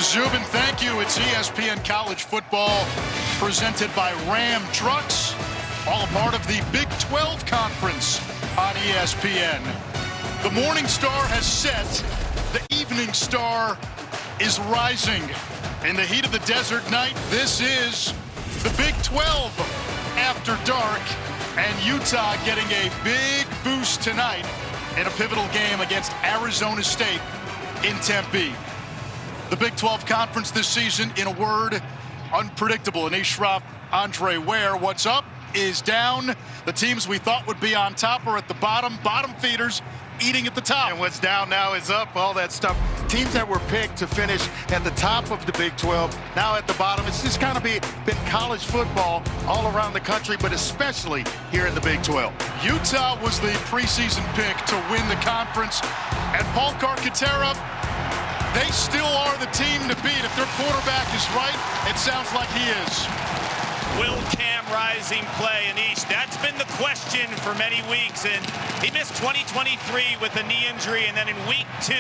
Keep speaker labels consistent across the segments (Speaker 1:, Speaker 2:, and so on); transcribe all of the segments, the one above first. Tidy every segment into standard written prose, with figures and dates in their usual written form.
Speaker 1: Zubin, thank you. It's ESPN College Football presented by Ram Trucks, all a part of the Big 12 Conference on ESPN. The morning star has set. The evening star is rising. In the heat of the desert night, this is the Big 12 after dark, and Utah getting a big boost tonight in a pivotal game against Arizona State in Tempe. The Big 12 Conference this season, in a word, unpredictable. Anish Shroff, Andre Ware, what's up is down. The teams we thought would be on top are at the bottom. Bottom feeders eating at the top.
Speaker 2: And what's down now is up, all that stuff. Teams that were picked to finish at the top of the Big 12, now at the bottom. It's just kind of been college football all around the country, but especially here in the Big 12.
Speaker 1: Utah was the preseason pick to win the conference, and Paul Carcaterra, they still are the team to beat. If their quarterback is right, it sounds like he is.
Speaker 3: Will Cam Rising play? Anish, that's been the question for many weeks, and he missed 2023 with a knee injury, and then in week 2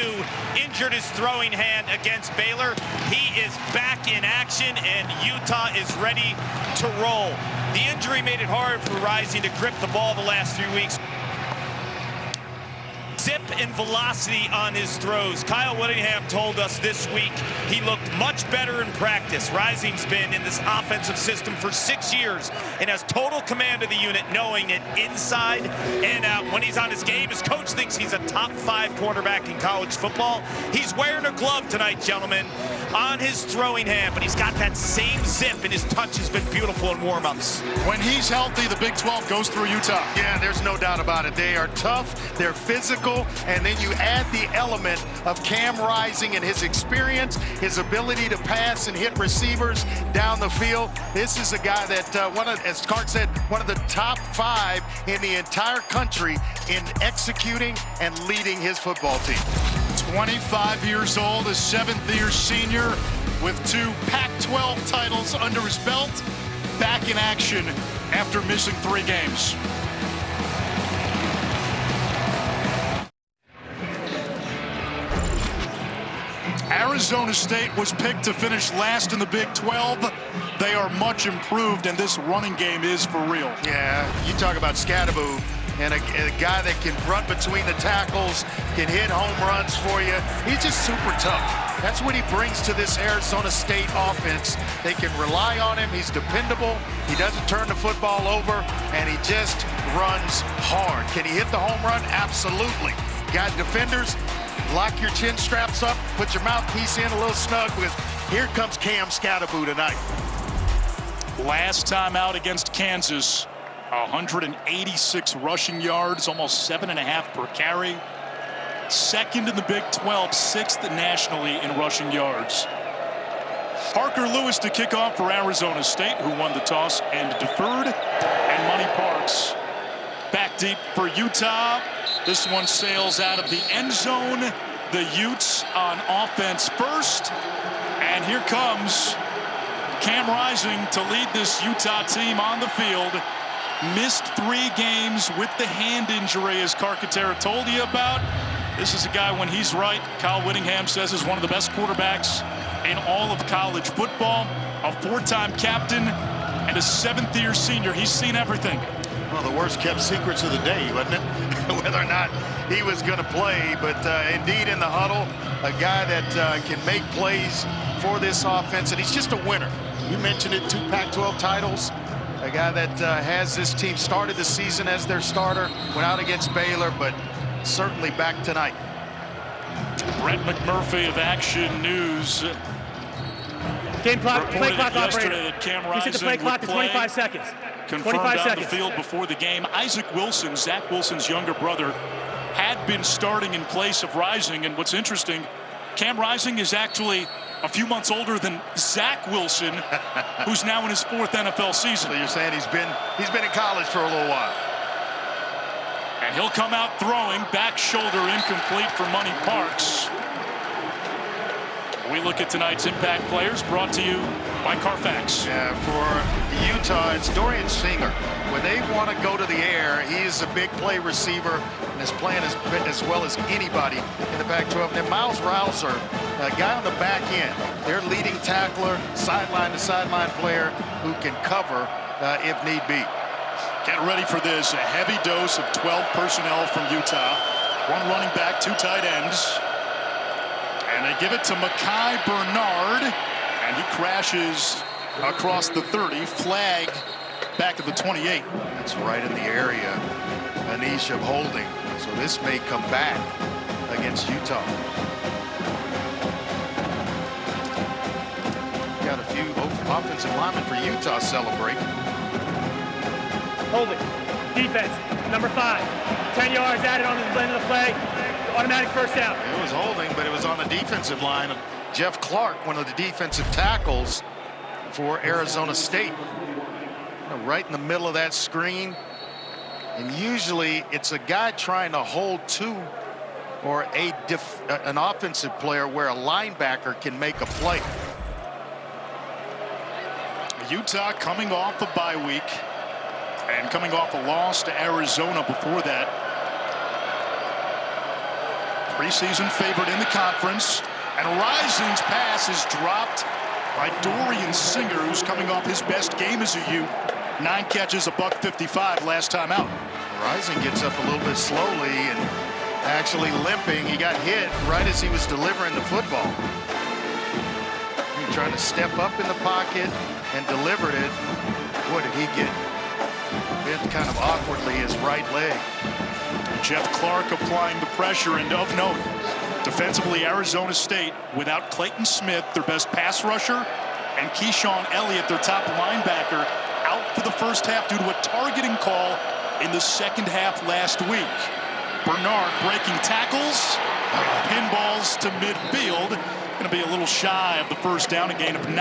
Speaker 3: injured his throwing hand against Baylor. He is back in action, and Utah is ready to roll. The injury made it hard for Rising to grip the ball the last 3 weeks. Zip and velocity on his throws. Kyle Whittingham told us this week he looked much better in practice. Rising's been in this offensive system for 6 years and has total command of the unit, knowing it inside and out. When he's on his game, his coach thinks he's a top 5 quarterback in college football. He's wearing a glove tonight, gentlemen, on his throwing hand, but he's got that same zip, and his touch has been beautiful in warm-ups.
Speaker 1: When he's healthy, the Big 12 goes through Utah.
Speaker 2: Yeah, there's no doubt about it. They are tough, they're physical, and then you add the element of Cam Rising and his experience, his ability to pass and hit receivers down the field. This is a guy that, as Clark said, one of the top 5 in the entire country in executing and leading his football team.
Speaker 1: 25 years old, a 7th-year senior with 2 Pac-12 titles under his belt, back in action after missing 3 games. Arizona State was picked to finish last in the Big 12. They are much improved, and this running game is for real.
Speaker 2: Yeah, you talk about Scadaboo, and a guy that can run between the tackles, can hit home runs for you. He's just super tough. That's what he brings to this Arizona State offense. They can rely on him. He's dependable. He doesn't turn the football over, and he just runs hard. Can he hit the home run? Absolutely. Got defenders. Lock your chin straps up, put your mouthpiece in a little snug, because here comes Cam Scadaboo tonight.
Speaker 1: Last time out against Kansas, 186 rushing yards, almost 7.5 per carry. Second in the Big 12, 6th nationally in rushing yards. Parker Lewis to kick off for Arizona State, who won the toss and deferred. And Money Parks back deep for Utah. This one sails out of the end zone. The Utes on offense first. And here comes Cam Rising to lead this Utah team on the field. Missed 3 games with the hand injury, as Carcaterra told you about. This is a guy, when he's right, Kyle Whittingham says is one of the best quarterbacks in all of college football. A 4-time captain and a 7th-year senior. He's seen everything.
Speaker 2: Well, the worst kept secrets of the day, wasn't it? Whether or not he was going to play. But indeed, in the huddle, a guy that can make plays for this offense. And he's just a winner. You mentioned it, 2 Pac-12 titles. A guy that has this team started the season as their starter, went out against Baylor, but certainly back tonight.
Speaker 1: Brett McMurphy of Action News.
Speaker 4: Game clock, play clock operator.
Speaker 1: That Cam
Speaker 4: You set the play clock to 25 seconds.
Speaker 1: Confirmed
Speaker 4: 25
Speaker 1: on
Speaker 4: seconds.
Speaker 1: the field before the game. Isaac Wilson, Zach Wilson's younger brother, had been starting in place of Rising. And what's interesting, Cam Rising is actually a few months older than Zach Wilson, who's now in his 4th NFL season.
Speaker 2: So you're saying he's been in college for a little while.
Speaker 1: And he'll come out throwing, back shoulder incomplete for Money Parks. We we look at tonight's impact players, brought to you by Carfax.
Speaker 2: Yeah, for Utah, it's Dorian Singer. When they want to go to the air, he's a big play receiver and is playing as well as anybody in the Pac-12. And Miles Rouser, a guy on the back end, their leading tackler, sideline-to-sideline player who can cover if need be.
Speaker 1: Get ready for this. A heavy dose of 12 personnel from Utah. One running back, 2 tight ends. And they give it to Mekhi Bernard. And he crashes across the 30. Flag back at the 28.
Speaker 2: That's right in the area, Anish, of holding. So this may come back against Utah. Got a few offensive linemen for Utah celebrating.
Speaker 4: Hold it. Defense, number 5. 10 yards added on the end of the play. Automatic first down.
Speaker 2: It was holding, but it was on the defensive line of Jeff Clark, one of the defensive tackles for Arizona State. Right in the middle of that screen. And usually it's a guy trying to hold to or an offensive player where a linebacker can make a play.
Speaker 1: Utah coming off a bye week and coming off a loss to Arizona before that. Preseason favorite in the conference, and Rising's pass is dropped by Dorian Singer, who's coming off his best game as a Ute. 9 catches, $155 last time out.
Speaker 2: Rising gets up a little bit slowly and actually limping. He got hit right as he was delivering the football. He trying to step up in the pocket and delivered it. What did he get? Bent kind of awkwardly his right leg.
Speaker 1: Jeff Clark applying the pressure, and of note, defensively, Arizona State without Clayton Smith, their best pass rusher, and Keyshawn Elliott, their top linebacker, out for the first half due to a targeting call in the second half last week. Bernard breaking tackles, pinballs to midfield. Going to be a little shy of the first down, a gain of 9.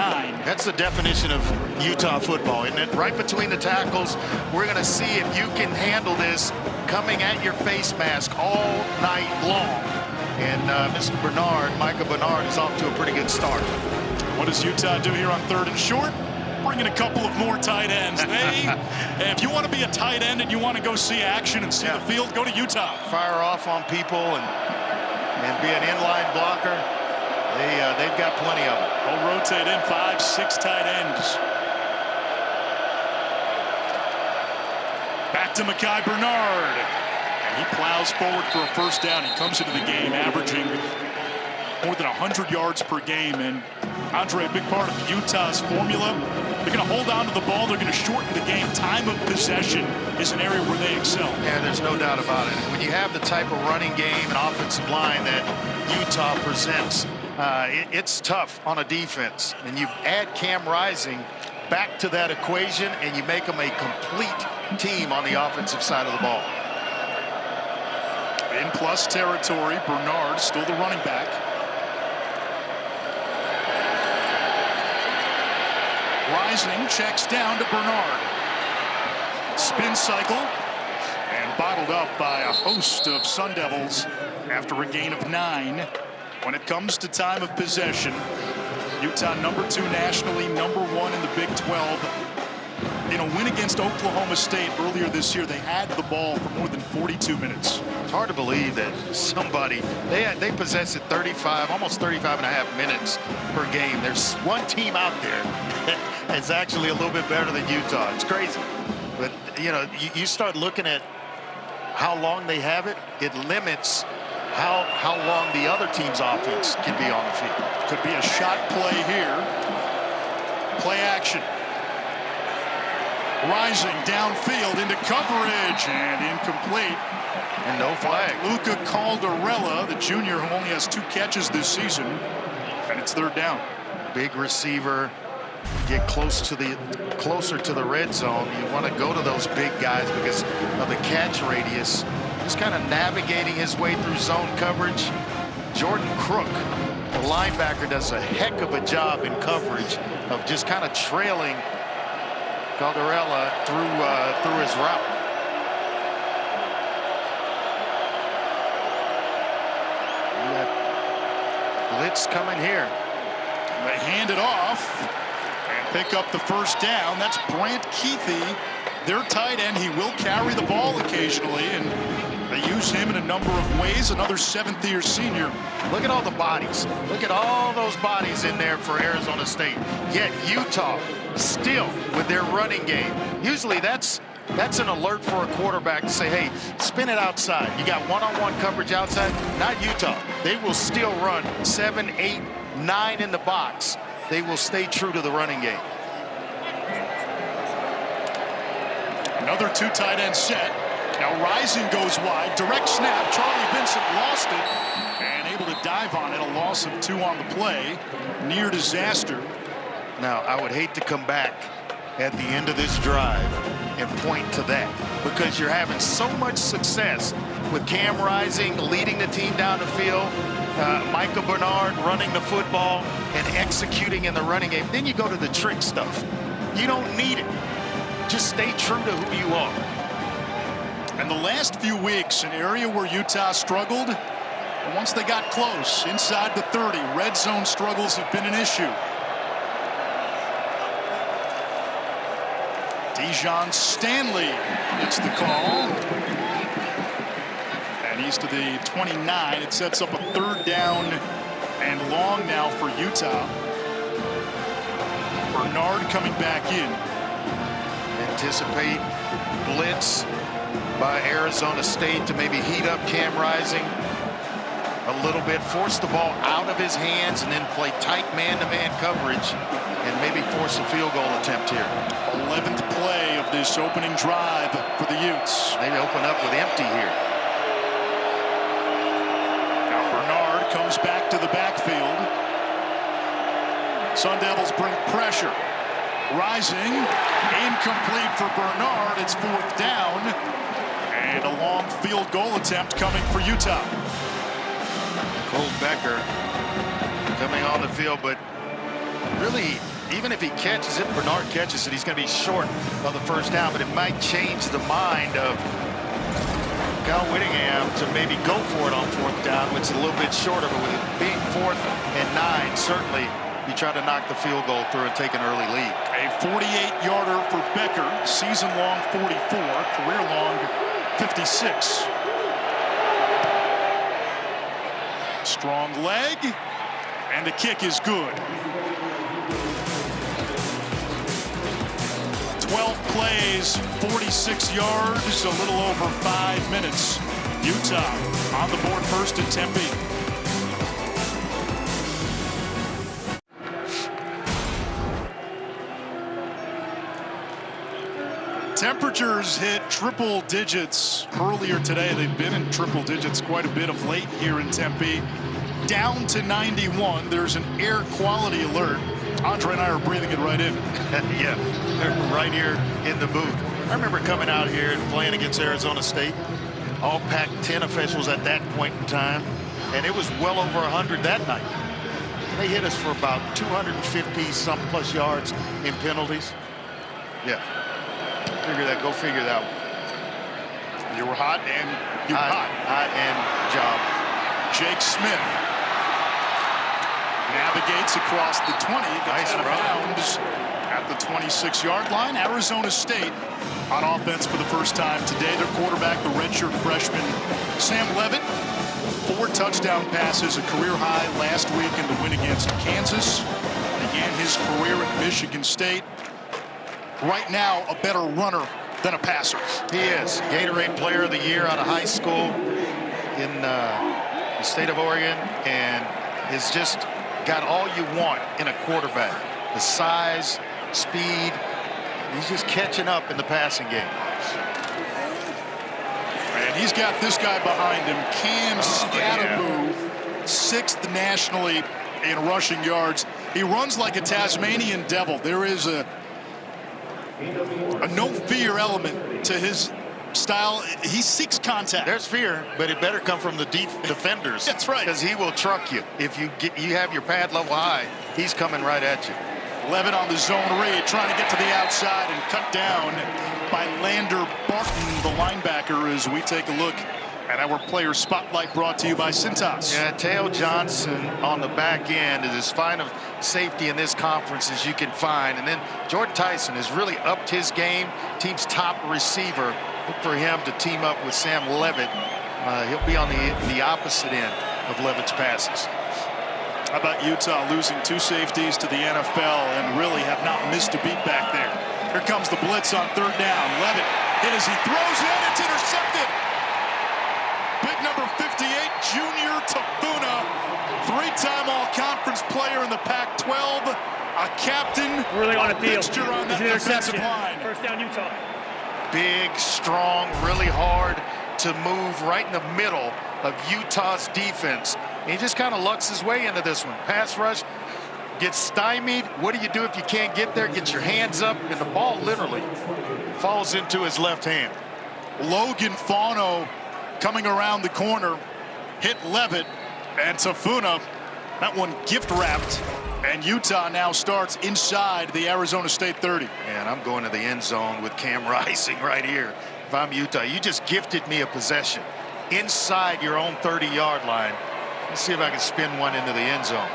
Speaker 2: That's the definition of Utah football, isn't it? Right between the tackles, we're going to see if you can handle this coming at your face mask all night long. And Mr. Bernard, Micah Bernard, is off to a pretty good start.
Speaker 1: What does Utah do here on 3rd and short? Bring in a couple of more tight ends. If you want to be a tight end and you want to go see action and see the field, go to Utah.
Speaker 2: Fire off on people and be an inline blocker. They've got plenty of them.
Speaker 1: They'll rotate in 5, 6 tight ends. Back to Mekhi Bernard. And he plows forward for a first down. He comes into the game averaging more than 100 yards per game. And Andre, a big part of Utah's formula, they're going to hold on to the ball. They're going to shorten the game. Time of possession is an area where they excel.
Speaker 2: Yeah, there's no doubt about it. When you have the type of running game and offensive line that Utah presents, it's tough on a defense. And you add Cam Rising back to that equation, and you make them a complete team on the offensive side of the ball.
Speaker 1: In plus territory, Bernard still the running back. Rising checks down to Bernard. Spin cycle and bottled up by a host of Sun Devils after a gain of 9. When it comes to time of possession, Utah #2 nationally, #1 in the Big 12. In a win against Oklahoma State earlier this year, they had the ball for more than 42 minutes.
Speaker 2: It's hard to believe that somebody, they possess it 35, almost 35 and a half minutes per game. There's one team out there that is actually a little bit better than Utah. It's crazy. But, you know, you start looking at how long they have it, it limits how long the other team's offense can be on the field.
Speaker 1: Could be a shot play here. Play action. Rising downfield into coverage and incomplete.
Speaker 2: And no flag.
Speaker 1: Luca Caldarella, the junior who only has 2 catches this season, and it's 3rd down.
Speaker 2: Big receiver, get closer to the red zone. You want to go to those big guys because of the catch radius. Just kind of navigating his way through zone coverage. Jordan Crook, the linebacker, does a heck of a job in coverage of just kind of trailing Caldarella through his route. Blitz coming here.
Speaker 1: They hand it off and pick up the first down. That's Brant Kuithe, their tight end. He will carry the ball occasionally, and they use him in a number of ways. Another seventh-year senior.
Speaker 2: Look at all the bodies. Look at all those bodies in there for Arizona State. Yet Utah still with their running game. Usually that's an alert for a quarterback to say, hey, spin it outside. You got one-on-one coverage outside. Not Utah. They will still run 7, 8, 9 in the box. They will stay true to the running game.
Speaker 1: Another two tight end set. Now Rising goes wide. Direct snap. Charlie Vincent lost it and able to dive on it. A loss of 2 on the play. Near disaster.
Speaker 2: Now, I would hate to come back at the end of this drive and point to that, because you're having so much success with Cam Rising leading the team down the field, Micah Bernard running the football and executing in the running game. Then you go to the trick stuff. You don't need it. Just stay true to who you are.
Speaker 1: And the last few weeks, an area where Utah struggled, once they got close, inside the 30, red zone struggles have been an issue. Dejon Stanley gets the call. And he's to the 29. It sets up a 3rd down and long now for Utah. Bernard coming back in.
Speaker 2: Anticipate blitz by Arizona State to maybe heat up Cam Rising a little bit, force the ball out of his hands, and then play tight man-to-man coverage and maybe force a field goal attempt here.
Speaker 1: 11th play of this opening drive for the Utes.
Speaker 2: Maybe open up with empty here.
Speaker 1: Now Bernard comes back to the backfield. Sun Devils bring pressure. Rising, incomplete for Bernard. It's 4th down. And a long field goal attempt coming for Utah.
Speaker 2: Cole Becker coming on the field, but really, even if he catches it, Bernard catches it, he's going to be short of the 1st down, but it might change the mind of Kyle Whittingham to maybe go for it on 4th down, which is a little bit short of it. With it being 4th and 9, certainly you try to knock the field goal through and take an early lead.
Speaker 1: A 48-yarder for Becker, season-long 44, career-long 56. Strong leg, and the kick is good. 12 plays, 46 yards, a little over 5 minutes. Utah on the board first in Tempe. Temperatures hit triple digits earlier today. They've been in triple digits quite a bit of late here in Tempe. Down to 91. There's an air quality alert. Andre and I are breathing it right in.
Speaker 2: Yeah, they're right here in the booth. I remember coming out here and playing against Arizona State. All Pac-10 officials at that point in time, and it was well over 100 that night. They hit us for about 250-some plus yards in penalties. Yeah. Go figure that one.
Speaker 1: You were hot and you were hot.
Speaker 2: Hot and job.
Speaker 1: Jake Smith navigates across the 20. Nice out of bounds at the 26-yard line. Arizona State on offense for the first time today. Their quarterback, the redshirt freshman Sam Levitt, 4 touchdown passes, a career high last week in the win against Kansas. Began his career at Michigan State. Right now, a better runner than a passer.
Speaker 2: He is. Gatorade Player of the Year out of high school in the state of Oregon, and has just got all you want in a quarterback. The size, speed. He's just catching up in the passing game.
Speaker 1: And he's got this guy behind him, Cam Skattebo, 6th nationally in rushing yards. He runs like a Tasmanian devil. There is a no fear element to his style. He seeks contact.
Speaker 2: There's fear, but it better come from the defenders.
Speaker 1: That's right.
Speaker 2: Because he will truck you. If you have your pad level high, he's coming right at you.
Speaker 1: Levitt on the zone read, trying to get to the outside and cut down by Lander Barton, the linebacker, as we take a look And our player spotlight brought to you by Cintas.
Speaker 2: Yeah, Teo Johnson on the back end is as fine of safety in this conference as you can find. And then Jordan Tyson has really upped his game. Team's top receiver. Look for him to team up with Sam Levitt. He'll be on the opposite end of Levitt's passes.
Speaker 1: How about Utah losing 2 safeties to the NFL and really have not missed a beat back there. Here comes the blitz on 3rd down. Levitt hit as he throws in. It's intercepted. Big number 58, Junior Tafuna, 3-time all-conference player in the Pac-12, a captain,
Speaker 4: really on the field.
Speaker 1: Fixture on that defensive line.
Speaker 4: 1st down, Utah.
Speaker 2: Big, strong, really hard to move right in the middle of Utah's defense. And he just kind of lucks his way into this one. Pass rush gets stymied. What do you do if you can't get there? Get your hands up, and the ball literally falls into his left hand.
Speaker 1: Logan Fauno coming around the corner, hit Levitt, and Tafuna, that one gift wrapped, and Utah now starts inside the Arizona State 30.
Speaker 2: And I'm going to the end zone with Cam Rising right here. If I'm Utah, you just gifted me a possession inside your own 30-yard line. Let's see if I can spin one into the end zone.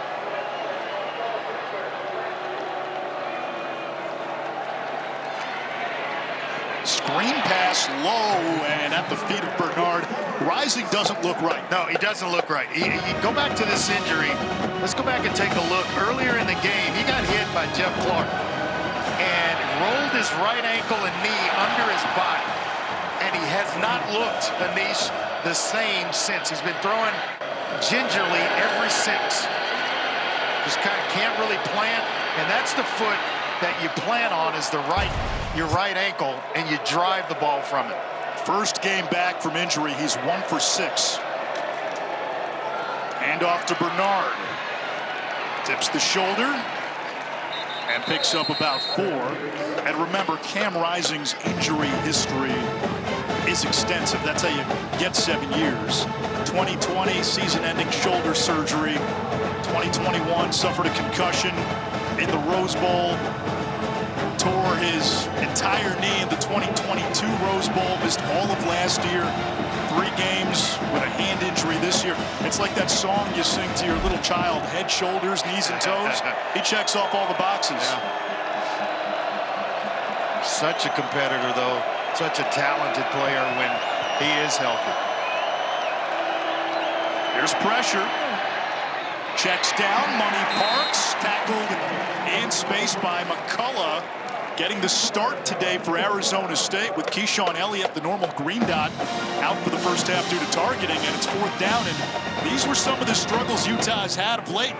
Speaker 1: Screen pass low and at the feet of Bernard. Rising doesn't look right.
Speaker 2: No, he doesn't look right. You go back to this injury. Let's go back and take a look. Earlier in the game, he got hit by Jeff Clark and rolled his right ankle and knee under his body. And he has not looked, Anish, the same since. He's been throwing gingerly ever since. Just kind of can't really plant, and that's the foot that you plan on is your right ankle, and you drive the ball from it.
Speaker 1: First game back from injury, he's 1 for 6. Hand off to Bernard. Tips the shoulder and picks up about 4. And remember, Cam Rising's injury history is extensive. That's how you get 7 years. 2020 season-ending shoulder surgery. 2021 suffered a concussion in the Rose Bowl. Tore his entire knee in the 2022 Rose Bowl. Missed all of last year. 3 games with a hand injury this year. It's like that song you sing to your little child, head, shoulders, knees, and toes. He checks off all the boxes.
Speaker 2: Yeah. Such a competitor, though. Such a talented player when he is healthy.
Speaker 1: Here's pressure. Checks down. Money Parks tackled in space by McCullough. Getting the start today for Arizona State with Keyshawn Elliott, the normal green dot, out for the first half due to targeting, and it's 4th down. And these were some of the struggles Utah has had of late.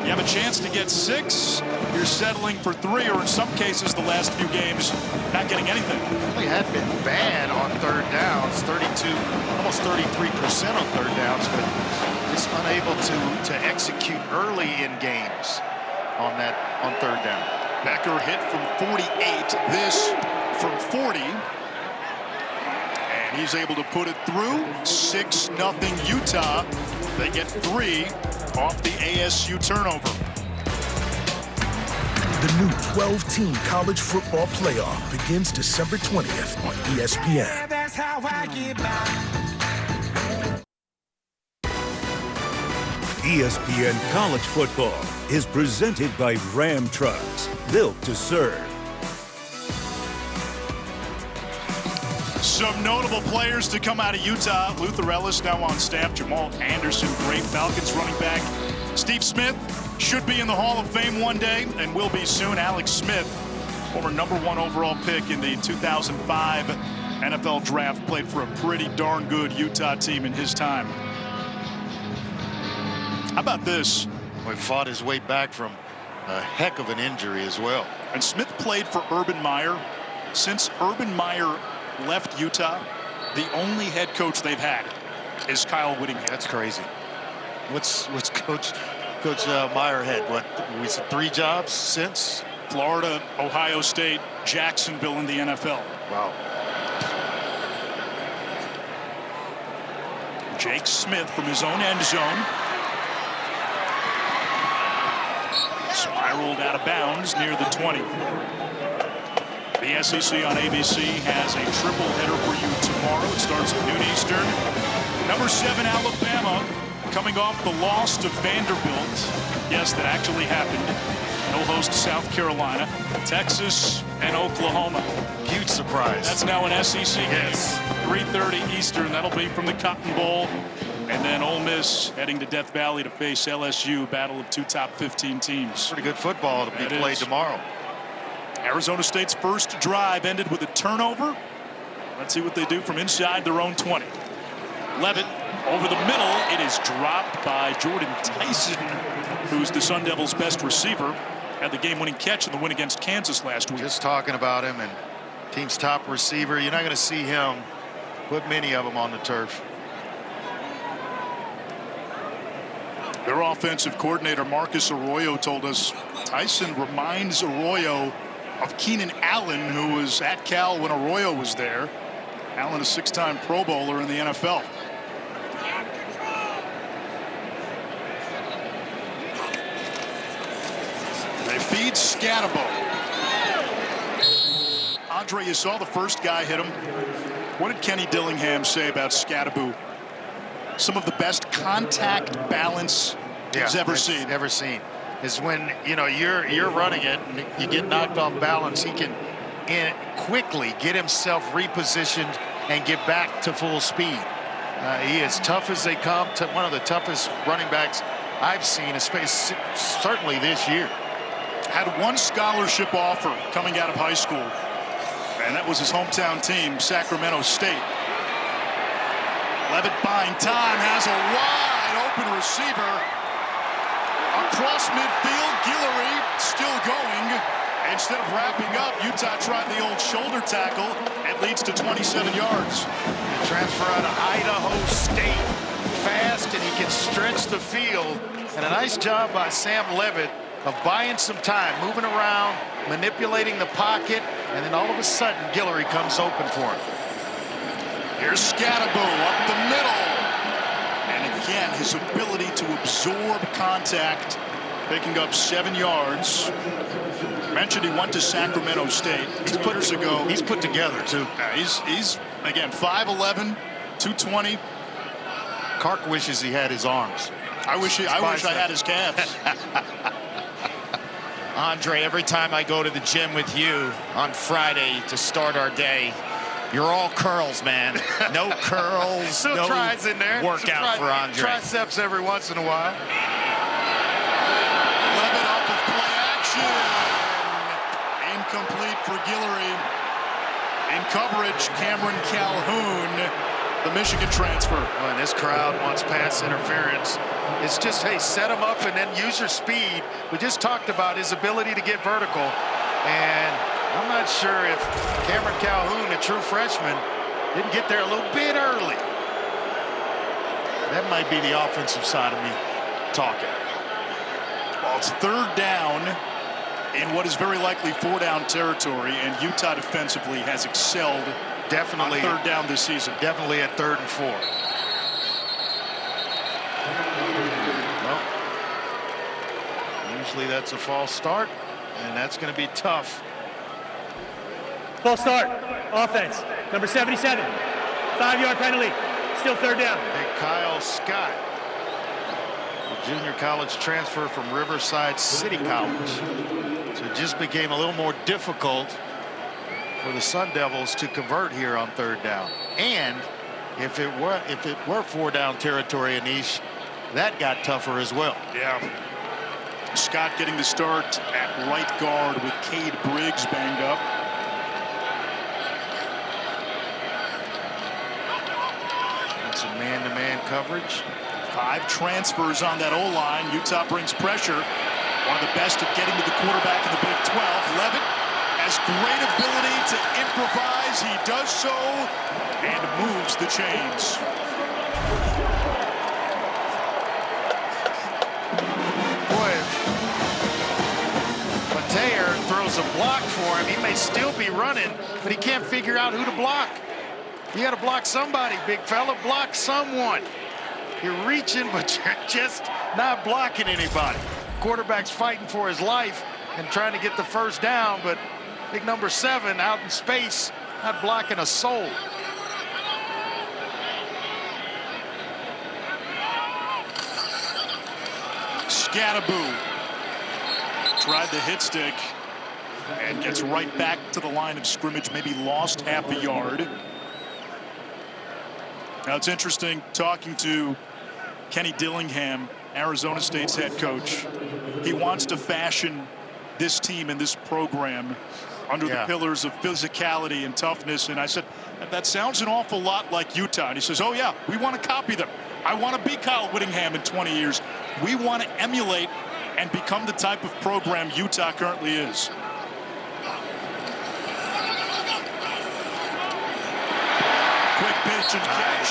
Speaker 1: You have a chance to get 6, you're settling for 3, or in some cases, the last few games, not getting anything.
Speaker 2: Really had been bad on 3rd downs, 32, almost 33% on 3rd downs, but just unable to execute early in games on 3rd down.
Speaker 1: Becker hit from 48, this from 40. And he's able to put it through. 6-0 Utah. They get 3 off the ASU turnover.
Speaker 5: The new 12-team college football playoff begins December 20th on ESPN.
Speaker 6: That's how I get by.
Speaker 7: ESPN College Football is presented by Ram Trucks, built to serve.
Speaker 1: Some notable players to come out of Utah. Luther Ellis now on staff. Jamal Anderson, great Falcons running back. Steve Smith should be in the Hall of Fame one day and will be soon. Alex Smith, former #1 overall pick in the 2005 NFL draft, played for a pretty darn good Utah team in his time. How about this?
Speaker 2: Well, he fought his way back from a heck of an injury as well.
Speaker 1: And Smith played for Urban Meyer. Since Urban Meyer left Utah, the only head coach they've had is Kyle Whittingham.
Speaker 2: That's crazy. What's Coach Meyer had? What, we said 3 jobs since?
Speaker 1: Florida, Ohio State, Jacksonville in the NFL.
Speaker 2: Wow.
Speaker 1: Jake Smith from his own end zone. Spiraled out of bounds near the 20. The SEC on ABC has a triple header for you tomorrow. It starts at noon Eastern. Number 7 Alabama coming off the loss to Vanderbilt. Yes, that actually happened. They'll host South Carolina, Texas, and Oklahoma.
Speaker 2: Huge surprise.
Speaker 1: That's now an SEC game.
Speaker 2: Yes.
Speaker 1: 3:30 Eastern. That'll be from the Cotton Bowl. And then Ole Miss heading to Death Valley to face LSU, battle of 2 top 15 teams.
Speaker 2: Pretty good football to be played tomorrow.
Speaker 1: Arizona State's first drive ended with a turnover. Let's see what they do from inside their own 20. Levitt over the middle. It is dropped by Jordan Tyson, who's the Sun Devils' best receiver. Had the game-winning catch in the win against Kansas last week.
Speaker 2: Just talking about him, and team's top receiver. You're not going to see him put many of them on the turf.
Speaker 1: Their offensive coordinator, Marcus Arroyo, told us Tyson reminds Arroyo of Keenan Allen, who was at Cal when Arroyo was there. Allen, a 6-time Pro Bowler in the NFL. They feed Scatabo. Andre, you saw the first guy hit him. What did Kenny Dillingham say about Scatabo? Some of the best contact balance he's ever seen. Is when you're running it and you get knocked off balance, he can quickly get himself repositioned and get back to full speed. He is tough as they come. One of the toughest running backs I've seen, especially certainly this year. Had one scholarship offer coming out of high school, and that was his hometown team, Sacramento State. Levitt buying time, has a wide open receiver across midfield. Guillory still going. Instead of wrapping up, Utah tried the old shoulder tackle. It leads to 27 yards. Transfer out of Idaho State, fast, and he can stretch the field. And a nice job by Sam Levitt of buying some time, moving around, manipulating the pocket, and then all of a sudden Guillory comes open for him. Here's Scatabo up the middle. And again, his ability to absorb contact, picking up 7 yards. Mentioned he went to Sacramento State 2 years ago. He's put together, too. He's again, 5'11", 220. Kark wishes he had his arms. I wish I had his calves.
Speaker 3: Andre, every time I go to the gym with you on Friday to start our day, you're all curls, man. No curls,
Speaker 2: Still
Speaker 3: no
Speaker 2: tries in there.
Speaker 3: workout for Andre.
Speaker 2: Triceps every once in a while.
Speaker 1: Levitt up with play action. Incomplete for Guillory. In coverage, Cameron Calhoun, the Michigan transfer.
Speaker 2: Oh, and this crowd wants pass interference. It's just, hey, set him up and then use your speed. We just talked about his ability to get vertical. And I'm not sure if Cameron Calhoun, a true freshman, didn't get there a little bit early. That might be the offensive side of me talking.
Speaker 1: Well, it's 3rd down in what is very likely 4-down territory, and Utah defensively has excelled
Speaker 2: definitely
Speaker 1: on 3rd down this season.
Speaker 2: Definitely at 3rd and 4. Well, usually that's a false start, and that's going to be tough.
Speaker 4: False start. Offense. Number 77. 5-yard penalty. Still 3rd down.
Speaker 2: Hey, Kyle Scott, the junior college transfer from Riverside City College. So it just became a little more difficult for the Sun Devils to convert here on 3rd down. And if it were 4-down territory, Anish, that got tougher as well.
Speaker 1: Yeah. Scott getting the start at right guard with Cade Briggs banged up.
Speaker 2: And some man-to-man coverage.
Speaker 1: 5 transfers on that O-line. Utah brings pressure. One of the best at getting to the quarterback in the Big 12. Levitt has great ability to improvise. He does so and moves the chains.
Speaker 2: Boy, Mateer throws a block for him. He may still be running, but he can't figure out who to block. You got to block somebody, big fella. Block someone. You're reaching, but you're just not blocking anybody. Quarterback's fighting for his life and trying to get the 1st down, but Big number 7 out in space, not blocking a soul.
Speaker 1: Skattebo tried the hit stick and gets right back to the line of scrimmage, maybe lost half a yard. Now it's interesting talking to Kenny Dillingham, Arizona State's head coach. He wants to fashion this team and this program under the pillars of physicality and toughness. And I said, that sounds an awful lot like Utah. And he says, oh yeah, we want to copy them. I want to be Kyle Whittingham in 20 years. We want to emulate and become the type of program Utah currently is. Quick pitch and catch.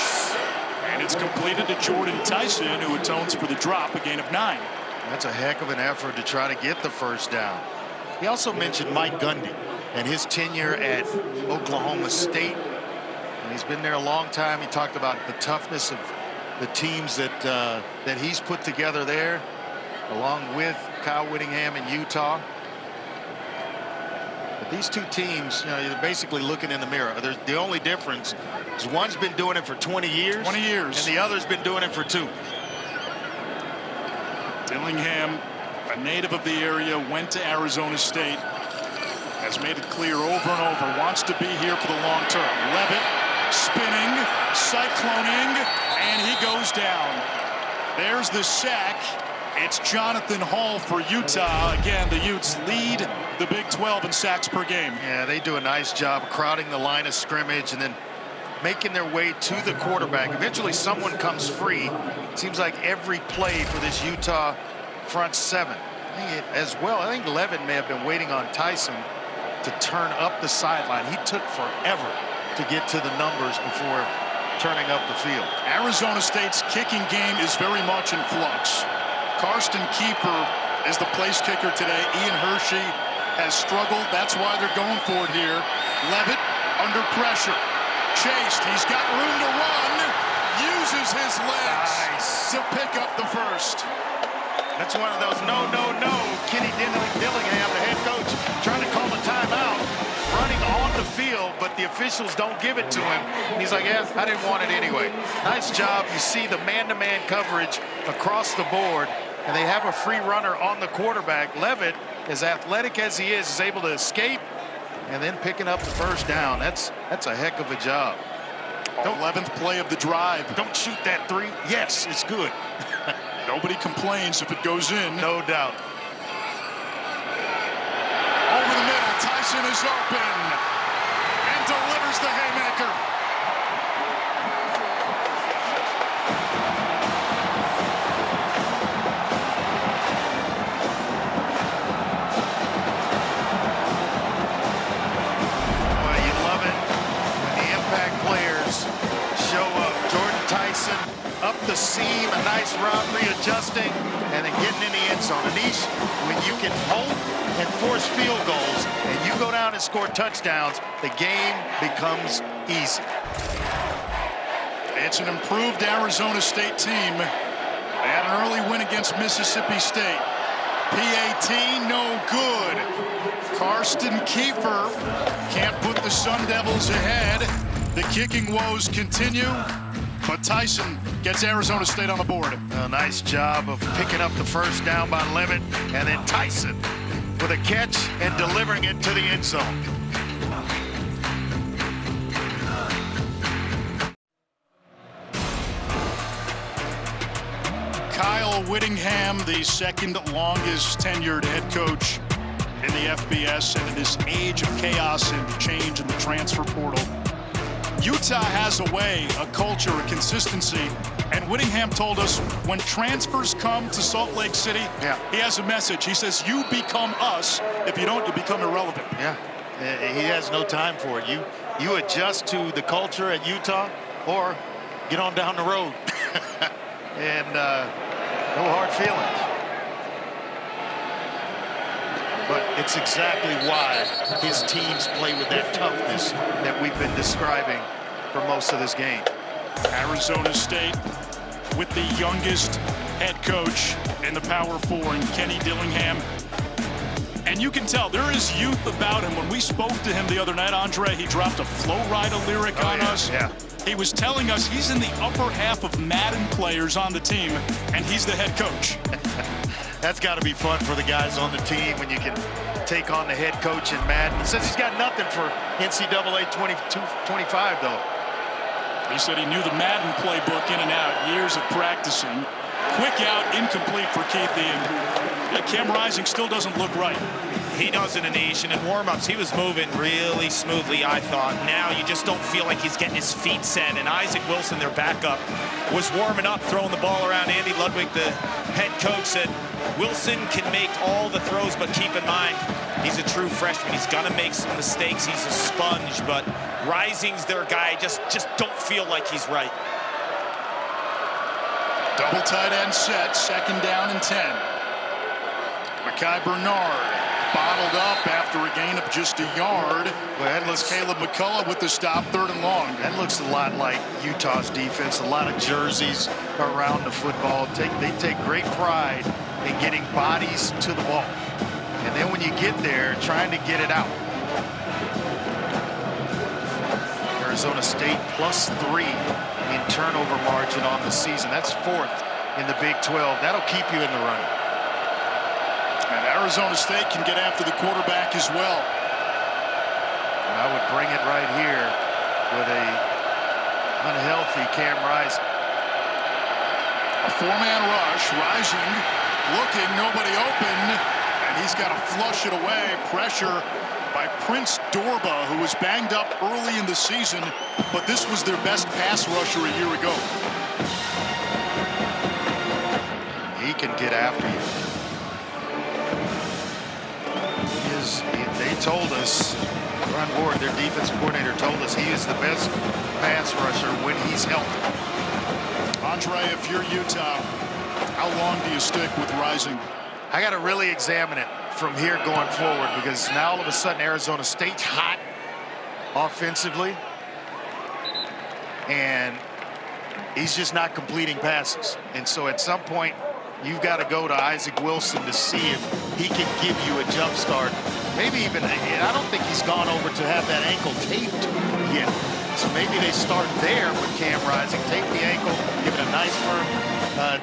Speaker 1: And it's completed to Jordan Tyson, who atones for the drop, a gain of 9.
Speaker 2: That's a heck of an effort to try to get the first down. He also mentioned Mike Gundy and his tenure at Oklahoma State. And he's been there a long time. He talked about the toughness of the teams that he's put together there, along with Kyle Whittingham in Utah. But these two teams, you know, you're basically looking in the mirror. The only difference is one's been doing it for 20 years.
Speaker 1: 20 years.
Speaker 2: And the other's been doing it for 2.
Speaker 1: Dillingham, a native of the area, went to Arizona State, has made it clear over and over, wants to be here for the long term. Levitt spinning, cycloning, and he goes down. There's the sack. It's Jonathan Hall for Utah. Again, the Utes lead the Big 12 in sacks per game.
Speaker 2: Yeah, they do a nice job crowding the line of scrimmage and then making their way to the quarterback. Eventually someone comes free. It seems like every play for this Utah front 7. I think Levitt may have been waiting on Tyson to turn up the sideline. He took forever to get to the numbers before turning up the field.
Speaker 1: Arizona State's kicking game is very much in flux. Karsten Kiefer is the place kicker today. Ian Hershey has struggled. That's why they're going for it here. Levitt under pressure. Chased. He's got room to run. Uses his legs to pick up the first.
Speaker 2: That's one of those no. Kenny Dillingham, the head coach, trying to call a timeout, running on the field, but the officials don't give it to him. And he's like, yeah, I didn't want it anyway. Nice job. You see the man-to-man coverage across the board, and they have a free runner on the quarterback. Levitt, as athletic as he is able to escape and then picking up the first down. That's a heck of a job.
Speaker 1: 11th play of the drive.
Speaker 2: Don't shoot that 3. Yes, it's good.
Speaker 1: Nobody complains if it goes in.
Speaker 2: No doubt.
Speaker 1: Over the middle, Tyson is open and delivers the haymaker.
Speaker 2: Well, you love it when the impact players show up. Jordan Tyson up the seam, a nice route, readjusting, and then getting in the end zone. Anish, when you can hold and force field goals, and you go down and score touchdowns, the game becomes easy.
Speaker 1: It's an improved Arizona State team. They had an early win against Mississippi State. PAT, no good. Karsten Kiefer can't put the Sun Devils ahead. The kicking woes continue, but Tyson gets Arizona State on the board.
Speaker 2: A nice job of picking up the first down by Levitt, and then Tyson with a catch and delivering it to the end zone.
Speaker 1: Kyle Whittingham, the second longest tenured head coach in the FBS, and in this age of chaos and change in the transfer portal, Utah has a way, a culture, a consistency, and Whittingham told us when transfers come to Salt Lake City, he has a message. He says, you become us. If you don't, you become irrelevant.
Speaker 2: Yeah, he has no time for it. You adjust to the culture at Utah or get on down the road. And no hard feelings. But it's exactly why his teams play with that toughness that we've been describing for most of this game.
Speaker 1: Arizona State with the youngest head coach in the Power 4, and Kenny Dillingham. And you can tell there is youth about him. When we spoke to him the other night, Andre, he dropped a Flow Rida lyric on us.
Speaker 2: Yeah.
Speaker 1: He was telling us he's in the upper half of Madden players on the team, and he's the head coach.
Speaker 2: That's got to be fun for the guys on the team when you can take on the head coach in Madden. He says he's got nothing for NCAA 22-25, though.
Speaker 1: He said he knew the Madden playbook in and out, years of practicing. Quick out, incomplete for Keithy, and Cam Rising still doesn't look right.
Speaker 3: He doesn't, Anish, and in warm-ups, he was moving really smoothly, I thought. Now you just don't feel like he's getting his feet set, and Isaac Wilson, their backup, was warming up, throwing the ball around. Andy Ludwig, the head coach, said Wilson can make all the throws, but keep in mind, he's a true freshman. He's gonna make some mistakes. He's a sponge, but Rising's their guy. Just don't feel like he's right.
Speaker 1: Double tight end set, 2nd down and 10. Mekhi Bernard bottled up after a gain of just a yard.
Speaker 2: Well, that looks
Speaker 1: Caleb McCullough with the stop, 3rd and long.
Speaker 2: That looks a lot like Utah's defense. A lot of jerseys around the football. They take great pride in getting bodies to the ball. And then when you get there, trying to get it out. Arizona State +3 in turnover margin on the season. That's 4th in the Big 12. That'll keep you in the running.
Speaker 1: And Arizona State can get after the quarterback as well.
Speaker 2: And I would bring it right here with a unhealthy Cam Rising.
Speaker 1: A 4-man rush. Rising looking, nobody open, and he's got to flush it away. Pressure by Prince Dorba, who was banged up early in the season, but this was their best pass rusher a year ago.
Speaker 2: He can get after you. They told us, Ron Ward, their defense coordinator, told us he is the best pass rusher when he's healthy.
Speaker 1: Andre, if you're Utah, how long do you stick with Rising?
Speaker 2: I got to really examine it from here going forward, because now all of a sudden Arizona State's hot offensively, and he's just not completing passes. And so at some point, you've got to go to Isaac Wilson to see if he can give you a jump start. Maybe even, and I don't think he's gone over to have that ankle taped yet. So maybe they start there with Cam Rising, tape the ankle, give it a nice firm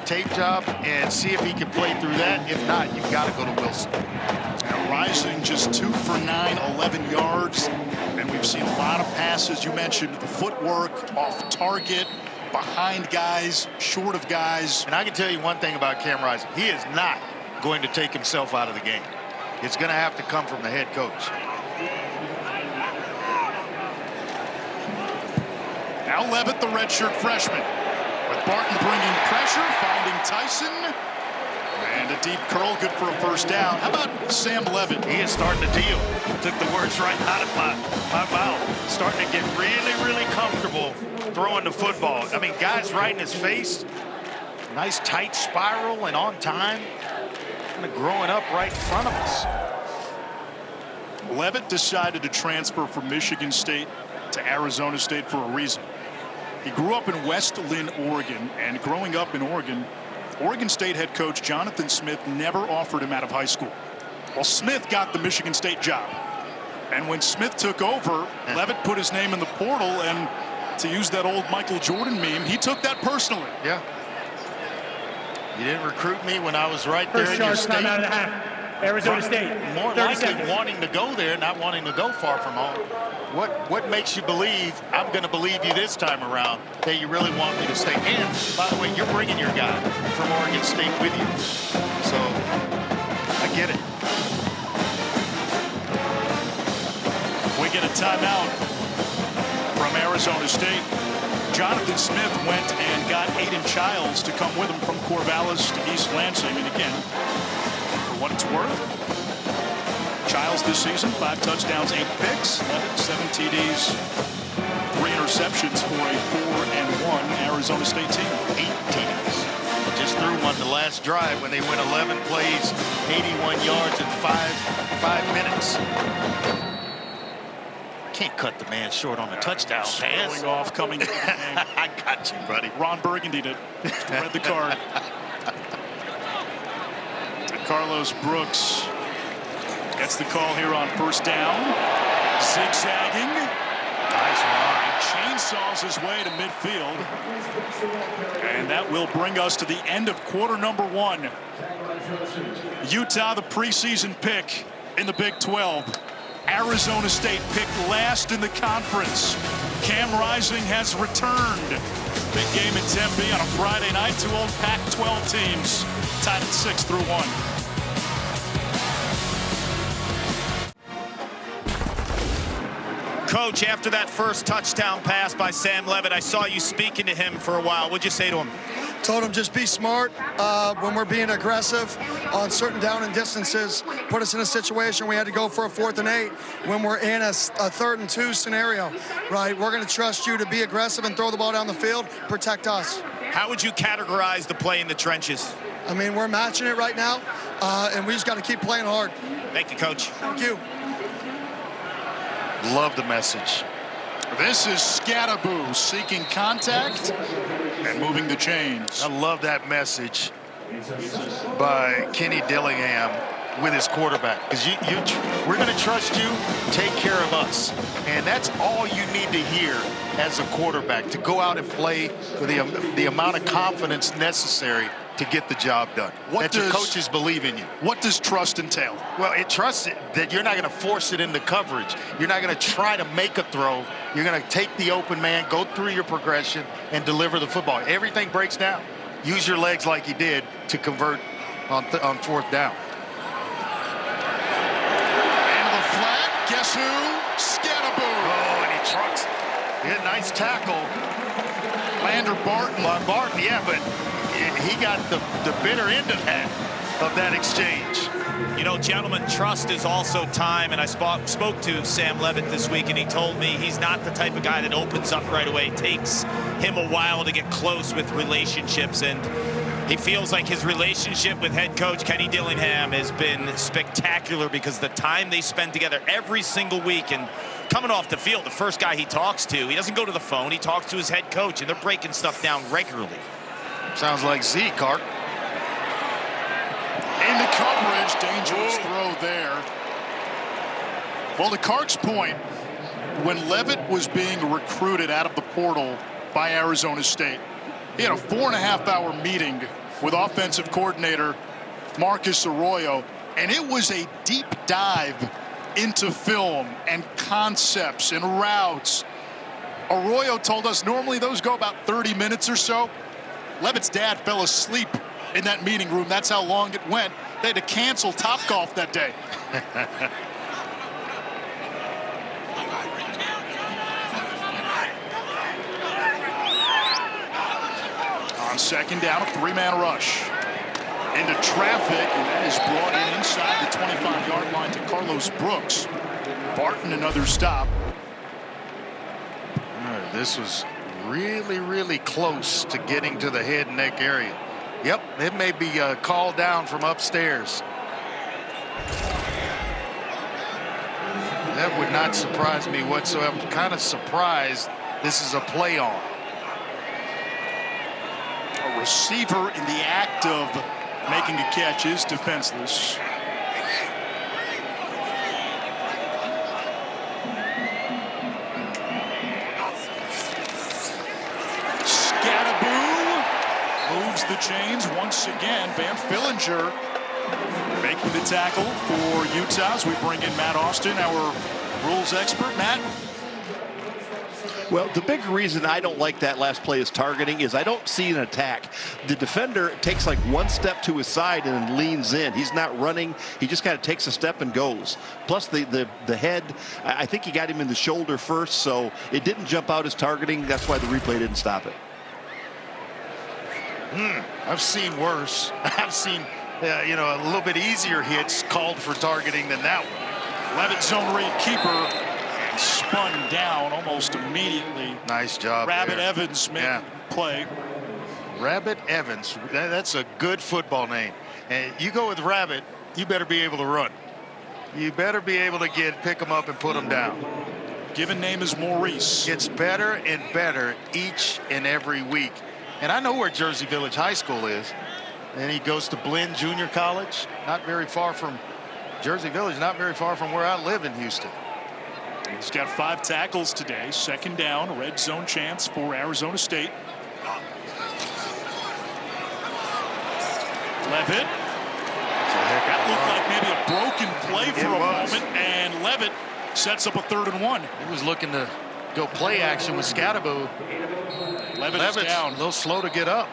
Speaker 2: tape job, and see if he can play through that. If not, you've got to go to Wilson.
Speaker 1: Now Rising just 2 for 9, 11 yards, and we've seen a lot of passes. You mentioned the footwork, off target, behind guys, short of guys.
Speaker 2: And I can tell you one thing about Cam Rising. He is not going to take himself out of the game. It's going to have to come from the head coach.
Speaker 1: Now Levitt, the redshirt freshman, with Barton bringing pressure, finding Tyson, and a deep curl, good for a 1st down. How about Sam Levitt?
Speaker 2: He is starting to deal. Took the words right out of my mouth. Starting to get really, really comfortable throwing the football. I mean, guys right in his face. Nice tight spiral and on time. Kind of growing up right in front of us.
Speaker 1: Levitt decided to transfer from Michigan State to Arizona State for a reason. He grew up in West Lynn, Oregon, and growing up in Oregon, Oregon State head coach Jonathan Smith never offered him out of high school. Well, Smith got the Michigan State job. And when Smith took over, Levitt put his name in the portal, and to use that old Michael Jordan meme, he took that personally.
Speaker 2: Yeah. You didn't recruit me when I was right there in your state.
Speaker 4: First out of the half. Arizona State.
Speaker 2: More likely wanting to go there, not wanting to go far from home. What makes you believe I'm going to believe you this time around that you really want me to stay? And by the way, you're bringing your guy from Oregon State with you, so I get it.
Speaker 1: We get a timeout from Arizona State. Jonathan Smith went and got Aiden Childs to come with him from Corvallis to East Lansing. And again, for what it's worth, Childs this season, 5 touchdowns, 8 picks, 7 TDs, 3 interceptions for a 4-1 Arizona State team.
Speaker 2: 8 TDs. Just threw one the last drive when they went 11 plays, 81 yards in 5 minutes. Can't cut the man short on a touchdown pass.
Speaker 1: Going off, coming into the game.
Speaker 2: I got you, buddy.
Speaker 1: Ron Burgundy did. Read the card. To Carlos Brooks. Gets the call here on first down. Zigzagging.
Speaker 2: Nice run.
Speaker 1: Chainsaws his way to midfield. And that will bring us to the end of quarter number 1. Utah, the preseason pick in the Big 12. Arizona State picked last in the conference. Cam Rising has returned. Big game in Tempe on a Friday night. 2 old Pac-12 teams tied at 6-1.
Speaker 3: Coach, after that first touchdown pass by Sam Levitt, I saw you speaking to him for a while. What'd you say to him?
Speaker 6: Told him just be smart when we're being aggressive on certain down and distances. Put us in a situation we had to go for a 4th and 8 when we're in a 3rd and 2 scenario, right? We're going to trust you to be aggressive and throw the ball down the field, protect us.
Speaker 3: How would you categorize the play in the trenches?
Speaker 6: I mean, we're matching it right now, and we just got to keep playing hard.
Speaker 3: Thank you, Coach.
Speaker 6: Thank you.
Speaker 2: Love the message.
Speaker 1: This is Scadaboo seeking contact and moving the chains.
Speaker 2: I love that message by Kenny Dillingham with his quarterback. Because we're going to trust you, take care of us. And that's all you need to hear as a quarterback, to go out and play with the amount of confidence necessary to get the job done. Your coaches believe in you.
Speaker 1: What does trust entail?
Speaker 2: Well, it trusts that you're not going to force it into coverage. You're not going to try to make a throw. You're going to take the open man, go through your progression, and deliver the football. Everything breaks down. Use your legs like you did to convert on 4th down.
Speaker 1: Into the flat. Guess who? Scadaboo.
Speaker 2: Oh, and he trucks. Yeah, nice tackle.
Speaker 1: Lander Barton.
Speaker 2: Barton, yeah, but he got the bitter end of that exchange.
Speaker 3: You know, gentlemen, trust is also time, and I spoke to Sam Levitt this week, and he told me he's not the type of guy that opens up right away. It takes him a while to get close with relationships, and he feels like his relationship with head coach Kenny Dillingham has been spectacular because the time they spend together every single week, and coming off the field, the first guy he talks to, he doesn't go to the phone, he talks to his head coach, and they're breaking stuff down regularly.
Speaker 2: Sounds like Zeke, Art.
Speaker 1: Into coverage, dangerous throw there. Well, to Clark's point, when Levitt was being recruited out of the portal by Arizona State, he had a 4.5-hour meeting with offensive coordinator Marcus Arroyo, and it was a deep dive into film and concepts and routes. Arroyo told us normally those go about 30 minutes or so. Levitt's dad fell asleep in that meeting room. That's how long it went. They had to cancel Topgolf that day. On 2nd down, a 3-man rush. Into traffic, and that is brought in inside the 25-yard line to Carlos Brooks. Barton, another stop.
Speaker 2: This was really, really close to getting to the head and neck area. Yep, it may be called down from upstairs. That would not surprise me whatsoever. I'm kind of surprised this is a play on.
Speaker 1: A receiver in the act of making a catch is defenseless. Moves the chains once again. Van Fillinger making the tackle for Utah as we bring in Matt Austin, our rules expert. Matt?
Speaker 8: Well, the big reason I don't like that last play is targeting is I don't see an attack. The defender takes like one step to his side and then leans in. He's not running. He just kind of takes a step and goes. Plus the head, I think he got him in the shoulder first, so it didn't jump out as targeting. That's why the replay didn't stop it.
Speaker 2: I've seen worse. I've seen, a little bit easier hits called for targeting than that one.
Speaker 1: Levitt zone read keeper and spun down almost immediately.
Speaker 2: Nice job.
Speaker 1: Rabbit
Speaker 2: there.
Speaker 1: Evans made play.
Speaker 2: Rabbit Evans. That's a good football name. And you go with Rabbit, you better be able to run. You better be able to pick them up and put them down.
Speaker 1: Given name is Maurice.
Speaker 2: It's better and better each and every week. And I know where Jersey Village High School is. And he goes to Blinn Junior College, not very far from Jersey Village, not very far from where I live in Houston.
Speaker 1: He's got 5 tackles today. Second down, red zone chance for Arizona State. Levitt. That looked like maybe a broken play for a moment, and Levitt sets up a 3rd and 1.
Speaker 2: He was looking to go play action with Scatterbo.
Speaker 1: Levitt's down.
Speaker 2: A little slow to get up.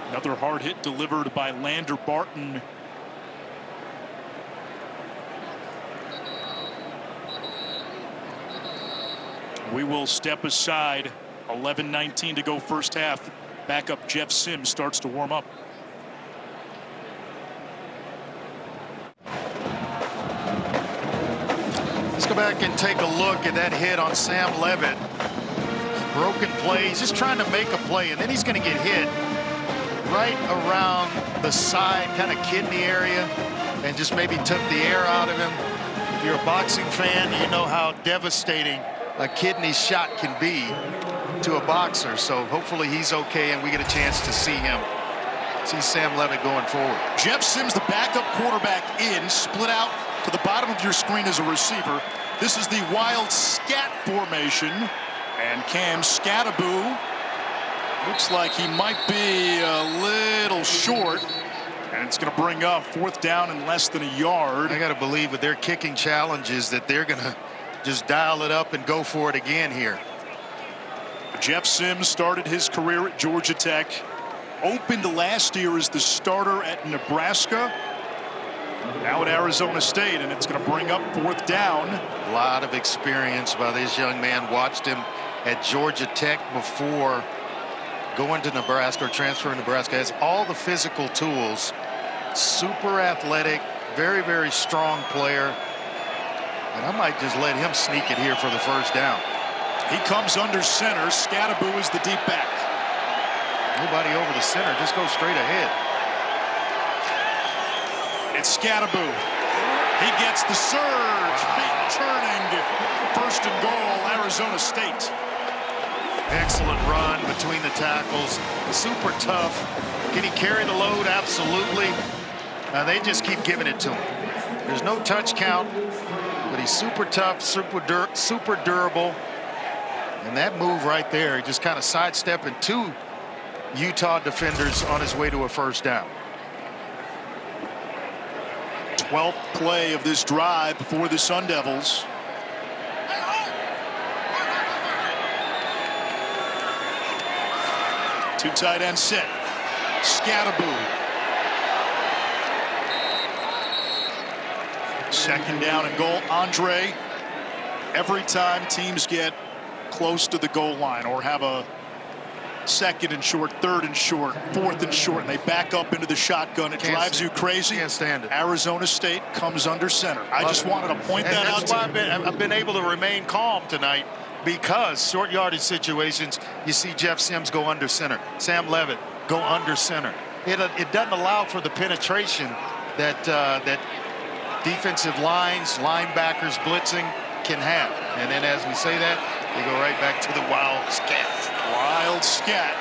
Speaker 1: Another hard hit delivered by Lander Barton. We will step aside. 11:19 to go first half. Backup Jeff Sims starts to warm up.
Speaker 2: Let's go back and take a look at that hit on Sam Levitt. Broken play. He's just trying to make a play, and then he's going to get hit right around the side, kind of kidney area, and just maybe took the air out of him. If you're a boxing fan, you know how devastating a kidney shot can be to a boxer. So hopefully he's okay, and we get a chance to see Sam Levitt going forward.
Speaker 1: Jeff Sims, the backup quarterback, in, split out to the bottom of your screen as a receiver. This is the wild scat formation, and Cam Scatterbo looks like he might be a little short, and it's going to bring up 4th down and less than a yard.
Speaker 2: I got to believe with their kicking challenges that they're going to just dial it up and go for it again here.
Speaker 1: Jeff Sims started his career at Georgia Tech, opened last year as the starter at Nebraska, now at Arizona State, and it's going to bring up 4th down.
Speaker 2: A lot of experience by this young man. Watched him at Georgia Tech before going to Nebraska, or transferring to Nebraska. Has all the physical tools, super athletic, very, very strong player. And I might just let him sneak it here for the 1st down.
Speaker 1: He comes under center. Scatterbo is the deep back.
Speaker 2: Nobody over the center, just go straight ahead.
Speaker 1: It's Scatterbo. He gets the surge. Feet turning. 1st and goal, Arizona State.
Speaker 2: Excellent run between the tackles. Super tough. Can he carry the load? Absolutely. They just keep giving it to him. There's no touch count, but he's super tough, super durable. And that move right there, he just kind of sidestepping 2 Utah defenders on his way to a 1st down.
Speaker 1: 12th play of this drive for the Sun Devils. Two tight end set. Scatterbo. 2nd down and goal. Andre, every time teams get close to the goal line or have a 2nd and short, 3rd and short, 4th and short, and they back up into the shotgun, it drives you crazy.
Speaker 2: Can't stand it.
Speaker 1: Arizona State comes under center. I just wanted to point that out.
Speaker 2: That's why I've been able to remain calm tonight, because short yardage situations, you see Jeff Sims go under center, Sam Levitt go under center. It doesn't allow for the penetration that that defensive lines, linebackers blitzing can have. And then as we say that, they go right back to the wild scat.
Speaker 1: Wild scat.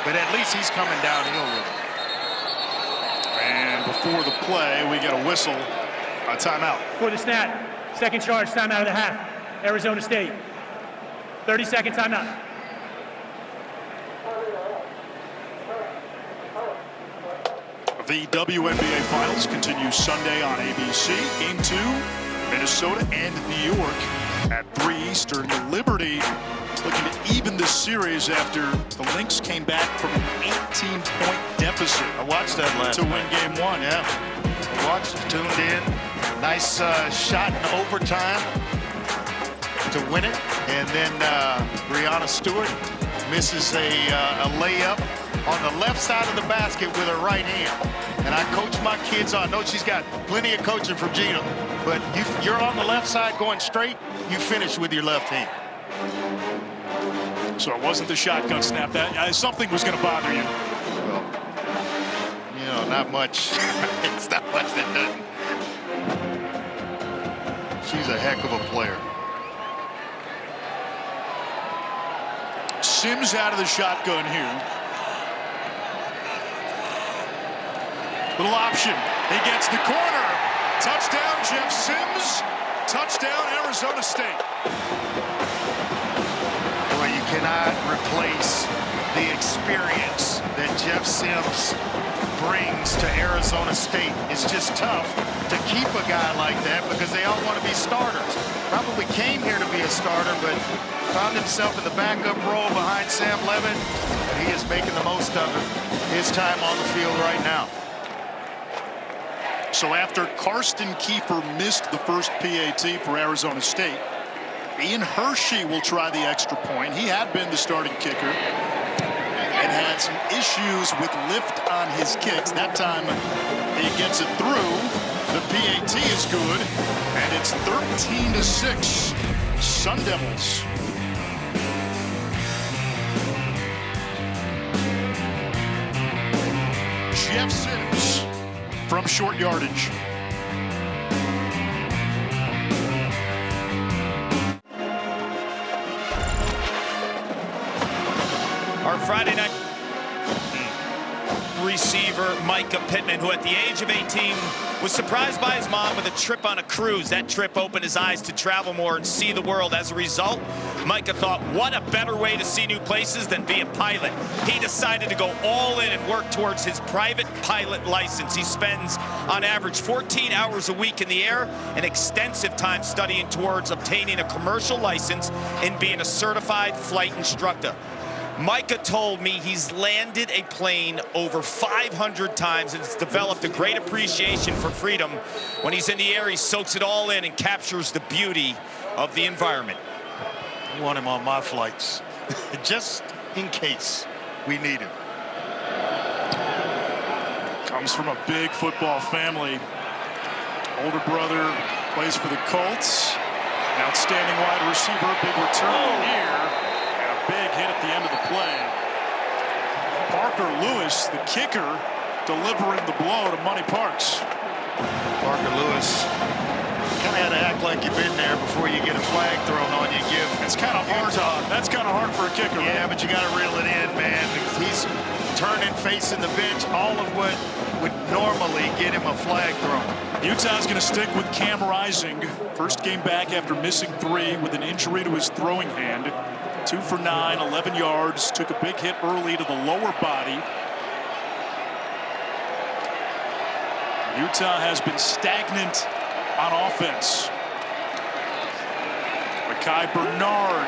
Speaker 2: But at least he's coming downhill with it.
Speaker 1: And before the play, we get a whistle, a timeout.
Speaker 4: For the snap, 2nd charge, timeout of the half. Arizona State. 30-second timeout.
Speaker 1: The WNBA Finals continue Sunday on ABC. Game 2, Minnesota and New York at 3 Eastern. The Liberty looking to even this series after the Lynx came back from an 18-point deficit.
Speaker 2: I watched that last
Speaker 1: to win Game 1.
Speaker 2: Yeah, I watched, tuned in. Nice shot in overtime to win it, and then Breanna Stewart misses a layup on the left side of the basket with her right hand. And I coach my kids on. I know she's got plenty of coaching from Gina, but you're on the left side going straight, you finish with your left hand.
Speaker 1: So it wasn't the shotgun snap. That something was going to bother you.
Speaker 2: Well, you know, not much. It's not much that doesn't. She's a heck of a player.
Speaker 1: Sims out of the shotgun here. Little option. He gets the corner. Touchdown, Jeff Sims. Touchdown, Arizona State.
Speaker 2: Well, you cannot replace the experience that Jeff Sims brings to Arizona State. It's just tough to keep a guy like that because they all want to be starters. Probably came here to be a starter, but found himself in the backup role behind Sam Levin, and he is making the most of it. His time on the field right now.
Speaker 1: So after Karsten Kiefer missed the first PAT for Arizona State, Ian Hershey will try the extra point. He had been the starting kicker and had some issues with lift on his kicks. That time he gets it through. The PAT is good, and it's 13-6 Sun Devils. Jeff Sims from short yardage.
Speaker 3: Our Friday night receiver, Micah Pittman, who at the age of 18 was surprised by his mom with a trip on a cruise. That trip opened his eyes to travel more and see the world. As a result, Micah thought, what a better way to see new places than be a pilot. He decided to go all in and work towards his private pilot license. He spends, on average, 14 hours a week in the air and extensive time studying towards obtaining a commercial license and being a certified flight instructor. Micah told me he's landed a plane over 500 times and has developed a great appreciation for freedom. When he's in the air, he soaks it all in and captures the beauty of the environment.
Speaker 2: I want him on my flights, just in case we need him.
Speaker 1: Comes from a big football family. Older brother plays for the Colts. An outstanding wide receiver, big return here. Big hit at the end of the play. Parker Lewis, the kicker, delivering the blow to Money Parks.
Speaker 2: Parker Lewis kind of had to act like you've been there before you get a flag thrown on you.
Speaker 1: It's kind of hard. That's kind of hard for a kicker.
Speaker 2: Yeah, but you got to reel it in, man. He's turning, facing the bench, all of what would normally get him a flag thrown.
Speaker 1: Utah's going to stick with Cam Rising. First game back after missing 3 with an injury to his throwing hand. 2 for 9, 11 yards. Took a big hit early to the lower body. Utah has been stagnant on offense. Mekhi Bernard.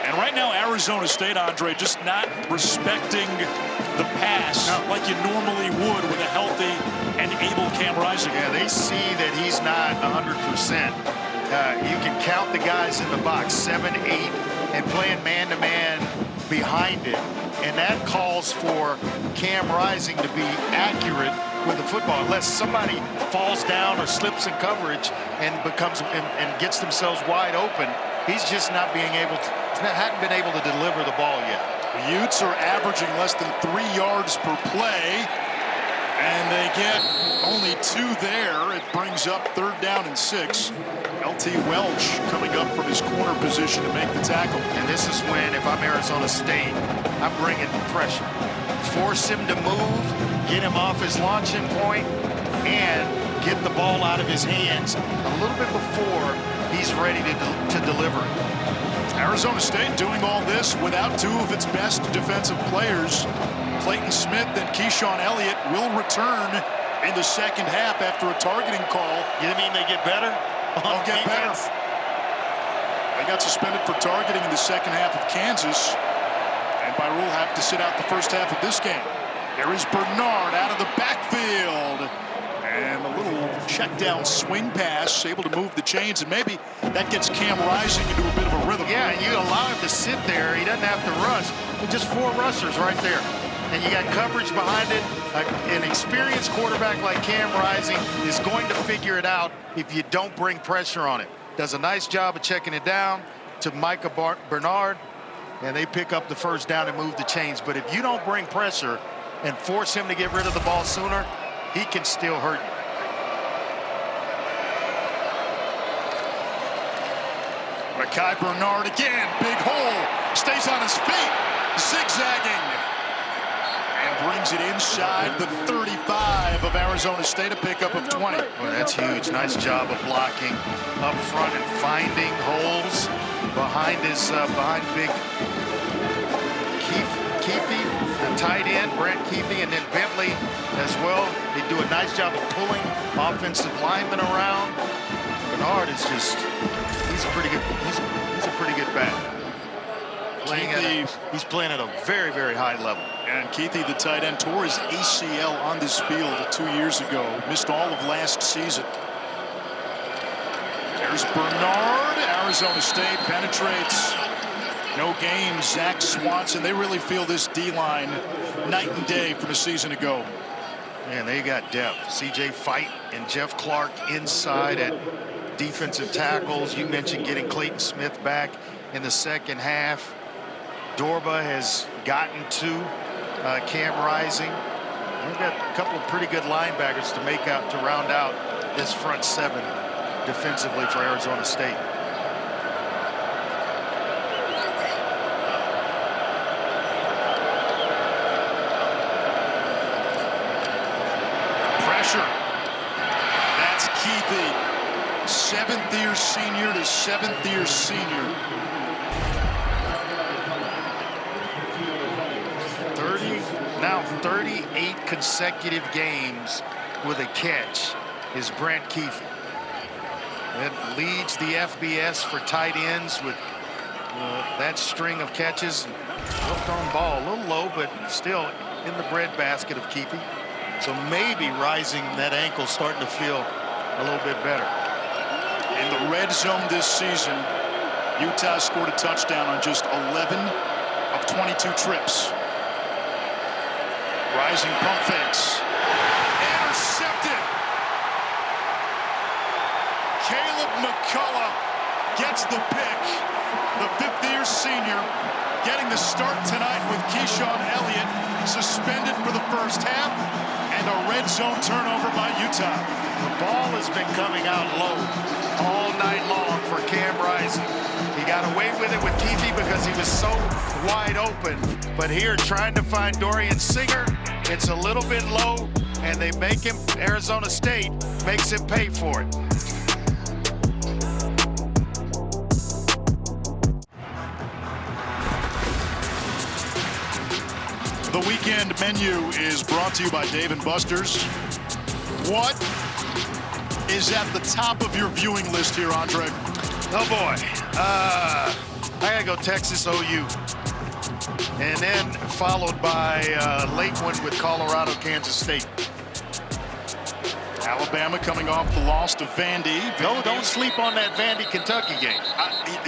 Speaker 1: And right now, Arizona State, Andre, just not respecting the pass like you normally would with a healthy and able Cam Rising.
Speaker 2: Yeah, they see that he's not 100%. You can count the guys in the box, 7, 8, and playing man-to-man behind it. And that calls for Cam Rising to be accurate with the football. Unless somebody falls down or slips in coverage and gets themselves wide open, he's just not being able to, hadn't been able to deliver the ball yet.
Speaker 1: The Utes are averaging less than 3 yards per play, and they get only 2 there. It brings up 3rd down and 6. LT Welch coming up from his corner position to make the tackle.
Speaker 2: And this is when, if I'm Arizona State, I'm bringing pressure. Force him to move, get him off his launching point, and get the ball out of his hands a little bit before he's ready to deliver.
Speaker 1: Arizona State doing all this without 2 of its best defensive players. Clayton Smith and Keyshawn Elliott will return in the second half after a targeting call.
Speaker 2: You mean they get better?
Speaker 1: They'll get better. They got suspended for targeting in the second half of Kansas, and by rule have to sit out the first half of this game. There is Bernard out of the backfield, and a little check down swing pass, able to move the chains, and maybe that gets Cam Rising into a bit of a rhythm.
Speaker 2: Yeah, and you allow him to sit there. He doesn't have to rush. With just 4 rushers right there. And you got coverage behind it. An experienced quarterback like Cam Rising is going to figure it out if you don't bring pressure on it. Does a nice job of checking it down to Micah Bernard, and they pick up the first down and move the chains. But if you don't bring pressure and force him to get rid of the ball sooner, he can still hurt you.
Speaker 1: Mekhi Bernard again, big hole, stays on his feet, zigzagging, and brings moves it inside the 35 of Arizona State, a pickup of 20.
Speaker 2: Well, that's huge. Nice job of blocking up front and finding holes behind big Keefe, the tight end, Brant Keefe, and then Bentley as well. They do a nice job of pulling offensive linemen around. Bernard is he's a pretty good back. He's playing at a very, very high level.
Speaker 1: And Keefe, the tight end, tore his ACL on this field 2 years ago. Missed all of last season. There's Bernard. Arizona State penetrates. No gain. Zach Swanson. They really feel this D-line night and day from a season ago.
Speaker 2: Man, they got depth. C.J. Fight and Jeff Clark inside at defensive tackles. You mentioned getting Clayton Smith back in the second half. Dorba has gotten to Cam Rising. We've got a couple of pretty good linebackers to round out this front seven defensively for Arizona State.
Speaker 1: Pressure. That's Keefe. Seventh-year senior to seventh-year senior.
Speaker 2: 38 consecutive games with a catch is Brant Keefe. That leads the FBS for tight ends with that string of catches. Hooked on ball, a little low, but still in the breadbasket of Keefe. So maybe Rising, that ankle starting to feel a little bit better.
Speaker 1: In the red zone this season, Utah scored a touchdown on just 11 of 22 trips. Rising pump fakes. Intercepted. Caleb McCullough gets the pick. The fifth-year senior getting the start tonight with Keyshawn Elliott suspended for the first half, and a red zone turnover by Utah.
Speaker 2: The ball has been coming out low all night long for Cam Rising. He got away with it with Keefe because he was so wide open. But here, trying to find Dorian Singer, it's a little bit low, and they make him, Arizona State makes him pay for it.
Speaker 1: The weekend menu is brought to you by Dave & Buster's. What is at the top of your viewing list here, Andre?
Speaker 2: Oh boy, I gotta go Texas OU. And then followed by a late one with Colorado, Kansas State.
Speaker 1: Alabama coming off the loss to Vandy.
Speaker 2: No, don't sleep on that Vandy, Kentucky game.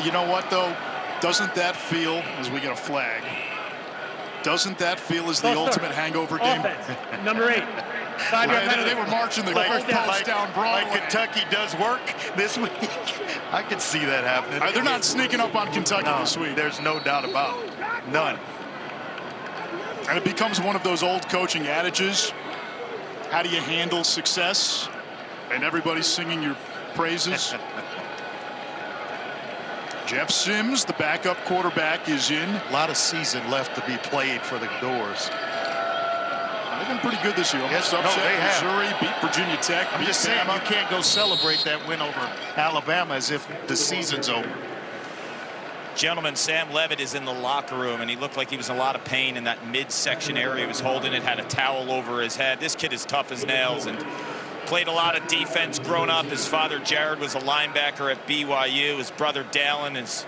Speaker 1: You know what, though? Doesn't that feel, as we get a flag, doesn't that feel as the ultimate hangover game?
Speaker 4: Offense, number 8.
Speaker 1: They were marching the first post down Broadway.
Speaker 2: Like Kentucky does work this week. I could see that happening.
Speaker 1: They're not sneaking up on Kentucky this week.
Speaker 2: There's no doubt about it. None.
Speaker 1: And it becomes one of those old coaching adages. How do you handle success? And everybody's singing your praises. Jeff Sims, the backup quarterback, is in.
Speaker 2: A lot of season left to be played for the Doors.
Speaker 1: They've been pretty good this year.
Speaker 2: Yes,
Speaker 1: upset
Speaker 2: they have.
Speaker 1: Missouri, beat Virginia Tech.
Speaker 2: I'm just saying, you can't go celebrate that win over Alabama as if the season's over.
Speaker 3: Gentlemen, Sam Levitt is in the locker room, and he looked like he was in a lot of pain in that midsection area. He was holding it, had a towel over his head. This kid is tough as nails and played a lot of defense growing up. His father, Jared, was a linebacker at BYU. His brother, Dallin, is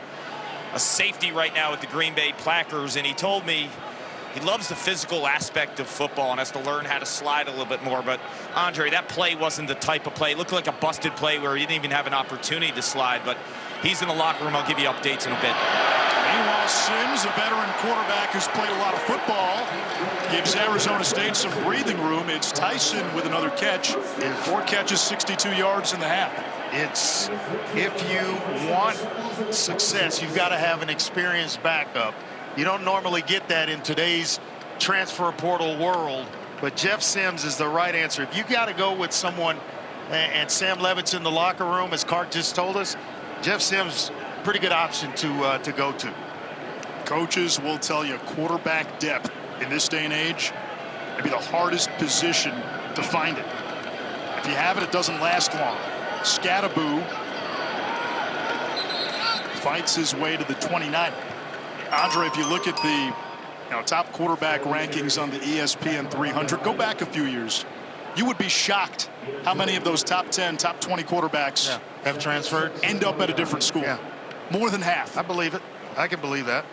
Speaker 3: a safety right now with the Green Bay Packers, and he told me he loves the physical aspect of football and has to learn how to slide a little bit more. But, Andre, that play wasn't the type of play. It looked like a busted play where he didn't even have an opportunity to slide. But he's in the locker room. I'll give you updates in a bit.
Speaker 1: Meanwhile, Sims, a veteran quarterback who's played a lot of football, gives Arizona State some breathing room. It's Tyson with another catch. 4 catches, 62 yards in the half.
Speaker 2: It's, if you want success, you've got to have an experienced backup. You don't normally get that in today's transfer portal world, but Jeff Sims is the right answer. If you got to go with someone, and Sam Levitt's in the locker room, as Clark just told us, Jeff Sims, pretty good option to go to.
Speaker 1: Coaches will tell you quarterback depth in this day and age maybe the hardest position to find it. If you have it, it doesn't last long. Skattebo fights his way to the 29. Andre, if you look at the top quarterback rankings on the ESPN 300, go back a few years. You would be shocked how many of those top 10, top 20 quarterbacks
Speaker 2: have transferred,
Speaker 1: end up at a different school.
Speaker 2: Yeah.
Speaker 1: More than half.
Speaker 2: I believe it. I can believe that.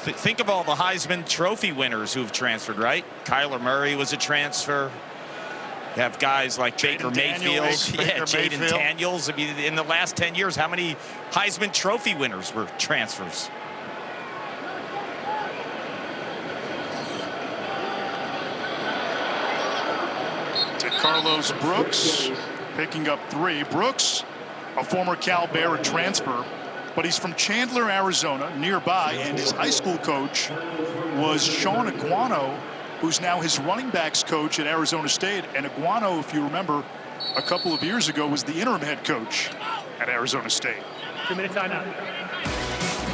Speaker 3: Think of all the Heisman Trophy winners who've transferred, right? Kyler Murray was a transfer. You have guys like Baker Mayfield. Jaden Daniels. I mean, in the last 10 years, how many Heisman Trophy winners were transfers?
Speaker 1: To Carlos Brooks, picking up 3. Brooks, a former Cal Bear transfer, but he's from Chandler, Arizona, nearby, and his high school coach was Sean Aguano, who's now his running backs coach at Arizona State. And Aguano, if you remember, a couple of years ago was the interim head coach at Arizona State.
Speaker 4: 2-minute timeout.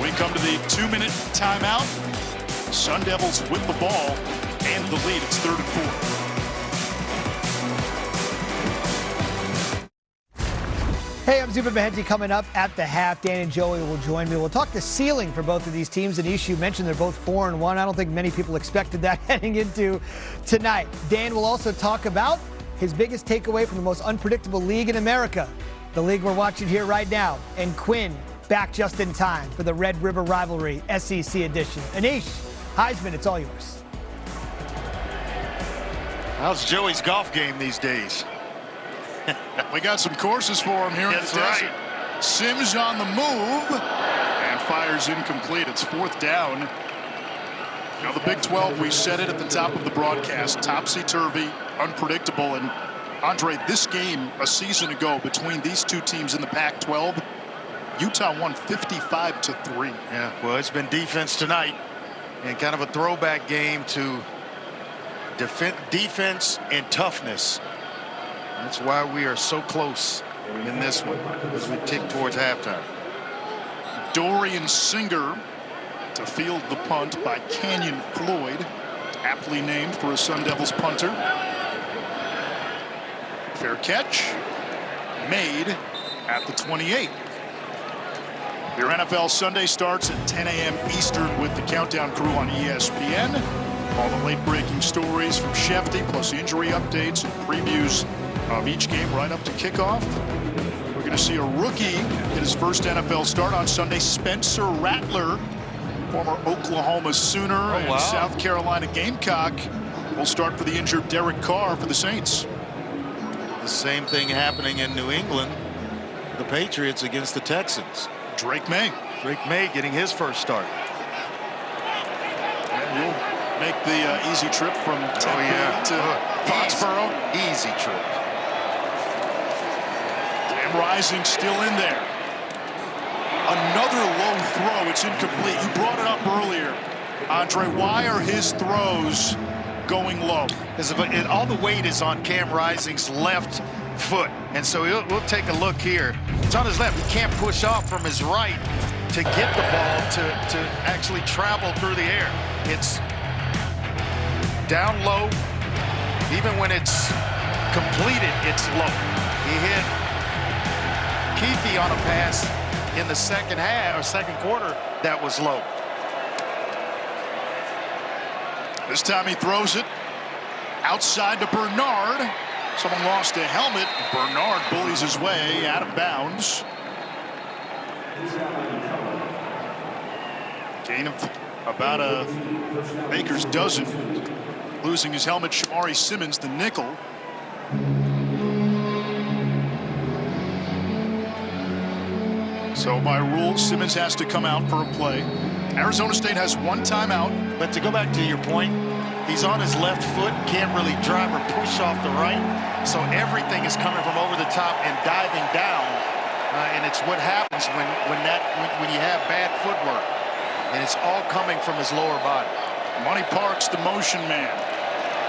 Speaker 1: We come to the 2-minute timeout. Sun Devils with the ball and the lead. It's 3rd and 4.
Speaker 9: Hey, I'm Zupa Mahenti. Coming up at the half, Dan and Joey will join me. We'll talk the ceiling for both of these teams. And Ish, you mentioned they're both 4-1. I don't think many people expected that heading into tonight. Dan will also talk about his biggest takeaway from the most unpredictable league in America, the league we're watching here right now. And Quinn back just in time for the Red River Rivalry SEC edition. Anish, Heisman, it's all yours.
Speaker 2: How's Joey's golf game these days?
Speaker 1: We got some courses for him here in the desert. Sims on the move and fires incomplete. It's 4th down. Now the Big 12, we said it at the top of the broadcast, topsy-turvy, unpredictable. And Andre, this game a season ago between these two teams in the Pac-12, Utah won 55-3.
Speaker 2: Yeah, well, it's been defense tonight and kind of a throwback game to defense and toughness. That's why we are so close in this one as we tick towards halftime.
Speaker 1: Dorian Singer to field the punt by Canyon Floyd, aptly named for a Sun Devils punter. Fair catch made at the 28. Your NFL Sunday starts at 10 a.m. Eastern with the Countdown crew on ESPN. All the late-breaking stories from Shefty, plus injury updates and previews of each game right up to kickoff. We're going to see a rookie get his first NFL start on Sunday. Spencer Rattler, former Oklahoma Sooner and South Carolina Gamecock, will start for the injured Derek Carr for the Saints.
Speaker 2: The same thing happening in New England. The Patriots against the Texans.
Speaker 1: Drake May.
Speaker 2: Drake May getting his first start.
Speaker 1: And we'll make the easy trip from Tempe to Foxborough.
Speaker 2: Easy trip.
Speaker 1: Rising still in there. Another low throw. It's incomplete. You brought it up earlier, Andre. Why are his throws going low?
Speaker 2: Because all the weight is on Cam Rising's left foot, and so we'll take a look here. It's on his left. He can't push off from his right to get the ball to actually travel through the air. It's down low. Even when it's completed, it's low. He hit Keefe on a pass in the second quarter that was low.
Speaker 1: This time he throws it outside to Bernard. Someone lost a helmet. Bernard bullies his way out of bounds. Gain of about a baker's dozen. Losing his helmet, Shamari Simmons, the nickel. So by rule, Simmons has to come out for a play. Arizona State has one timeout.
Speaker 2: But to go back to your point, he's on his left foot, can't really drive or push off the right. So everything is coming from over the top and diving down. And it's what happens when you have bad footwork. And it's all coming from his lower body.
Speaker 1: Money Parks, the motion man.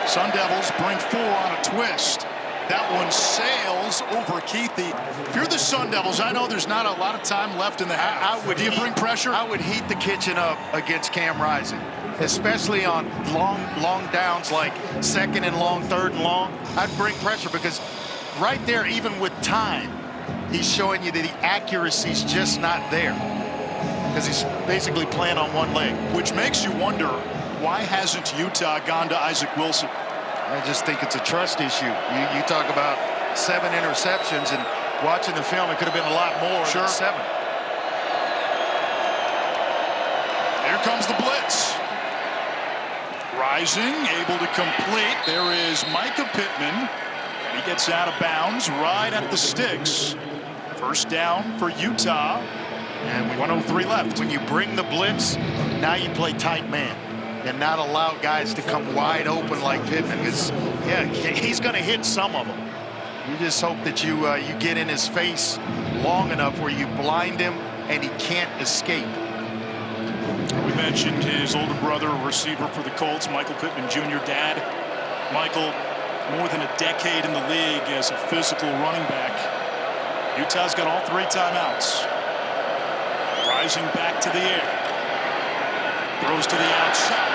Speaker 1: Sun Devils bring 4 on a twist. That one sails over Keithy. If you're the Sun Devils, I know there's not a lot of time left in the half. Do you bring pressure?
Speaker 2: I would heat the kitchen up against Cam Rising, especially on long downs like second and long, third and long. I'd bring pressure because right there, even with time, he's showing you that the accuracy's just not there because he's basically playing on one leg.
Speaker 1: Which makes you wonder, why hasn't Utah gone to Isaac Wilson?
Speaker 2: I just think it's a trust issue. You talk about 7 interceptions, and watching the film, it could have been a lot more than 7.
Speaker 1: Here comes the blitz. Rising, able to complete. There is Micah Pittman. He gets out of bounds right at the sticks. First down for Utah.
Speaker 2: And
Speaker 1: 1:03 left.
Speaker 2: When you bring the blitz, now you play tight man and not allow guys to come wide open like Pittman. Because, yeah, he's going to hit some of them. You just hope that you get in his face long enough where you blind him and he can't escape.
Speaker 1: We mentioned his older brother, a receiver for the Colts, Michael Pittman Jr. Dad. Michael, more than a decade in the league as a physical running back. Utah's got all 3 timeouts. Rising back to the air. Throws to the outside.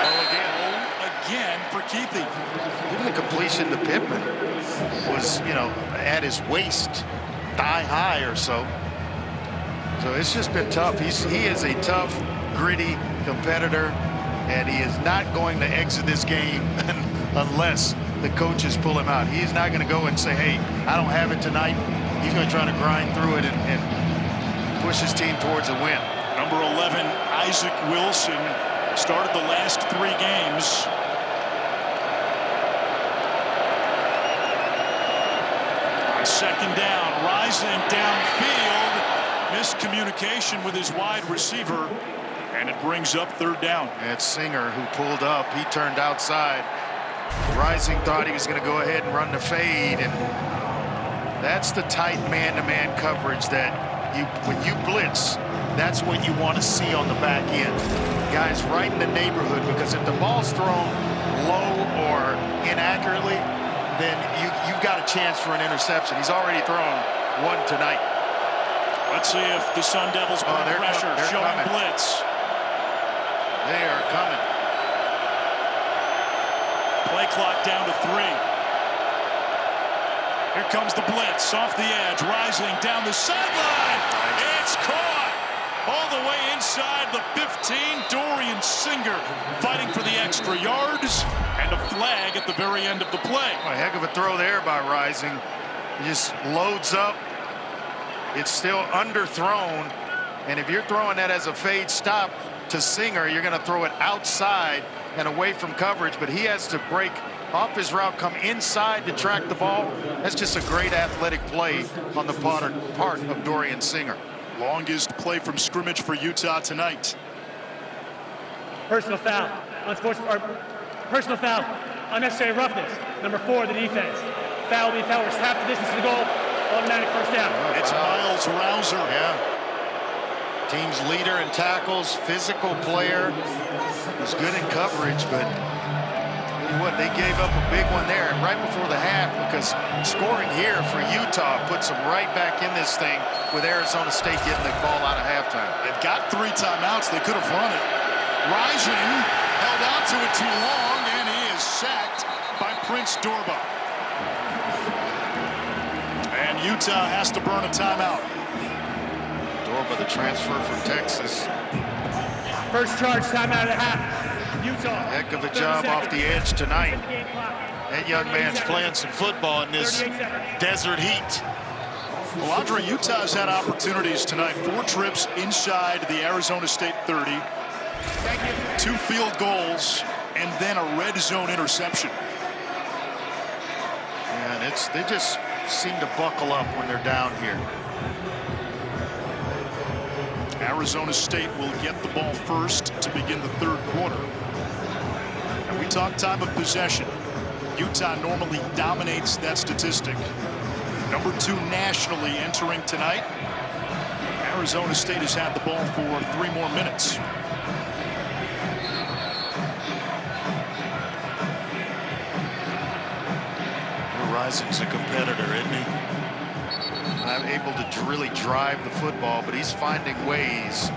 Speaker 1: Again for Keithy.
Speaker 2: Even the completion to Pittman was, at his waist, thigh high or so. So it's just been tough. He is a tough, gritty competitor, and he is not going to exit this game unless the coaches pull him out. He's not going to go and say, hey, I don't have it tonight. He's going to try to grind through it and push his team towards a win.
Speaker 1: Number 11, Isaac Wilson, started the last 3 games. On second down, Rising downfield. Miscommunication with his wide receiver, and it brings up 3rd down.
Speaker 2: It's Singer who pulled up. He turned outside. Rising thought he was going to go ahead and run the fade, and that's the tight man-to-man coverage that when you blitz, that's what you want to see on the back end. Guys right in the neighborhood, because if the ball's thrown low or inaccurately, then you've got a chance for an interception. He's already thrown 1 tonight.
Speaker 1: Let's see if the Sun Devils bring pressure, showing coming. Blitz.
Speaker 2: They are coming.
Speaker 1: Play clock down to 3. Here comes the blitz off the edge, Rising down the sideline. It's caught all the way inside the 15. Dorian Singer fighting for the extra yards, and a flag at the very end of the play.
Speaker 2: A heck of a throw there by Rising. He just loads up. It's still underthrown, and if you're throwing that as a fade stop to Singer, you're going to throw it outside and away from coverage, but he has to break off his route, come inside to track the ball. That's just a great athletic play on the part of Dorian Singer.
Speaker 1: Longest play from scrimmage for Utah tonight.
Speaker 4: Personal foul. Personal foul. Unnecessary roughness. Number 4, the defense. Foul will be foul. Half the distance to the goal. Automatic first down.
Speaker 1: It's Miles Rouser.
Speaker 2: Yeah. Team's leader in tackles, physical player. He's good in coverage, but what, they gave up a big one there right before the half, because scoring here for Utah puts them right back in this thing with Arizona State getting the ball out of halftime.
Speaker 1: They've got 3 timeouts. They could have run it. Rising held on to it too long, and he is sacked by Prince Dorba. And Utah has to burn a timeout.
Speaker 2: Dorba, the transfer from Texas.
Speaker 4: First charge, timeout at half. Utah.
Speaker 2: Heck of a job off the edge tonight. That young man's playing some football in this desert heat.
Speaker 1: Well, Andre, Utah's had opportunities tonight. 4 trips inside the Arizona State 30. 2 field goals, and then a red zone interception.
Speaker 2: And they just seem to buckle up when they're down here.
Speaker 1: Arizona State will get the ball first to begin the 3rd quarter. And we talk time of possession. Utah normally dominates that statistic. Number 2 nationally entering tonight. Arizona State has had the ball for 3 more minutes.
Speaker 2: Rising's a competitor, isn't he? Not able to really drive the football, but he's finding ways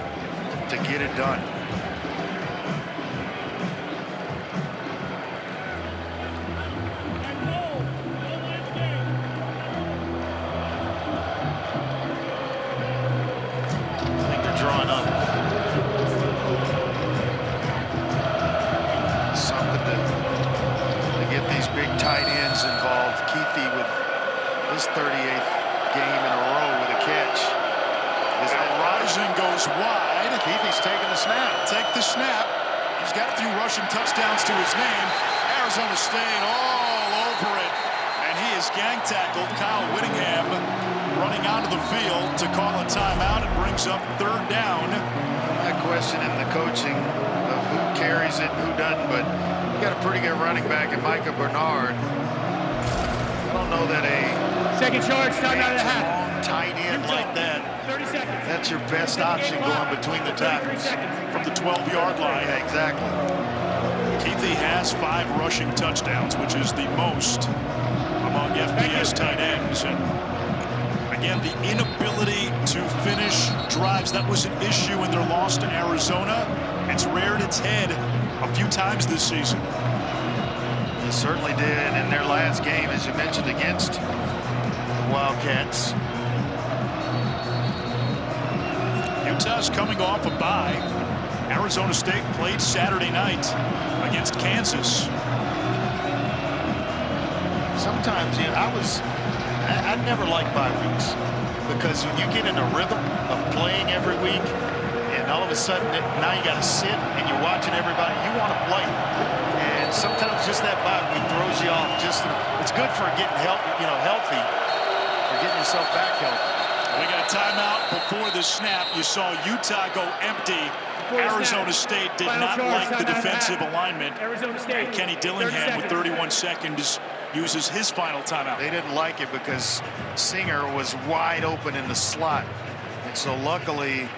Speaker 2: to get it done. I think they're drawing up. Something to get these big tight ends involved. Keithy with his 38th game in a row with a catch.
Speaker 1: Now Rising goes wide.
Speaker 2: Keithy's taking the snap.
Speaker 1: Take the snap. He's got a few rushing touchdowns to his name. Arizona State all over it. And he is gang tackled. Kyle Whittingham running onto the field to call a timeout. It brings up 3rd down.
Speaker 2: That question in the coaching of who carries it, who doesn't, but you got a pretty good running back in Micah Bernard. I don't know that a
Speaker 4: Second charge, time out of the half.
Speaker 2: long tight end like that,
Speaker 4: 30 seconds.
Speaker 2: that's your best option going between the tackles.
Speaker 1: From the 12-yard line.
Speaker 2: Yeah, exactly.
Speaker 1: Keithy has 5 rushing touchdowns, which is the most among FBS tight ends. And again, the inability to finish drives, that was an issue in their loss to Arizona. It's reared its head a few times this season.
Speaker 2: They certainly did in their last game, as you mentioned, against the Wildcats.
Speaker 1: Utah's coming off a bye. Arizona State played Saturday night against Kansas.
Speaker 2: Sometimes, you know, I never liked bye weeks, because when you get in a rhythm of playing every week, and all of a sudden now you got to sit and you're watching everybody, you want to play, and sometimes just that bye week throws you off. It's good for getting healthy, or getting yourself back healthy.
Speaker 1: We got a timeout before the snap. You saw Utah go empty. Arizona State did not like the defensive alignment.
Speaker 4: Arizona State.
Speaker 1: Kenny Dillingham with 31 seconds uses his final timeout.
Speaker 2: They didn't like it because Singer was wide open in the slot, and so luckily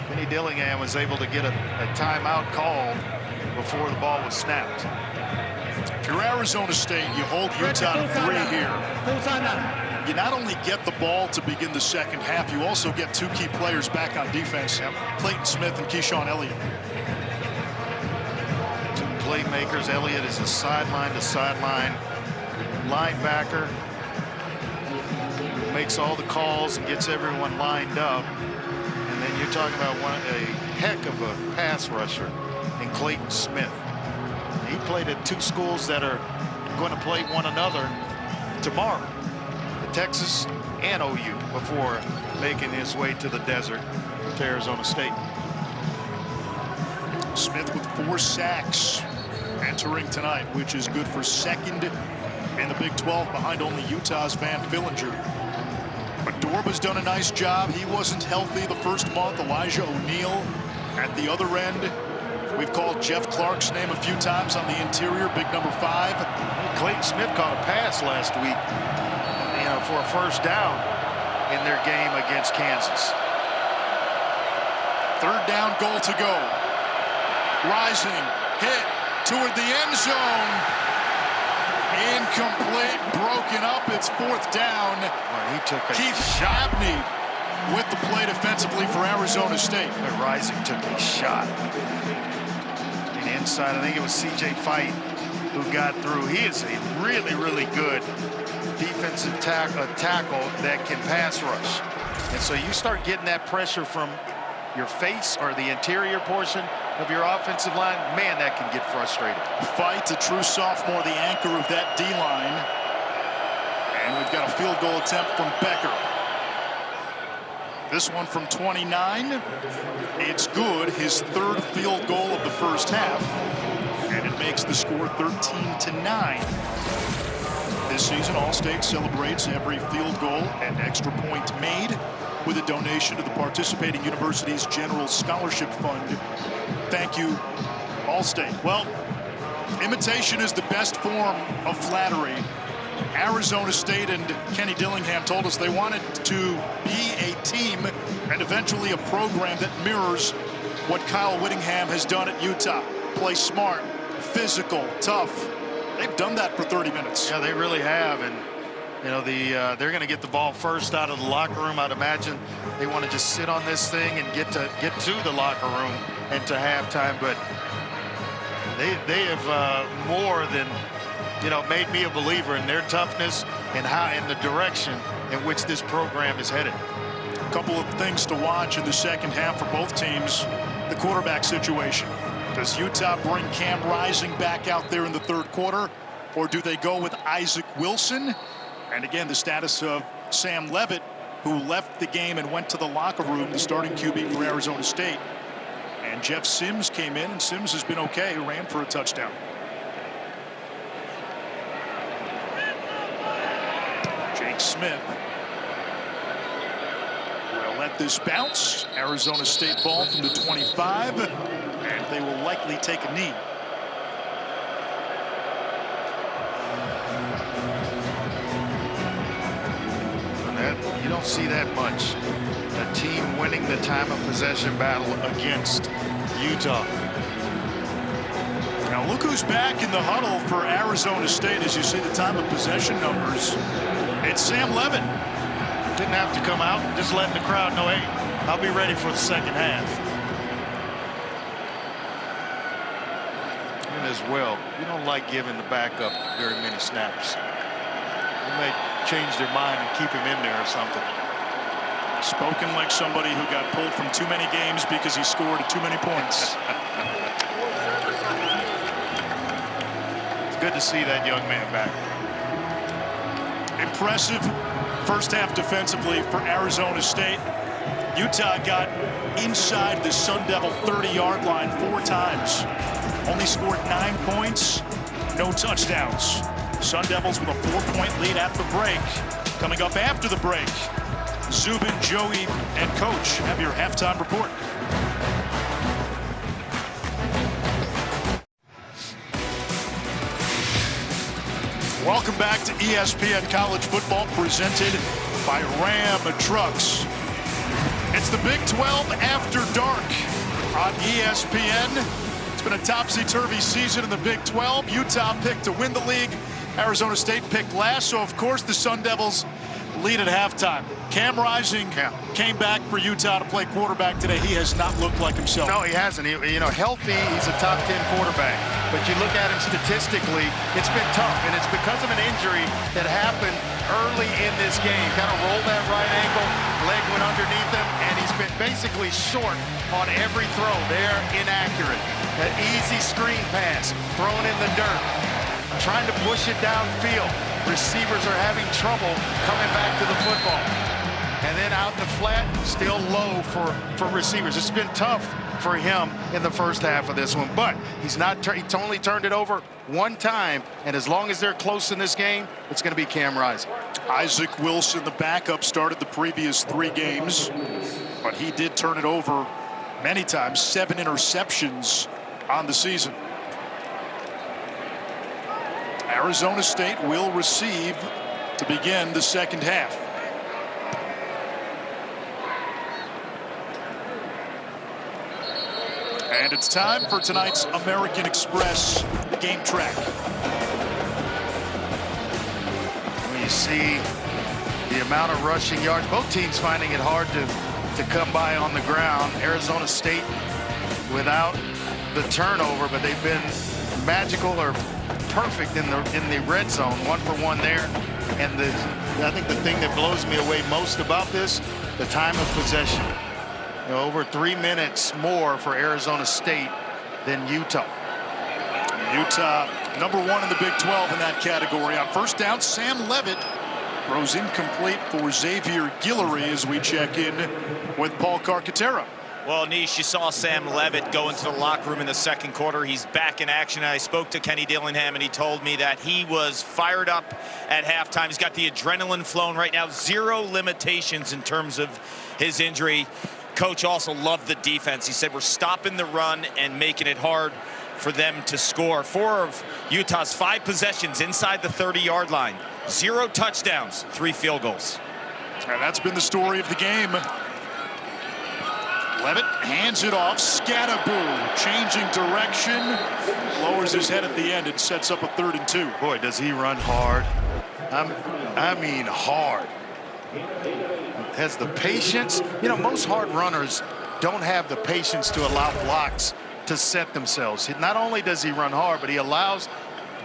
Speaker 2: Kenny Dillingham was able to get a timeout called before the ball was snapped.
Speaker 1: If you're Arizona State, you hold Utah to 3 here.
Speaker 4: Full timeout.
Speaker 1: You not only get the ball to begin the second half, you also get 2 key players back on defense. Clayton Smith and Keyshawn Elliott.
Speaker 2: 2 playmakers. Elliott is a sideline-to-sideline linebacker who makes all the calls and gets everyone lined up. And then you're talking about a heck of a pass rusher in Clayton Smith. He played at 2 schools that are going to play one another tomorrow, Texas and OU, before making his way to the desert to Arizona State.
Speaker 1: Smith with 4 sacks entering tonight, which is good for 2nd in the Big 12, behind only Utah's Van Fillinger. But Dorba's done a nice job. He wasn't healthy the first month. Elijah O'Neal at the other end. We've called Jeff Clark's name a few times on the interior, big number 5.
Speaker 2: Clayton Smith caught a pass last week, for a first down in their game against Kansas.
Speaker 1: 3rd down, goal to go. Rising, hit toward the end zone. Incomplete, broken up. It's 4th down.
Speaker 2: He took a
Speaker 1: Keith
Speaker 2: shot.
Speaker 1: Abney with the play defensively for Arizona State.
Speaker 2: Rising took a shot. And inside, I think it was C.J. Fight who got through. He is a really, really good defensive tackle that can pass rush. And so you start getting that pressure from your face or the interior portion of your offensive line, man, that can get frustrating.
Speaker 1: Fight, a true sophomore, the anchor of that D-line. And we've got a field goal attempt from Becker. This one from 29. It's good, his 3rd field goal of the first half. And it makes the score 13-9. This season, All-State celebrates every field goal and extra point made with a donation to the participating university's General Scholarship Fund. Thank you, All-State. Well, imitation is the best form of flattery. Arizona State and Kenny Dillingham told us they wanted to be a team and eventually a program that mirrors what Kyle Whittingham has done at Utah. Play smart, physical, tough. They've done that for 30 minutes.
Speaker 2: Yeah, they really have. And You know, they're going to get the ball first out of the locker room. I'd imagine they want to just sit on this thing and get to the locker room and to halftime. But they have more than, you know, made me a believer in their toughness and in the direction in which this program is headed.
Speaker 1: A couple of things to watch in the second half for both teams. The quarterback situation. Does Utah bring Cam Rising back out there in the third quarter, or do they go with Isaac Wilson? And again, the status of Sam Leavitt, who left the game and went to the locker room, the starting QB for Arizona State. And Jeff Sims came in, and Sims has been okay, ran for a touchdown. Jake Smith will let this bounce. Arizona State ball from the 25, and they will likely take a knee.
Speaker 2: You don't see that much. A team winning the time of possession battle against Utah.
Speaker 1: Now look who's back in the huddle for Arizona State as you see the time of possession numbers. It's Sam Leavitt.
Speaker 2: Didn't have to come out, just letting the crowd know, hey, I'll be ready for the second half. And as well, you don't like giving the backup very many snaps. You may change their mind and keep him in there or something.
Speaker 1: Spoken like somebody who got pulled from too many games because he scored too many points.
Speaker 2: It's good to see that young man back.
Speaker 1: Impressive first half defensively for Arizona State. Utah got inside the Sun Devil 30-yard line 4 times. Only scored 9 points, no touchdowns. Sun Devils with a 4-point lead at the break. Coming up after the break, Zubin, Joey, and Coach have your halftime report. Welcome back to ESPN College Football, presented by Ram Trucks. It's the Big 12 After Dark on ESPN. It's been a topsy-turvy season in the Big 12. Utah picked to win the league. Arizona State picked last, so of course the Sun Devils lead at halftime. Cam Rising came back for Utah to play quarterback today. He has not looked like himself.
Speaker 2: No, he hasn't. You know, healthy, he's a top 10 quarterback. But you look at him statistically, it's been tough, and it's because of an injury that happened early in this game. Kind of rolled that right ankle, leg went underneath him, and he's been basically short on every throw. They're inaccurate. That easy screen pass, thrown in the dirt, trying to push it downfield. Receivers are having trouble coming back to the football. And then out in the flat, still low for receivers. It's been tough for him in the first half of this one, but he's only turned it over 1 time, and as long as they're close in this game, it's going to be Cam Rising.
Speaker 1: Isaac Wilson, the backup, started the previous 3 games, but he did turn it over many times, 7 interceptions on the season. Arizona State will receive to begin the second half. And it's time for tonight's American Express game track.
Speaker 2: When you see the amount of rushing yards, both teams finding it hard to come by on the ground. Arizona State without the turnover, but they've been magical or perfect in the red zone, 1 for 1 there. And I think the thing that blows me away most about this, the time of possession. You know, over 3 minutes more for Arizona State than Utah.
Speaker 1: Utah number 1 in the Big 12 in that category. On first down, Sam Leavitt throws incomplete for Xavier Guillory as we check in with Paul Carcaterra.
Speaker 3: Well, Nish, you saw Sam Leavitt go into the locker room in the second quarter. He's back in action. I spoke to Kenny Dillingham, and he told me that he was fired up at halftime. He's got the adrenaline flowing right now. 0 limitations in terms of his injury. Coach also loved the defense. He said, we're stopping the run and making it hard for them to score. 4 of Utah's 5 possessions inside the 30-yard line. 0 touchdowns, 3 field goals.
Speaker 1: And that's been the story of the game. Levitt hands it off. Scatterboo changing direction. Lowers his head at the end and sets up a 3rd and 2.
Speaker 2: Boy, does he run hard. I mean hard. Has the patience. You know, most hard runners don't have the patience to allow blocks to set themselves. Not only does he run hard, but he allows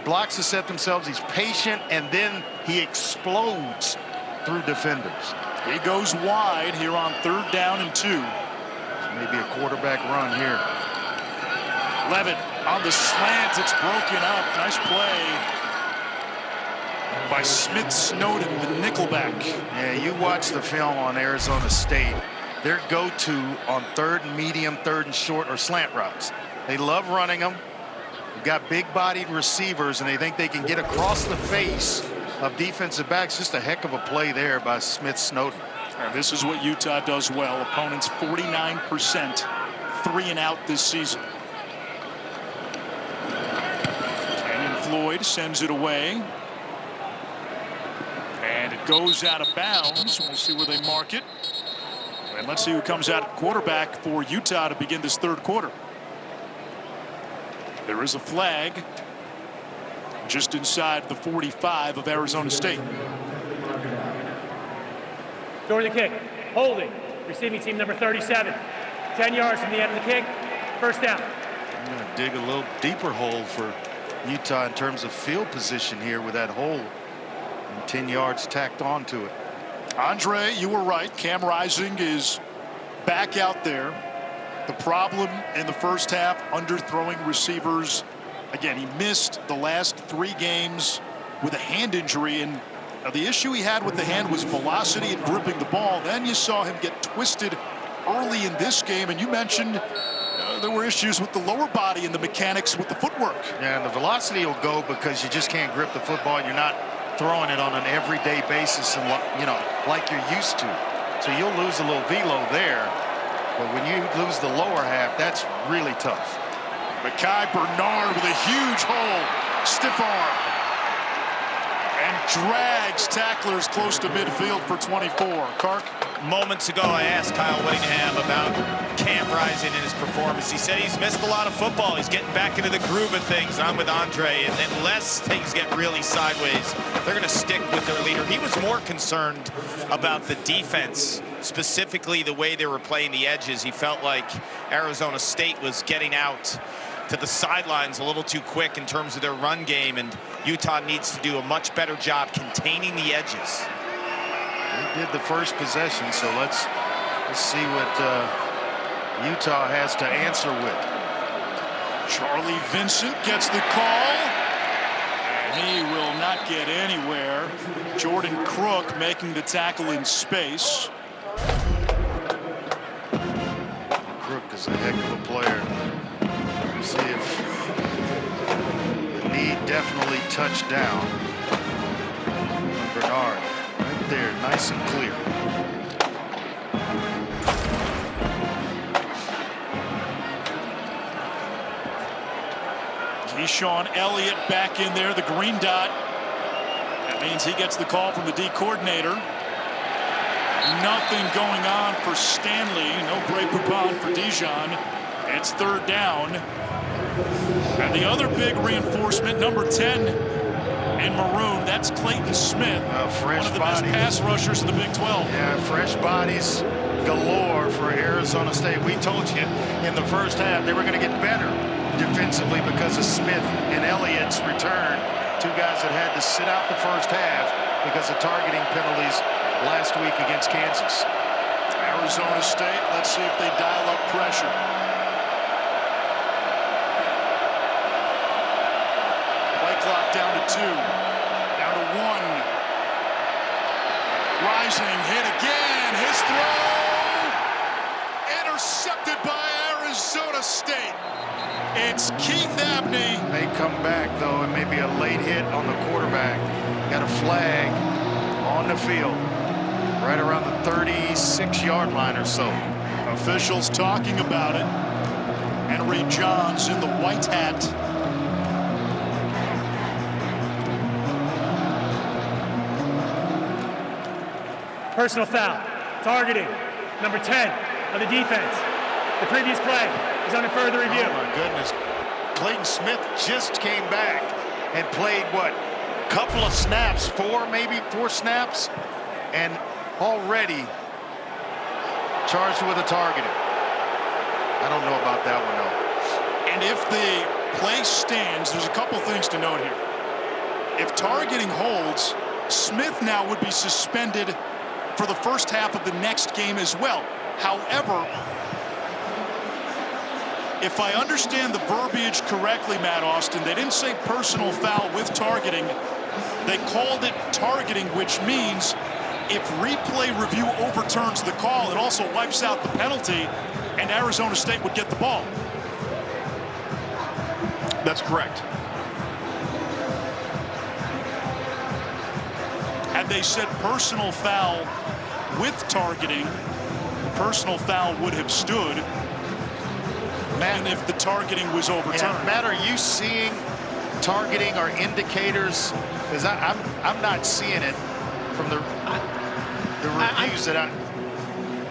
Speaker 2: blocks to set themselves. He's patient, and then he explodes through defenders.
Speaker 1: He goes wide here on 3rd down and 2.
Speaker 2: Maybe a quarterback run here.
Speaker 1: Levitt on the slant. It's broken up. Nice play by Smith Snowden, the nickelback.
Speaker 2: Yeah, you watch the film on Arizona State. Their go-to on 3rd and medium, 3rd and short, or slant routes. They love running them. They've got big-bodied receivers, and they think they can get across the face of defensive backs. Just a heck of a play there by Smith Snowden.
Speaker 1: And this is what Utah does well. Opponents 49% 3 and out this season. Canyon Floyd sends it away. And it goes out of bounds. We'll see where they mark it. And let's see who comes out at quarterback for Utah to begin this 3rd quarter. There is a flag just inside the 45 of Arizona State.
Speaker 4: During the kick, holding, receiving team number 37. 10 yards from the end of the kick, 1st down.
Speaker 2: I'm going to dig a little deeper hole for Utah in terms of field position here with that hole and 10 yards tacked onto it.
Speaker 1: Andre, you were right. Cam Rising is back out there. The problem in the first half, underthrowing receivers. Again, he missed the last 3 games with a hand injury, and the issue he had with the hand was velocity and gripping the ball. Then you saw him get twisted early in this game, and you mentioned there were issues with the lower body and the mechanics with the footwork.
Speaker 2: Yeah, and the velocity will go because you just can't grip the football. You're not throwing it on an everyday basis, and you know, like you're used to. So you'll lose a little velo there, but when you lose the lower half, that's really tough.
Speaker 1: Mekhi Bernard with a huge hole, stiff arm, and drags tacklers close to midfield for 24. Kark?
Speaker 3: Moments ago, I asked Kyle Whittingham about Cam Rising and his performance. He said he's missed a lot of football. He's getting back into the groove of things. I'm with Andre, and unless things get really sideways, they're going to stick with their leader. He was more concerned about the defense, specifically the way they were playing the edges. He felt like Arizona State was getting out to the sidelines a little too quick in terms of their run game, and Utah needs to do a much better job containing the edges.
Speaker 2: They did the first possession, so let's see what Utah has to answer with.
Speaker 1: Charlie Vincent gets the call, and he will not get anywhere. Jordan Crook making the tackle in space.
Speaker 2: Crook is a heck of a player. See if the knee definitely touched down. Bernard right there, nice and clear.
Speaker 1: Keyshawn Elliott back in there, the green dot. That means he gets the call from the D coordinator. Nothing going on for Stanley. No Grey Poupon for Dijon. It's 3rd down. And the other big reinforcement, number 10 in maroon, that's Clayton Smith, one of the best pass rushers in the Big 12.
Speaker 2: Yeah, fresh bodies galore for Arizona State. We told you in the first half they were going to get better defensively because of Smith and Elliott's return. 2 guys that had to sit out the first half because of targeting penalties last week against Kansas.
Speaker 1: Arizona State, let's see if they dial up pressure. Clock down to 2, down to 1. Rising hit again. His throw intercepted by Arizona State. It's Keith Abney.
Speaker 2: May come back though, and maybe a late hit on the quarterback. Got a flag on the field, right around the 36-yard line or so.
Speaker 1: Officials talking about it. Henry Johns in the white hat.
Speaker 4: Personal foul, targeting, number 10 of the defense. The previous play is under further review.
Speaker 2: Oh, my goodness. Clayton Smith just came back and played, what, couple of snaps, maybe four snaps, and already charged with a targeting. I don't know about that one, though.
Speaker 1: And if the play stands, there's a couple things to note here. If targeting holds, Smith now would be suspended for the first half of the next game as well. However, if I understand the verbiage correctly, Matt Austin, they didn't say personal foul with targeting. They called it targeting, which means if replay review overturns the call, it also wipes out the penalty, and Arizona State would get the ball.
Speaker 8: That's correct.
Speaker 1: Had they said personal foul with targeting, personal foul would have stood. And if the targeting was overturned.
Speaker 2: Yeah, Matt, are you seeing targeting or indicators? Because I'm not seeing it from the reviews that I.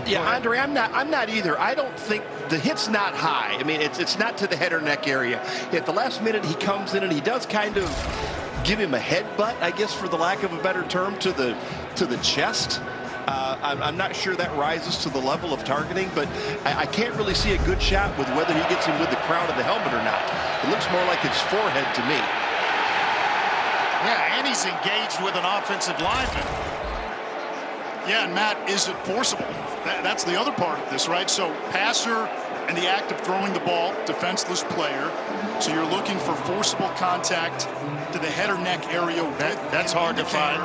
Speaker 8: Yeah, Andre, I'm not either. I don't think the hit's not high. I mean, it's not to the head or neck area. At the last minute, he comes in and he does kind of give him a headbutt, I guess, for the lack of a better term, to the chest. I'm not sure that rises to the level of targeting, but I can't really see a good shot with whether he gets him with the crown of the helmet or not. It looks more like his forehead to me.
Speaker 2: Yeah, and he's engaged with an offensive lineman.
Speaker 1: Yeah, and Matt, is it forcible? That's the other part of this, right? So passer and the act of throwing the ball, defenseless player. So you're looking for forcible contact to the head or neck area.
Speaker 2: That's hard to find.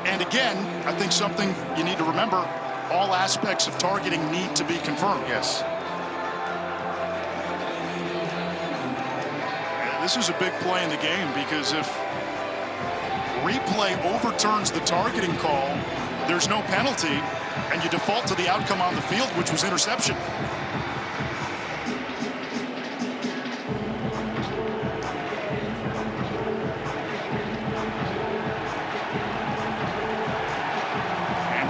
Speaker 1: And again, I think something you need to remember, all aspects of targeting need to be confirmed.
Speaker 2: Yes.
Speaker 1: This is a big play in the game, because if replay overturns the targeting call, there's no penalty, and you default to the outcome on the field, which was interception.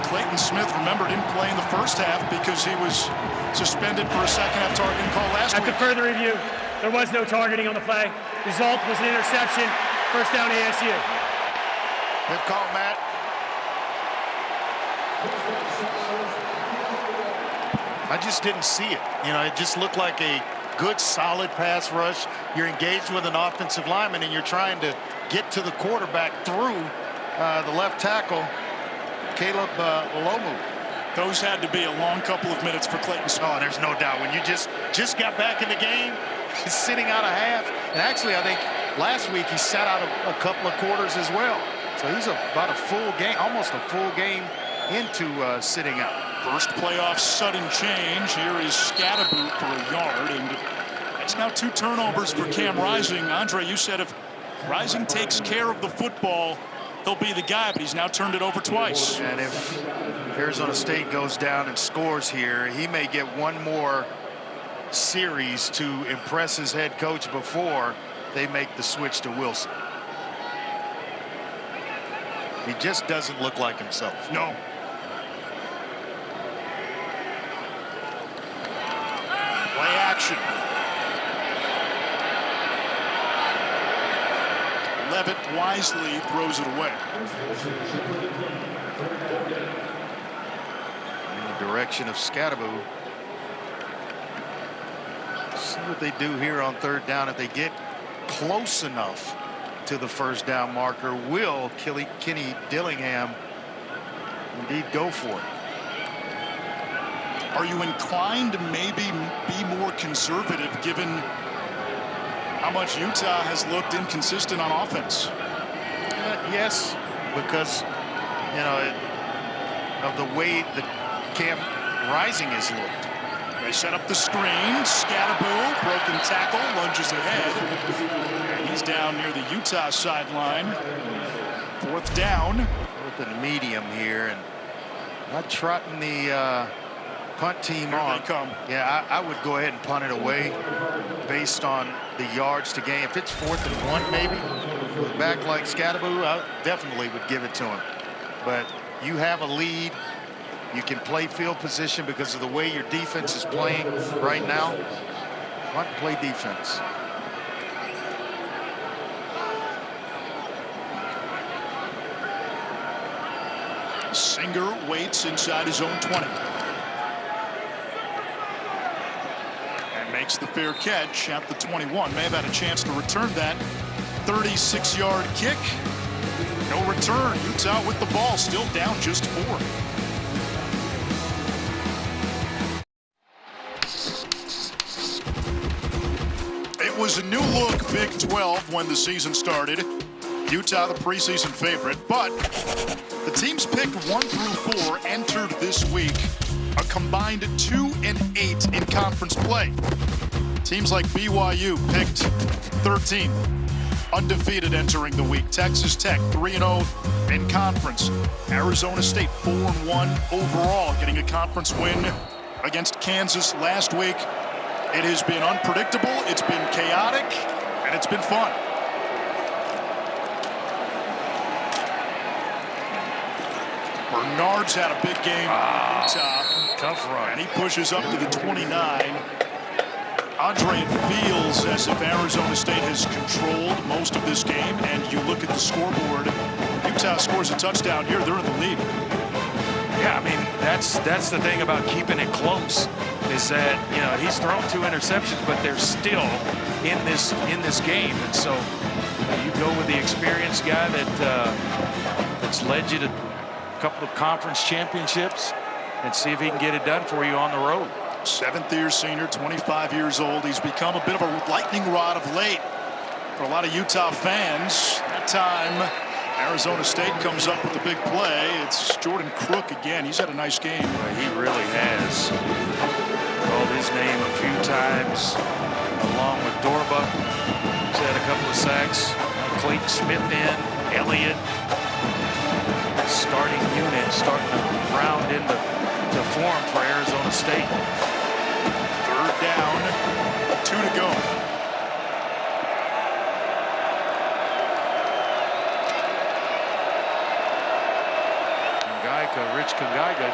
Speaker 1: Clayton Smith, remember, didn't play in the first half because he was suspended for a second half targeting call last week.
Speaker 4: After further review, there was no targeting on the play. Result was an interception. First down ASU.
Speaker 2: Good call, Matt. I just didn't see it. You know, it just looked like a good, solid pass rush. You're engaged with an offensive lineman, and you're trying to get to the quarterback through the left tackle, Caleb Lomu.
Speaker 1: Those had to be a long couple of minutes for Clayton Smith.
Speaker 2: Oh, there's no doubt. When you just got back in the game, he's sitting out a half. And actually, I think last week he sat out a couple of quarters as well. So he's about a full game, almost a full game into sitting out.
Speaker 1: First playoff sudden change. Here is Scadaboo for a yard. And it's now 2 turnovers for Cam Rising. Andre, you said if Rising takes care of the football, he'll be the guy, but he's now turned it over twice.
Speaker 2: And if Arizona State goes down and scores here, he may get one more series to impress his head coach before they make the switch to Wilson. He just doesn't look like himself.
Speaker 1: No. Play action. Levitt wisely throws it away.
Speaker 2: In the direction of Scadaboo. See what they do here on third down. If they get close enough to the first down marker, will Kenny Dillingham indeed go for it?
Speaker 1: Are you inclined to maybe be more conservative given how much Utah has looked inconsistent on offense?
Speaker 2: Yes, because, you know, of the way that Cam Rising has looked.
Speaker 1: They set up the screen. Scadaboo, broken tackle, lunges ahead. And he's down near the Utah sideline. Fourth down.
Speaker 2: With the medium here, and not trotting the punt team
Speaker 1: Here
Speaker 2: on.
Speaker 1: they come.
Speaker 2: Yeah, I would go ahead and punt it away based on the yards to gain. If it's 4th and 1, maybe, with a back like Scadaboo, I definitely would give it to him. But you have a lead, You can play field position because of the way your defense is playing right now. Why not play defense?
Speaker 1: Singer waits inside his own 20. And makes the fair catch at the 21. May have had a chance to return that 36-yard kick. No return. Utah with the ball, still down just 4. It was a new look Big 12 when the season started. Utah the preseason favorite, but the teams picked 1 through 4 entered this week a combined 2-8 in conference play. Teams like BYU picked 13, undefeated entering the week. Texas Tech 3-0 in conference. Arizona State 4-1 overall, getting a conference win against Kansas last week. It has been unpredictable, it's been chaotic, and it's been fun. Bernard's had a big game. Utah.
Speaker 2: Tough run.
Speaker 1: And he pushes up to the 29. Andre, it feels as if Arizona State has controlled most of this game, and you look at the scoreboard, Utah scores a touchdown here, they're in the lead.
Speaker 10: Yeah, I mean, that's the thing about keeping it close, is that, you know, he's thrown 2 interceptions, but they're still in this game. And so you go with the experienced guy that's led you to a couple of conference championships and see if he can get it done for you on the road.
Speaker 1: 7th-year senior, 25 years old. He's become a bit of a lightning rod of late for a lot of Utah fans. That time, Arizona State comes up with a big play. It's Jordan Crook again. He's had a nice game.
Speaker 10: He really has. Called his name a few times, along with Dorba. He's had a couple of sacks. Clayton Smith in, Elliott. Starting unit starting to round into form for Arizona State.
Speaker 1: 3rd down, 2 to go.
Speaker 10: Rich Kangaiga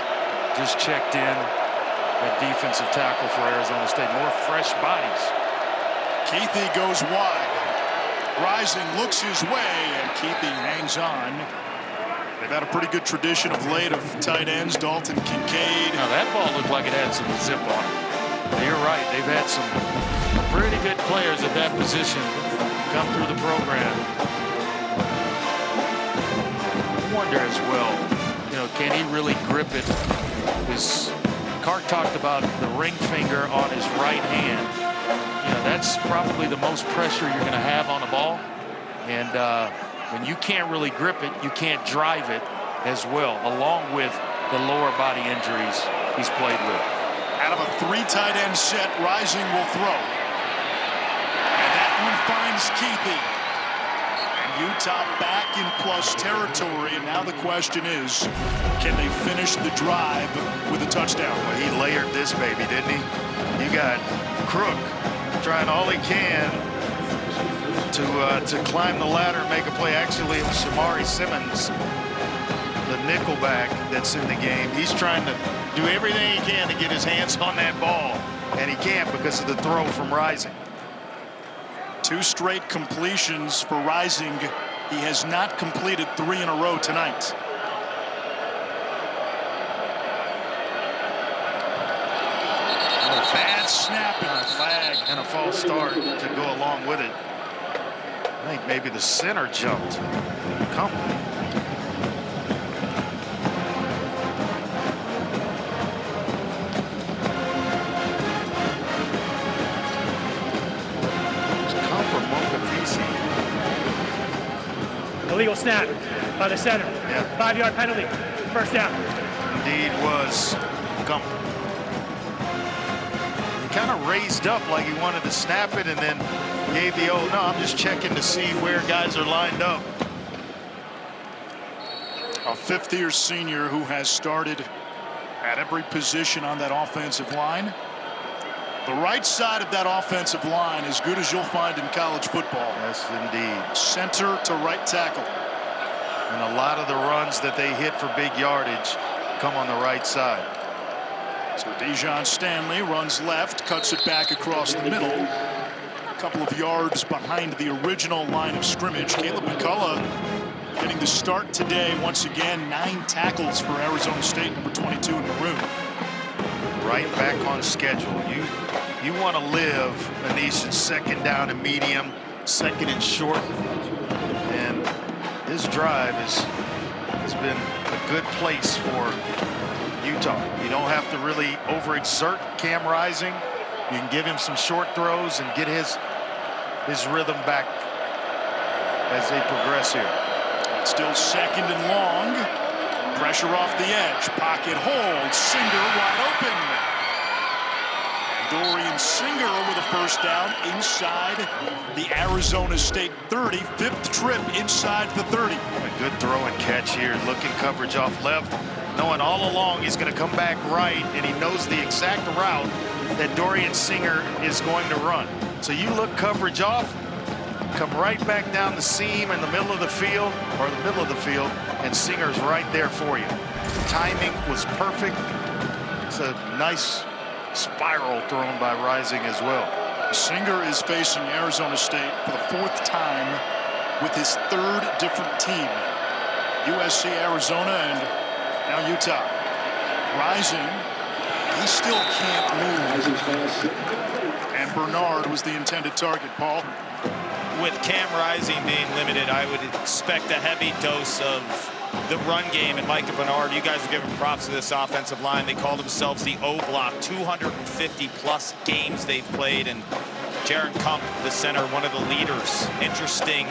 Speaker 10: just checked in at defensive tackle for Arizona State. More fresh bodies.
Speaker 1: Keithy goes wide. Rising looks his way, and Keithy hangs on. They've had a pretty good tradition of late of tight ends, Dalton Kincaid.
Speaker 10: Now that ball looked like it had some zip on it. You're right. They've had some pretty good players at that position come through the program. I wonder as well, you know, can he really grip it? Because Clark talked about the ring finger on his right hand. You know, that's probably the most pressure you're going to have on the ball. And when you can't really grip it, you can't drive it as well, along with the lower body injuries he's played with.
Speaker 1: Out of a 3 tight end set, Rising will throw. And that one finds Keithy. And Utah back in plus territory. And now the question is, can they finish the drive with a touchdown?
Speaker 2: Well, he layered this baby, didn't he? You got Crook trying all he can to climb the ladder and make a play. Actually, it was Shamari Simmons, the nickelback that's in the game. He's trying to do everything he can to get his hands on that ball, and he can't because of the throw from Rising.
Speaker 1: 2 straight completions for Rising. He has not completed 3 in a row tonight. Bad snap and a flag.
Speaker 2: And a false start to go along with it. I think maybe the center jumped. Come on.
Speaker 4: Illegal snap by the center.
Speaker 2: Yeah.
Speaker 4: 5-yard penalty. 1st down.
Speaker 2: Indeed was Gumper. He kind of raised up like he wanted to snap it and then gave the old, no, I'm just checking to see where guys are lined up.
Speaker 1: A 5th-year senior who has started at every position on that offensive line. The right side of that offensive line as good as you'll find in college football.
Speaker 2: Yes, indeed.
Speaker 1: Center to right tackle.
Speaker 2: And a lot of the runs that they hit for big yardage come on the right side.
Speaker 1: So Dejon Stanley runs left, cuts it back across the middle. A couple of yards behind the original line of scrimmage. Caleb McCullough getting the start today. Once again, 9 tackles for Arizona State, number 22 in the room.
Speaker 2: Right back on schedule. You want to live, Anisha, second down and medium, second and short. And this drive has been a good place for Utah. You don't have to really overexert Cam Rising. You can give him some short throws and get his rhythm back as they progress here.
Speaker 1: It's still second and long. Pressure off the edge. Pocket hold. Singer wide open. Dorian Singer with a first down inside the Arizona State 30. 5th trip inside the 30.
Speaker 2: A good throw and catch here. Looking coverage off left. Knowing all along he's going to come back right, and he knows the exact route that Dorian Singer is going to run. So you look coverage off, come right back down the seam in the middle of the field, and Singer's right there for you. The timing was perfect. It's a nice spiral thrown by Rising as well.
Speaker 1: Singer is facing Arizona State for the 4th time with his 3rd different team. USC, Arizona, and now Utah. Rising, he still can't move. And Bernard was the intended target, Paul.
Speaker 3: With Cam Rising being limited, I would expect a heavy dose of the run game. And Micah Bernard, you guys are giving props to this offensive line. They call themselves the O-Block. 250+ games they've played. And Jaron Kump, the center, one of the leaders. Interesting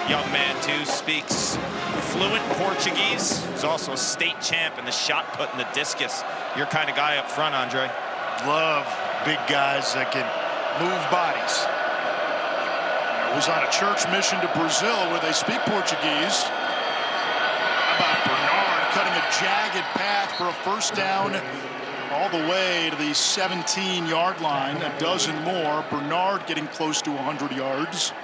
Speaker 3: young man, too. Speaks fluent Portuguese. He's also a state champ in the shot put and the discus. Your kind of guy up front, Andre.
Speaker 2: Love big guys that can move bodies.
Speaker 1: Was on a church mission to Brazil where they speak Portuguese. How about Bernard cutting a jagged path for a first down all the way to the 17-yard line. A dozen more. Bernard getting close to 100 yards.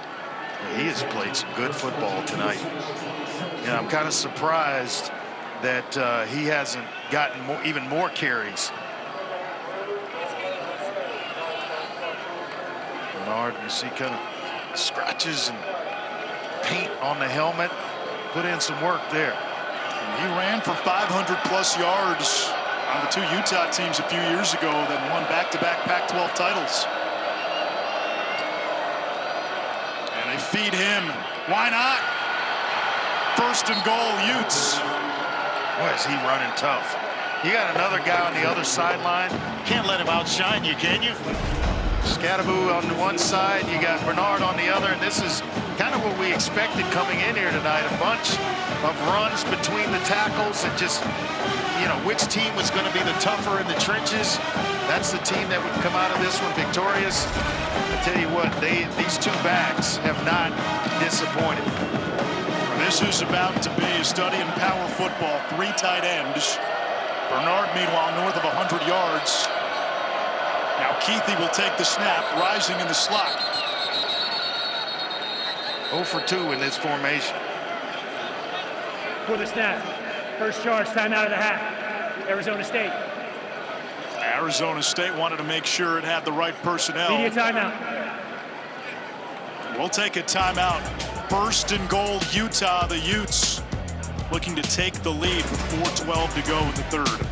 Speaker 2: He has played some good football tonight. And I'm kind of surprised that he hasn't gotten even more carries. Bernard, you see, kind of scratches and paint on the helmet. Put in some work there.
Speaker 1: He ran for 500+ yards on the 2 Utah teams a few years ago that won back-to-back Pac-12 titles. And they feed him. Why not? First and goal, Utes.
Speaker 2: Boy, is he running tough. You got another guy on the other sideline. Can't let him outshine you, can you? Scadaboo on the one side, you got Bernard on the other, and this is kind of what we expected coming in here tonight. A bunch of runs between the tackles and just, you know, which team was going to be the tougher in the trenches. That's the team that would come out of this one victorious. I tell you what, these 2 backs have not disappointed.
Speaker 1: This is about to be a study in power football. 3 tight ends. Bernard, meanwhile, north of 100 yards. Now Keithy will take the snap, Rising in the slot.
Speaker 2: 0 for 2 in this formation.
Speaker 4: For the snap. First charge, time out of the half. Arizona State.
Speaker 1: Arizona State wanted to make sure it had the right personnel.
Speaker 4: Media timeout.
Speaker 1: We'll take a timeout. First and goal, Utah. The Utes looking to take the lead with 4:12 to go in the 3rd.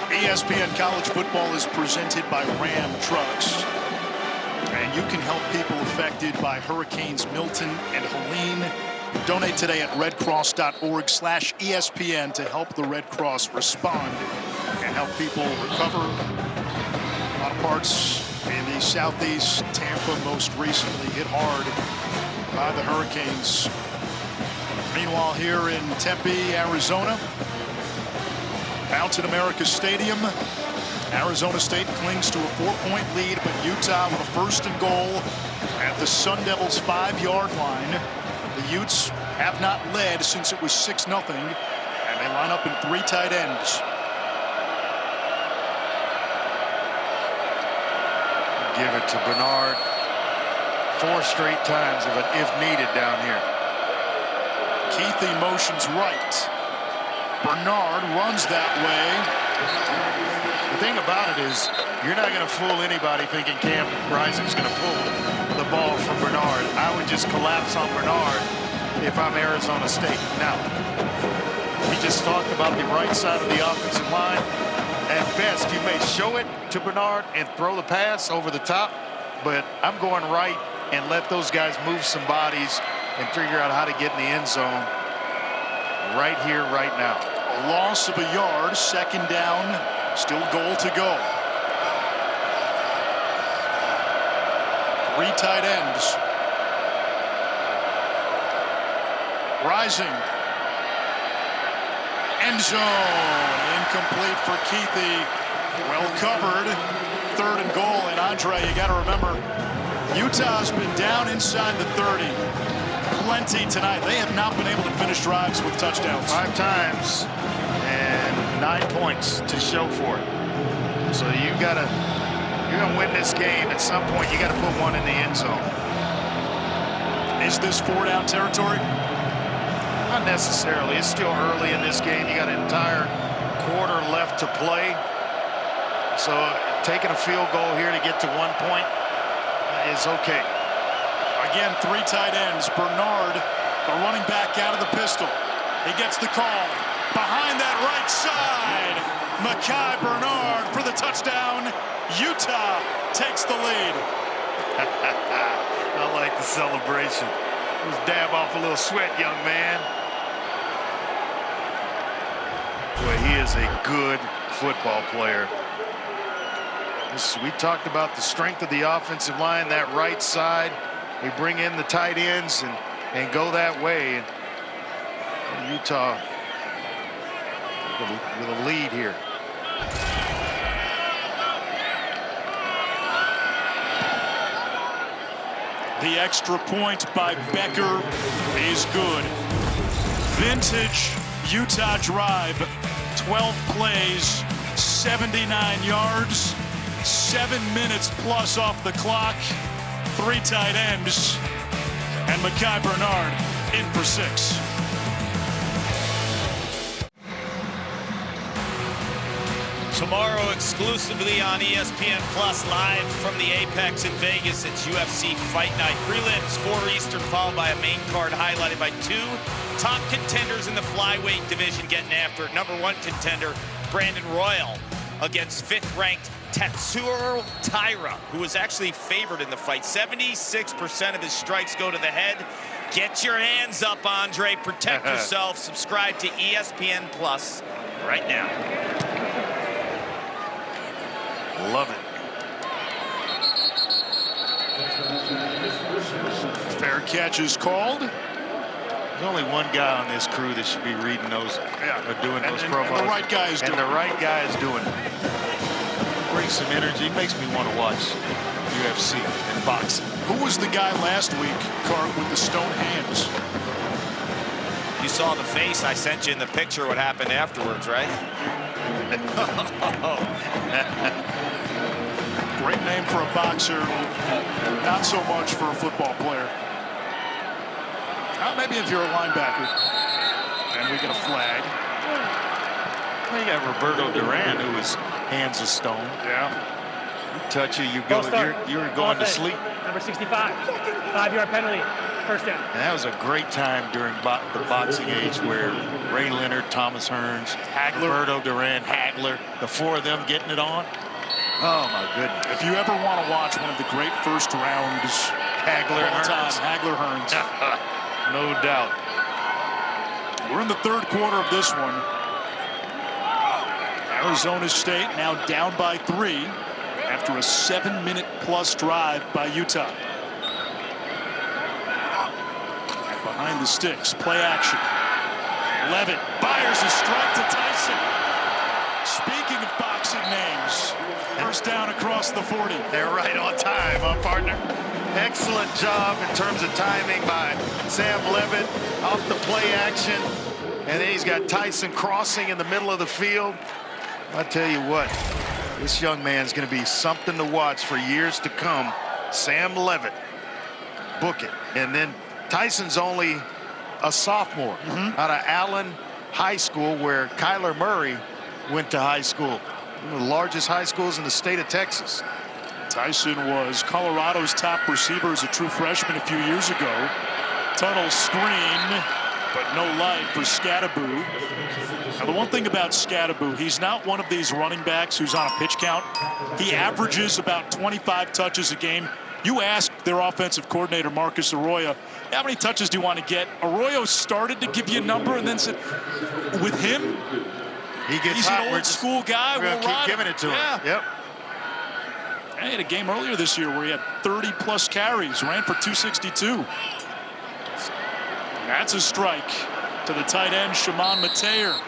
Speaker 1: ESPN College Football is presented by Ram Trucks. And you can help people affected by Hurricanes Milton and Helene. Donate today at redcross.org/ESPN to help the Red Cross respond and help people recover. A lot of parts in the southeast, Tampa most recently hit hard by the Hurricanes. Meanwhile, here in Tempe, Arizona, Mountain America Stadium, Arizona State clings to a 4-point lead, but Utah with a first and goal at the Sun Devils' 5-yard line. The Utes have not led since it was 6-0, and they line up in 3 tight ends.
Speaker 2: Give it to Bernard. 4 straight times if needed down here.
Speaker 1: Keithy motions right. Bernard runs that way.
Speaker 2: The thing about it is you're not going to fool anybody thinking Cam Rising's going to pull the ball from Bernard. I would just collapse on Bernard if I'm Arizona State. Now, we just talked about the right side of the offensive line. At best, you may show it to Bernard and throw the pass over the top, but I'm going right and let those guys move some bodies and figure out how to get in the end zone right here, right now.
Speaker 1: A loss of a yard, 2nd down, still goal to go. 3 tight ends. Rising. End zone. Incomplete for Keithy. Well covered. 3rd and goal. And Andre, you got to remember, Utah's been down inside the 30 plenty tonight. They have not been able to finish drives with touchdowns.
Speaker 2: 5 times and 9 points to show for it. So you're gonna win this game. At some point, you got to put one in the end zone.
Speaker 1: Is this 4-down territory?
Speaker 2: Not necessarily. It's still early in this game. You got an entire quarter left to play. So taking a field goal here to get to 1 point is okay.
Speaker 1: Again, 3 tight ends. Bernard, the running back out of the pistol. He gets the call. Behind that right side, Mekhi Bernard for the touchdown. Utah takes the lead.
Speaker 2: I like the celebration. Just dab off a little sweat, young man. Boy, he is a good football player. We talked about the strength of the offensive line, that right side. They bring in the tight ends and go that way. And Utah with a lead here.
Speaker 1: The extra point by Becker is good. Vintage Utah drive. 12 plays, 79 yards, 7 minutes plus off the clock. 3 tight ends, and Mekhi Bernard in for 6.
Speaker 3: Tomorrow, exclusively on ESPN Plus, live from the Apex in Vegas, it's UFC Fight Night. Prelims, 4 Eastern, followed by a main card highlighted by 2 top contenders in the flyweight division getting after it. Number 1 contender, Brandon Royal, against 5th-ranked Tatsuro Taira, who was actually favored in the fight. 76% of his strikes go to the head. Get your hands up, Andre. Protect yourself. Subscribe to ESPN Plus right now.
Speaker 2: Love it.
Speaker 1: Fair catch is called.
Speaker 2: There's only one guy on this crew that should be reading those, or doing those profiles.
Speaker 1: And the right guy is doing it.
Speaker 2: And the right guy is doing it. Brings some energy. Makes me want to watch UFC and boxing.
Speaker 1: Who was the guy last week, Clark, with the stone hands?
Speaker 3: You saw the face. I sent you in the picture what happened afterwards, right?
Speaker 1: Great name for a boxer, not so much for a football player. Maybe if you're a linebacker. And we get a flag.
Speaker 2: Well, you got Roberto Duran, who was hands of stone.
Speaker 1: Yeah.
Speaker 2: You touch it, you're going to sleep.
Speaker 4: Number 65, 5-yard penalty, 1st down.
Speaker 2: And that was a great time during the boxing age where Ray Leonard, Thomas Hearns, Roberto Duran, Hagler, the 4 of them getting it on. Oh, my goodness.
Speaker 1: If you ever want to watch one of the great first rounds,
Speaker 2: Hagler Hearns.
Speaker 1: Hagler Hearns.
Speaker 2: No doubt.
Speaker 1: We're in the 3rd quarter of this one. Arizona State now down by 3 after a 7-minute-plus drive by Utah. And behind the sticks, play action. Levitt fires a strike to Tyson. Speaking of boxing names, 1st down across the 40.
Speaker 2: They're right on time, partner. Excellent job in terms of timing by Sam Levitt off the play action. And then he's got Tyson crossing in the middle of the field. I tell you what, this young man's going to be something to watch for years to come. Sam Levitt. book it. And then Tyson's only a sophomore out of Allen High School, where Kyler Murray went to high school. One of the largest high schools in the state of Texas.
Speaker 1: Tyson was Colorado's top receiver as a true freshman a few years ago. Tunnel screen, but no light for Scadaboo. Now, the one thing about Scadaboo, he's not one of these running backs who's on a pitch count. He averages about 25 touches a game. You ask their offensive coordinator, Marcus Arroyo, how many touches do you want to get? Arroyo started to give you a number and then said, with him, he's an old school guy.
Speaker 2: We'll keep giving it to him. Yep.
Speaker 1: He had a game earlier this year where he had 30-plus carries, ran for 262. That's a strike to the tight end, Shimon Mateer.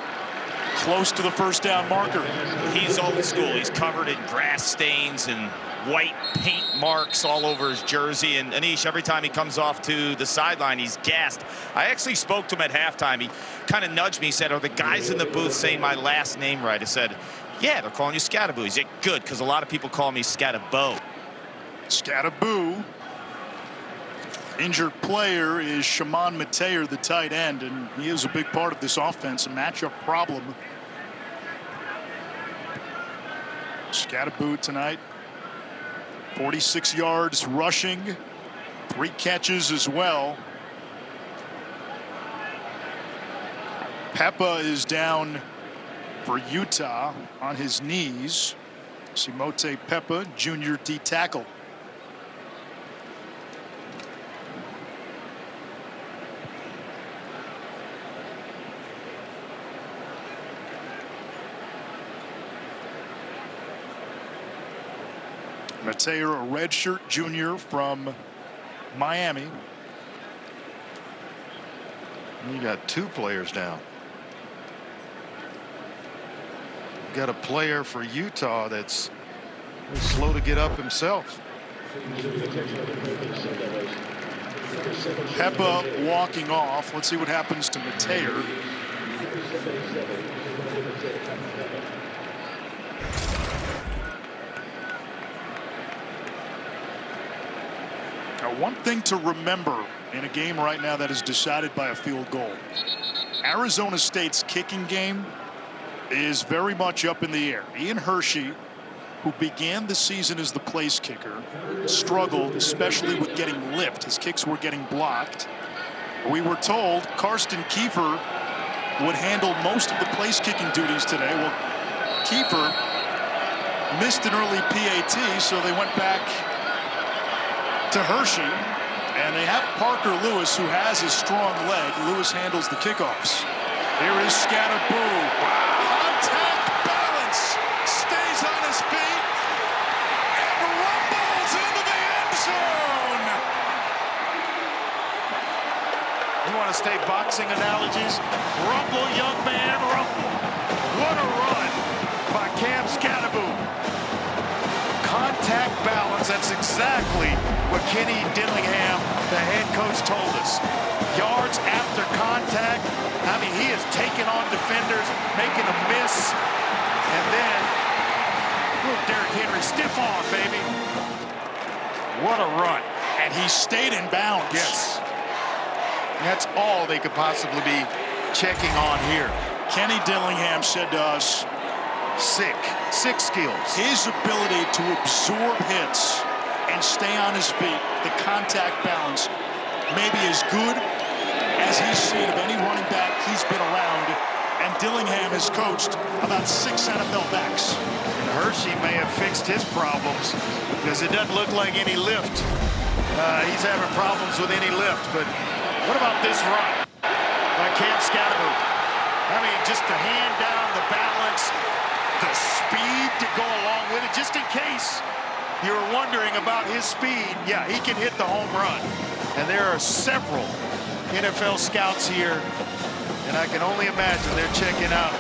Speaker 1: Close to the first down marker.
Speaker 3: He's old school. He's covered in grass stains and white paint marks all over his jersey. And Anish, every time he comes off to the sideline, he's gassed. I actually spoke to him at halftime. He kind of nudged me. He said, are the guys in the booth saying my last name right? I said, yeah, they're calling you Scadaboo. He's like, good, because a lot of people call me Scadabo.
Speaker 1: Scadaboo. Injured player is Shimon Mateer, the tight end, and he is a big part of this offense, a matchup problem. Scadaboo tonight, 46 yards rushing, 3 catches as well. Peppa is down for Utah on his knees. Simote Peppa, junior D tackle. Mateer, a redshirt junior from Miami.
Speaker 2: You got 2 players down. You got a player for Utah that's slow to get up himself.
Speaker 1: Peppa walking off. Let's see what happens to Mateer. Now, one thing to remember in a game right now that is decided by a field goal. Arizona State's kicking game is very much up in the air. Ian Hershey, who began the season as the place kicker, struggled, especially with getting lift. His kicks were getting blocked. We were told Karsten Kiefer would handle most of the place kicking duties today. Well, Kiefer missed an early PAT, so they went back to Hershey, and they have Parker Lewis, who has a strong leg. Lewis handles the kickoffs. Here is Scadaboo. Contact balance, stays on his feet, and rumbles into the end zone.
Speaker 2: You want to stay boxing analogies? Rumble, young man, rumble. What a run by Cam Scadaboo. Contact balance, that's exactly what Kenny Dillingham, the head coach, told us. Yards after contact. I mean, he is taking on defenders, making a miss, and then little Derrick Henry, stiff arm, baby. What a run.
Speaker 1: And he stayed in bounds.
Speaker 2: Yes. That's all they could possibly be checking on here.
Speaker 1: Kenny Dillingham said to us,
Speaker 2: sick skills.
Speaker 1: His ability to absorb hits and stay on his feet, the contact balance, maybe as good as he's seen of any running back he's been around. And Dillingham has coached about 6 NFL backs.
Speaker 2: And Hershey may have fixed his problems because it doesn't look like any lift. He's having problems with any lift. But what about this run by Cam Scadaboo? I mean, just to hand down the balance, the speed to go along with it, just in case you were wondering about his speed. Yeah, he can hit the home run. And there are several NFL scouts here, and I can only imagine they're checking out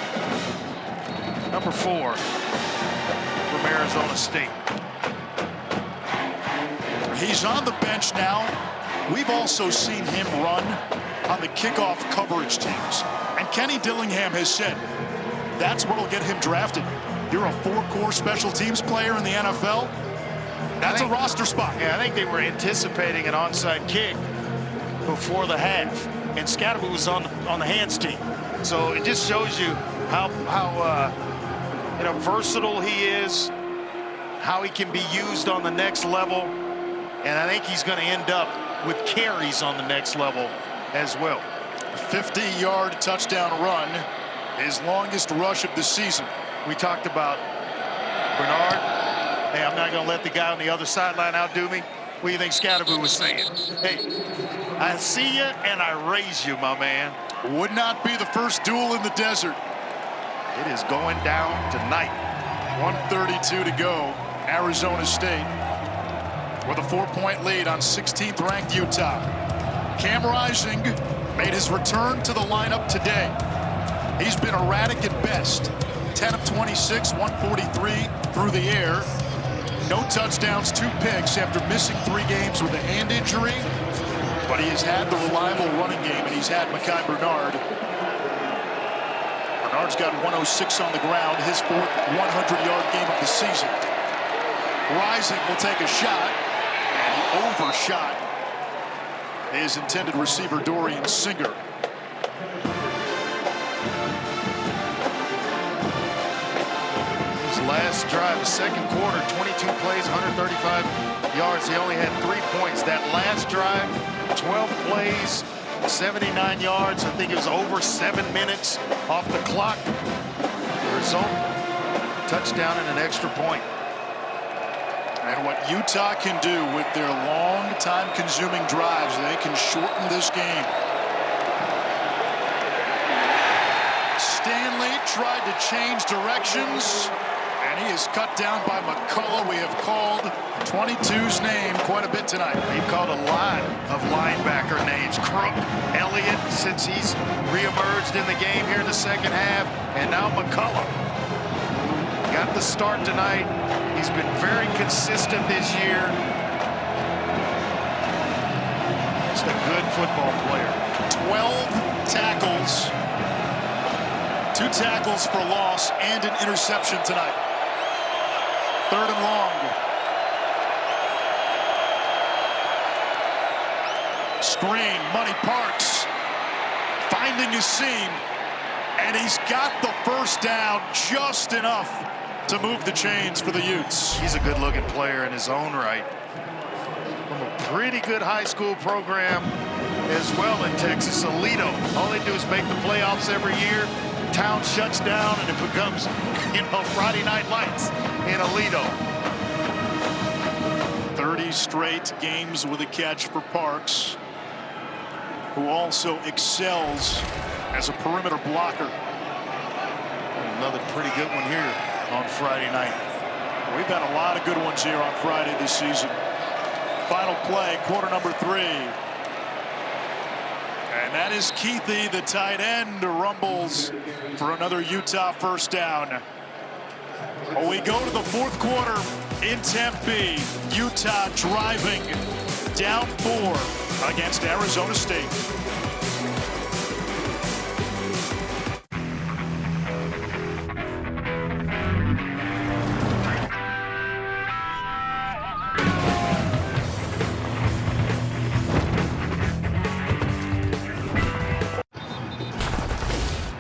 Speaker 2: number 4 from Arizona State.
Speaker 1: He's on the bench now. We've also seen him run on the kickoff coverage teams. And Kenny Dillingham has said that's what will get him drafted. You're a 4-core special teams player in the NFL. That's a roster spot.
Speaker 2: Yeah, I think they were anticipating an onside kick before the half, and Scadaboo was on the hands team. So it just shows you how versatile he is, how he can be used on the next level, and I think he's going to end up with carries on the next level as well.
Speaker 1: A 50-yard touchdown run, his longest rush of the season.
Speaker 2: We talked about Bernard. Hey, I'm not going to let the guy on the other sideline outdo me. What do you think Scadaboo was saying? Hey, I see you and I raise you, my man.
Speaker 1: Would not be the first duel in the desert.
Speaker 2: It is going down tonight.
Speaker 1: 1:32 to go. Arizona State with a 4-point lead on 16th ranked Utah. Cam Rising made his return to the lineup today. He's been erratic at best. 10 of 26, 143 through the air. No touchdowns, 2 picks after missing 3 games with a hand injury. But he has had the reliable running game, and he's had Mekhi Bernard. Bernard's got 106 on the ground, his 4th 100-yard game of the season. Rising will take a shot, and he overshot his intended receiver, Dorian Singer.
Speaker 2: His last drive, the second quarter, 22 plays, 135 yards. He only had 3 points. That last drive, 12 plays, 79 yards. I think it was over 7 minutes off the clock. The result, touchdown and an extra point.
Speaker 1: And what Utah can do with their long, time-consuming drives, they can shorten this game. Stanley tried to change directions, and he is cut down by McCullough. We have called 22's name quite a bit tonight.
Speaker 2: We've called a lot of linebacker names. Crook, Elliott, since he's reemerged in the game here in the second half, and now McCullough. Got the start tonight. He's been very consistent this year. Just a good football player.
Speaker 1: 12 tackles, 2 tackles for loss, and an interception tonight. 3rd and long. Screen, Money Parks finding his seam, and he's got the first down just enough to move the chains for the Utes.
Speaker 2: He's a good-looking player in his own right. From a pretty good high school program as well in Texas, Aledo. All they do is make the playoffs every year. Town shuts down, and it becomes, Friday Night Lights in Aledo.
Speaker 1: 30 straight games with a catch for Parks, who also excels as a perimeter blocker.
Speaker 2: Another pretty good one here on Friday night.
Speaker 1: We've had a lot of good ones here on Friday this season. Final play, quarter number 3. And that is Keithy, the tight end, rumbles for another Utah first down. Well, we go to the 4th quarter in Tempe. Utah driving down 4 against Arizona State.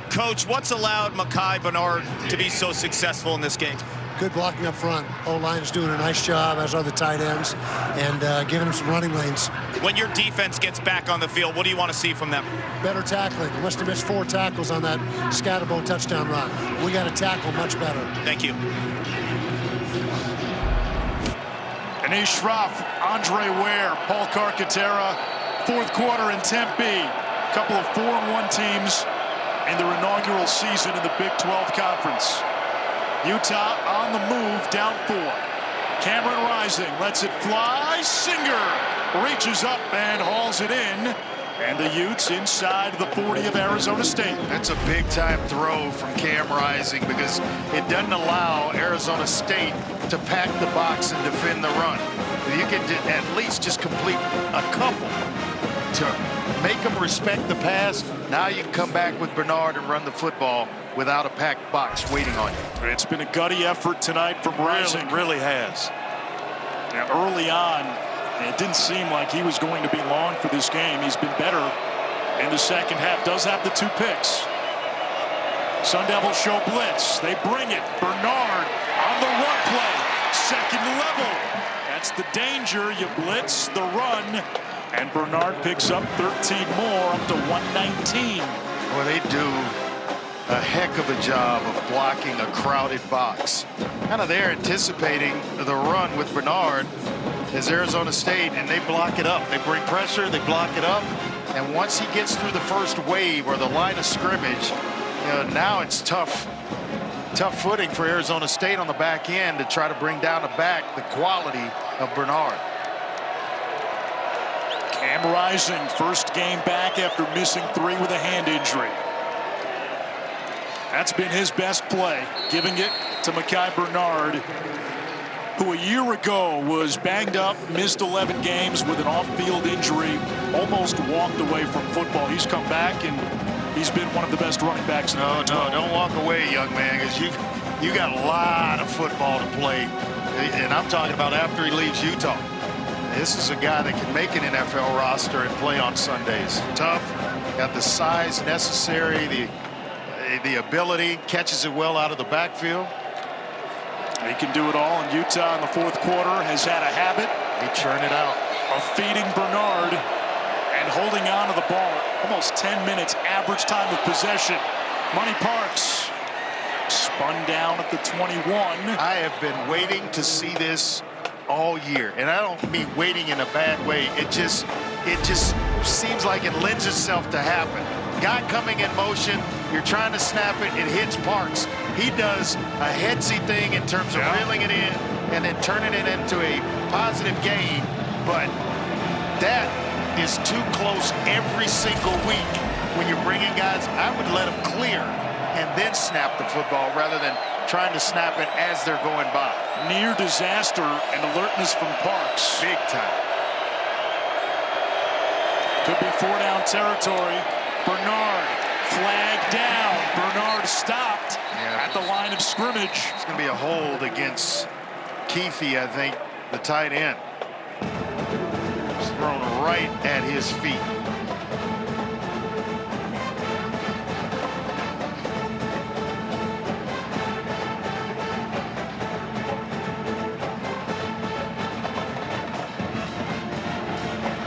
Speaker 3: Coach, what's allowed Mekhi Bernard to be so successful in this game?
Speaker 11: Good blocking up front. O-line's doing a nice job, as are the tight ends, and giving them some running lanes.
Speaker 3: When your defense gets back on the field, what do you want to see from them?
Speaker 11: Better tackling. Must have missed 4 tackles on that Scadaboo touchdown run. We got to tackle much better.
Speaker 3: Thank you.
Speaker 1: Anish Shroff, Andre Ware, Paul Carcaterra, 4th quarter in Tempe. A couple of 4-1 teams in their inaugural season in the Big 12 Conference. Utah on the move, down 4. Cameron Rising lets it fly. Singer reaches up and hauls it in. And the Utes inside the 40 of Arizona State.
Speaker 2: That's a big-time throw from Cam Rising because it doesn't allow Arizona State to pack the box and defend the run. You can at least just complete a couple to make them respect the pass. Now you can come back with Bernard and run the football without a packed box waiting on you.
Speaker 1: It's been a gutty effort tonight from Rising.
Speaker 2: Really has.
Speaker 1: Now, early on, it didn't seem like he was going to be long for this game. He's been better in the second half. Does have the 2 picks. Sun Devils show blitz. They bring it. Bernard on the run play. Second level. That's the danger. You blitz the run. And Bernard picks up 13 more, up to 119.
Speaker 2: Well, they do a heck of a job of blocking a crowded box. Kind of there anticipating the run with Bernard as Arizona State, and they block it up. They bring pressure, they block it up, and once he gets through the first wave or the line of scrimmage, now it's tough footing for Arizona State on the back end to try to bring down the quality of Bernard.
Speaker 1: Cam Rising, first game back after missing 3 with a hand injury. That's been his best play, giving it to Mekhi Bernard, who a year ago was banged up, missed 11 games with an off-field injury, almost walked away from football. He's come back, and he's been one of the best running backs in the league.
Speaker 2: No, don't walk away, young man, because you got a lot of football to play, and I'm talking about after he leaves Utah. This is a guy that can make an NFL roster and play on Sundays. Tough, got the size necessary, the ability, catches it well out of the backfield.
Speaker 1: He can do it all, and Utah in the fourth quarter has had a habit.
Speaker 2: He churned it out
Speaker 1: of feeding Bernard and holding on to the ball. Almost 10 minutes average time of possession. Money Parks spun down at the 21.
Speaker 2: I have been waiting to see this all year, and I don't mean waiting in a bad way. It just seems like it lends itself to happen. Guy coming in motion, you're trying to snap it, it hits Parks. He does a headsy thing in terms of reeling it in and then turning it into a positive gain, but that is too close every single week. When you're bringing guys, I would let them clear and then snap the football rather than trying to snap it as they're going by.
Speaker 1: Near disaster and alertness from Parks.
Speaker 2: Big time.
Speaker 1: Could be 4-down territory. Bernard flagged down. Bernard stopped at the line of scrimmage.
Speaker 2: It's going to be a hold against Keefe, I think, the tight end. It's thrown right at his feet.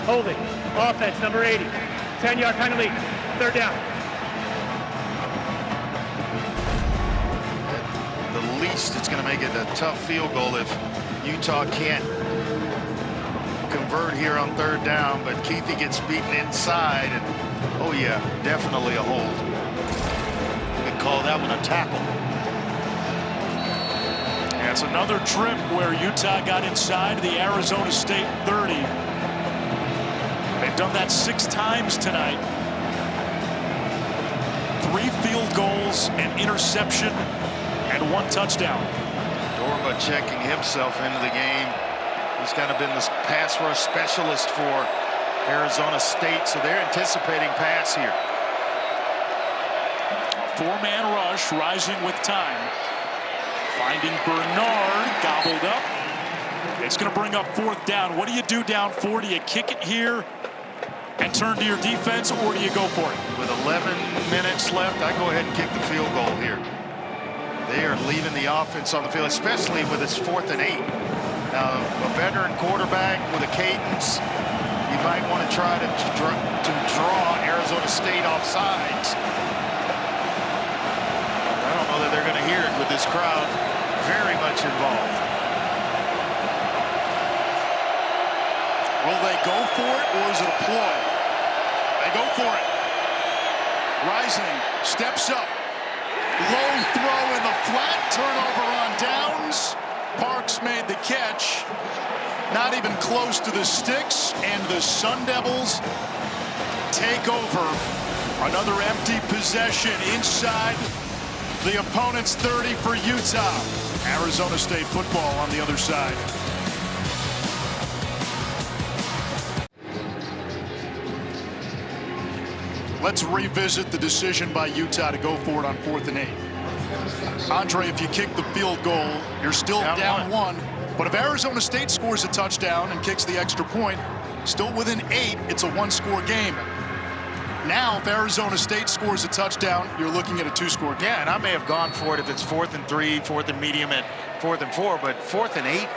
Speaker 4: Holding. Offense, number 80. 10-yard penalty. 3rd down.
Speaker 2: The least it's going to make it a tough field goal if Utah can't convert here on 3rd down, but Keefe gets beaten inside, and oh yeah, definitely a hold. We could call that one a tackle.
Speaker 1: That's another trip where Utah got inside the Arizona State 30. They've done that 6 times tonight. 3 field goals, an interception, and 1 touchdown.
Speaker 2: Dorba checking himself into the game. He's kind of been this pass rush specialist for Arizona State, so they're anticipating pass here.
Speaker 1: 4-man rush, Rising with time. Finding Bernard, gobbled up. It's going to bring up 4th down. What do you do down 4? Do you kick it here and turn to your defense, or do you go for it?
Speaker 2: With 11 minutes left, I go ahead and kick the field goal here. They are leaving the offense on the field, especially with its 4th and 8. Now, a veteran quarterback with a cadence, you might want to try to draw Arizona State off sides. I don't know that they're going to hear it with this crowd very much involved.
Speaker 1: Will they go for it, or is it a ploy? They go for it. Rising steps up. Low throw in the flat. Turnover on downs. Parks made the catch. Not even close to the sticks. And the Sun Devils take over. Another empty possession inside the opponent's 30 for Utah. Arizona State football on the other side. Let's revisit the decision by Utah to go for it on 4th and 8. Andre, if you kick the field goal, you're still down 1. But if Arizona State scores a touchdown and kicks the extra point, still within 8, it's a 1-score game. Now, if Arizona State scores a touchdown, you're looking at a 2-score game.
Speaker 12: Yeah, and I may have gone for it if it's 4th and 3, 4th and medium, and 4th and 4, but 4th and 8,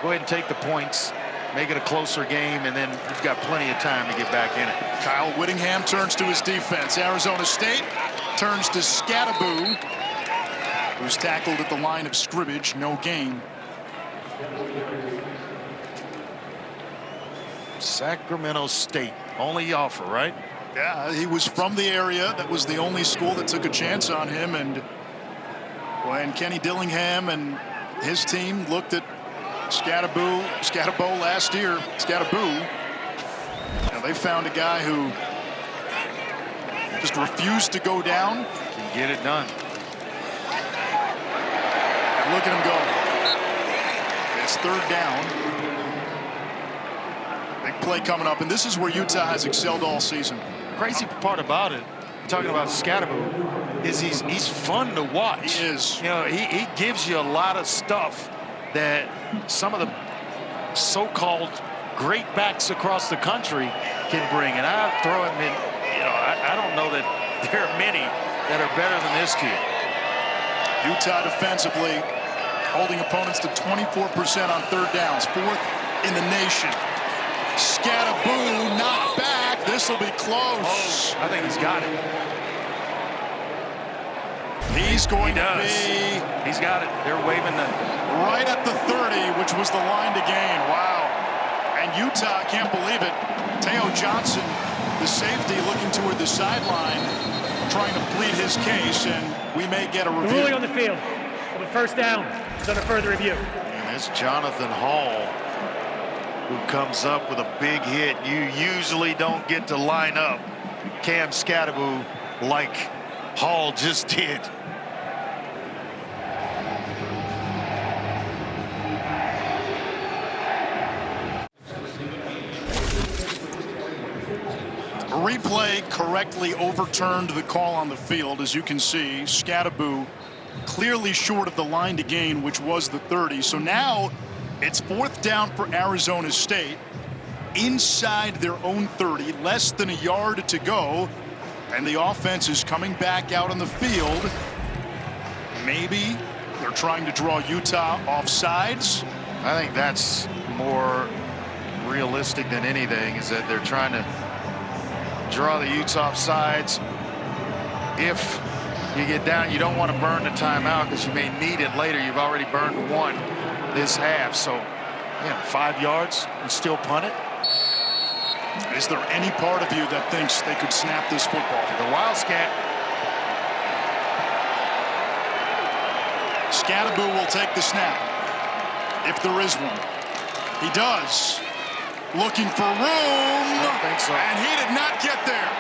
Speaker 12: go ahead and take the points, make it a closer game, and then you've got plenty of time to get back in it.
Speaker 1: Kyle Whittingham turns to his defense. Arizona State turns to Skattebo, who's tackled at the line of scrimmage, no gain.
Speaker 12: Sacramento State, only offer, right?
Speaker 1: Yeah, he was from the area. That was the only school that took a chance on him. And when Kenny Dillingham and his team looked at Skattebo last year, they found a guy who just refused to go down.
Speaker 12: Can get it done.
Speaker 1: And look at him go. It's 3rd down. Big play coming up, and this is where Utah has excelled all season.
Speaker 12: Crazy part about it, talking about Skattebo, is he's fun to watch.
Speaker 1: He is.
Speaker 12: You know, he gives you a lot of stuff that some of the so-called great backs across the country can bring. And I throw him in, you know, I don't know that there are many that are better than this kid.
Speaker 1: Utah defensively holding opponents to 24% on 3rd downs, 4th in the nation. Skattebo not back. This will be close.
Speaker 12: I think he's got it.
Speaker 1: He's going to be.
Speaker 12: He's got it. They're waving the.
Speaker 1: Right at the 30, which was the line to gain. Wow. And Utah can't believe it. Teo Johnson, the safety, looking toward the sideline, trying to plead his case, and we may get a review.
Speaker 4: The ruling on the field of a 1st down is under further review.
Speaker 12: And it's Jonathan Hall who comes up with a big hit. You usually don't get to line up Cam Skattebo like Hall just did.
Speaker 1: Replay correctly overturned the call on the field. As you can see, Skattebo clearly short of the line to gain, which was the 30. So now it's 4th down for Arizona State inside their own 30, less than a yard to go, and the offense is coming back out on the field. Maybe they're trying to draw Utah off sides.
Speaker 12: I think that's more realistic than anything, is that they're trying to draw the Utes off sides. If you get down, you don't want to burn the timeout because you may need it later. You've already burned 1 this half, so yeah, 5 yards and still punt it.
Speaker 1: Is there any part of you that thinks they could snap this football?
Speaker 12: The Wildcat.
Speaker 1: Skattebo will take the snap if there is one. He does. Looking for room.
Speaker 12: I don't think so.
Speaker 1: And he did not get there.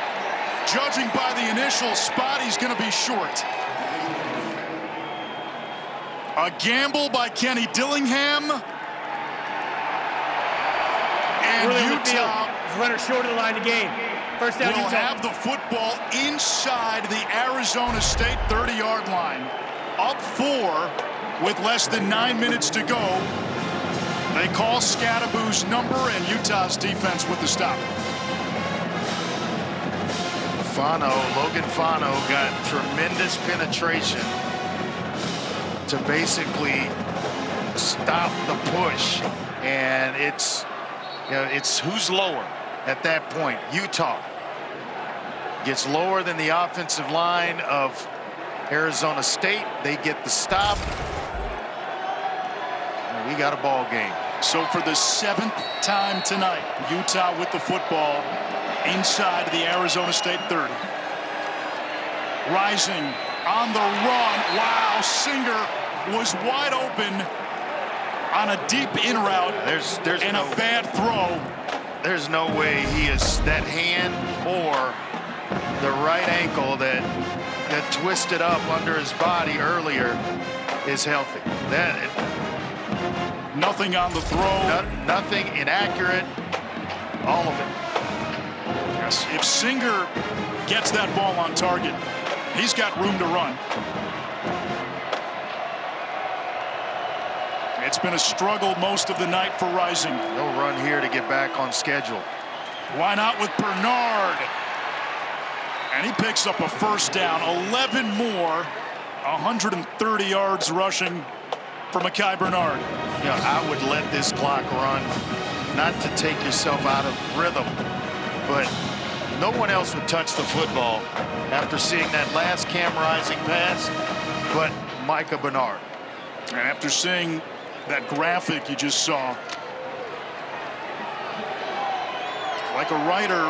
Speaker 1: Judging by the initial spot, he's going to be short. A gamble by Kenny Dillingham. And Utah
Speaker 4: runner short of the line to gain. 1st down.
Speaker 1: Will have the football inside the Arizona State 30-yard line. Up 4 with less than 9 minutes to go. They call Skattebo's number, and Utah's defense with the stop.
Speaker 12: Logan Fano got tremendous penetration to basically stop the push, and it's who's lower at that point. Utah gets lower than the offensive line of Arizona State. They get the stop. And we got a ball game.
Speaker 1: So for the 7th time tonight, Utah with the football inside the Arizona State 30. Rising on the run. Wow, Singer was wide open on a deep in route.
Speaker 12: There's
Speaker 1: and a bad throw.
Speaker 12: There's no way he is that hand or the right ankle that twisted up under his body earlier is healthy.
Speaker 1: Nothing on the throw.
Speaker 12: Nothing inaccurate. All of it.
Speaker 1: Yes. If Singer gets that ball on target, he's got room to run. It's It's been a struggle most of the night for Rising.
Speaker 12: They'll run here to get back on schedule.
Speaker 1: Why not with Bernard? And he picks up a first down. 11 more. 130 yards rushing for Micah Bernard.
Speaker 12: You know, I would let this clock run, not to take yourself out of rhythm, but no one else would touch the football after seeing that last Cam Rising pass, but Micah Bernard.
Speaker 1: And after seeing that graphic you just saw, like a writer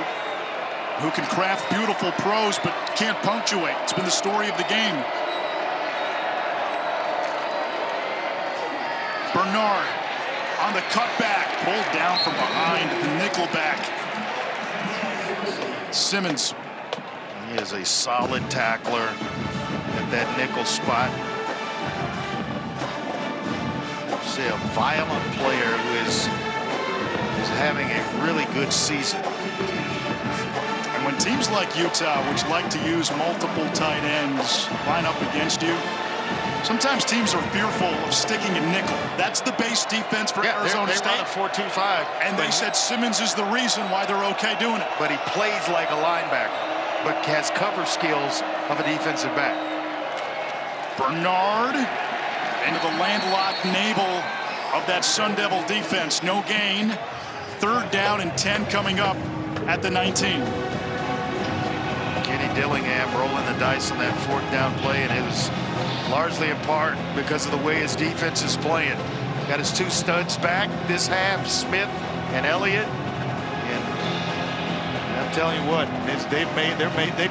Speaker 1: who can craft beautiful prose but can't punctuate. It's been the story of the game. Bernard on the cutback, pulled down from behind the nickelback. Simmons.
Speaker 12: He is a solid tackler at that nickel spot. See, a violent player who is having a really good season.
Speaker 1: And when teams like Utah, which like to use multiple tight ends, line up against you, sometimes teams are fearful of sticking a nickel. That's the base defense for Arizona State.
Speaker 12: They run a 4-2-5.
Speaker 1: And they said Simmons is the reason why they're okay doing it.
Speaker 12: But he plays like a linebacker, but has cover skills of a defensive back.
Speaker 1: Bernard into the landlocked navel of that Sun Devil defense. No gain. 3rd down and 10 coming up at the 19.
Speaker 12: Kenny Dillingham rolling the dice on that 4th down play, and it was largely in part because of the way his defense is playing. Got his 2 studs back this half, Smith and Elliott. And I'm telling you what, they've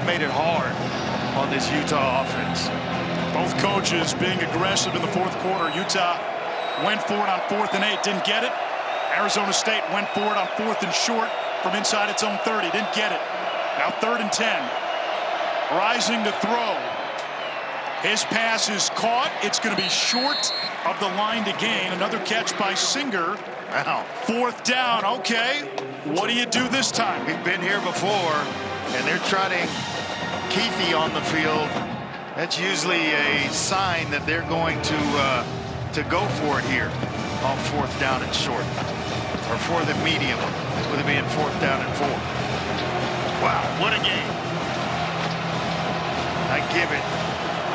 Speaker 12: made it hard on this Utah offense.
Speaker 1: Both coaches being aggressive in the 4th quarter. Utah went for it on 4th and 8, didn't get it. Arizona State went for it on 4th and short from inside its own 30, didn't get it. Now 3rd and 10. Rising to throw. His pass is caught. It's going to be short of the line to gain. Another catch by Singer.
Speaker 12: Wow.
Speaker 1: 4th down. Okay. What do you do this time?
Speaker 12: We've been here before, and they're trotting Keithy on the field. That's usually a sign that they're going to go for it here on 4th down and short, or 4th and medium, with it being 4th down and 4. Wow, what a game. I give it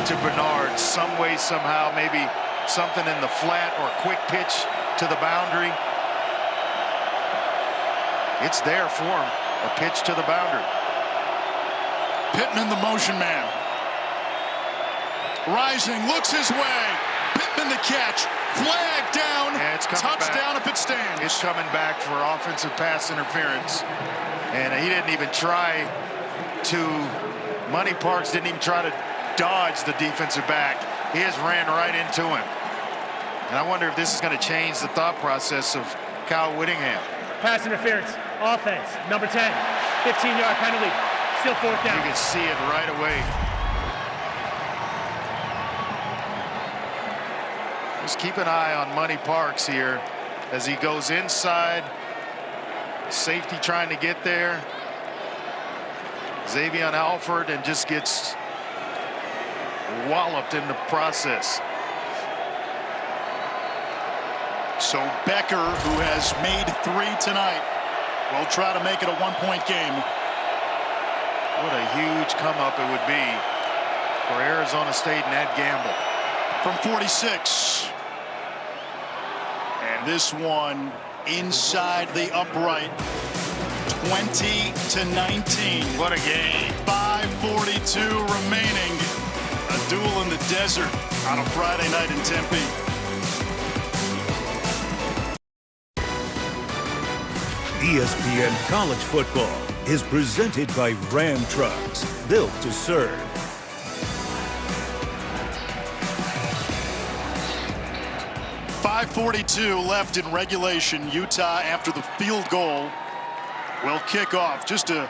Speaker 12: to Bernard some way, somehow, maybe something in the flat or a quick pitch to the boundary. It's there for him, a pitch to the boundary.
Speaker 1: Pittman, the motion man. Rising, looks his way. Pittman the catch. Flag down.
Speaker 12: Yeah, it's coming
Speaker 1: touchdown
Speaker 12: back.
Speaker 1: If it stands.
Speaker 12: It's coming back for offensive pass interference. And he didn't even try to, Money Parks didn't even try to dodge the defensive back. He just ran right into him. And I wonder if this is going to change the thought process of Kyle Whittingham.
Speaker 4: Pass interference, offense, number 10, 15-yard penalty, still 4th down.
Speaker 12: You can see it right away. Just keep an eye on Money Parks here as he goes inside. Safety trying to get there. Xavier Alford, and just gets walloped in the process.
Speaker 1: So Becker, who has made 3 tonight, will try to make it a 1-point game.
Speaker 12: What a huge come up it would be for Arizona State and Ed Gamble.
Speaker 1: From 46. And this one inside the upright. 20-19.
Speaker 12: What a game.
Speaker 1: 5:42 remaining. A duel in the desert on a Friday night in Tempe.
Speaker 7: ESPN College Football is presented by Ram Trucks, built to serve.
Speaker 1: .542 left in regulation. Utah, after the field goal, will kick off. Just a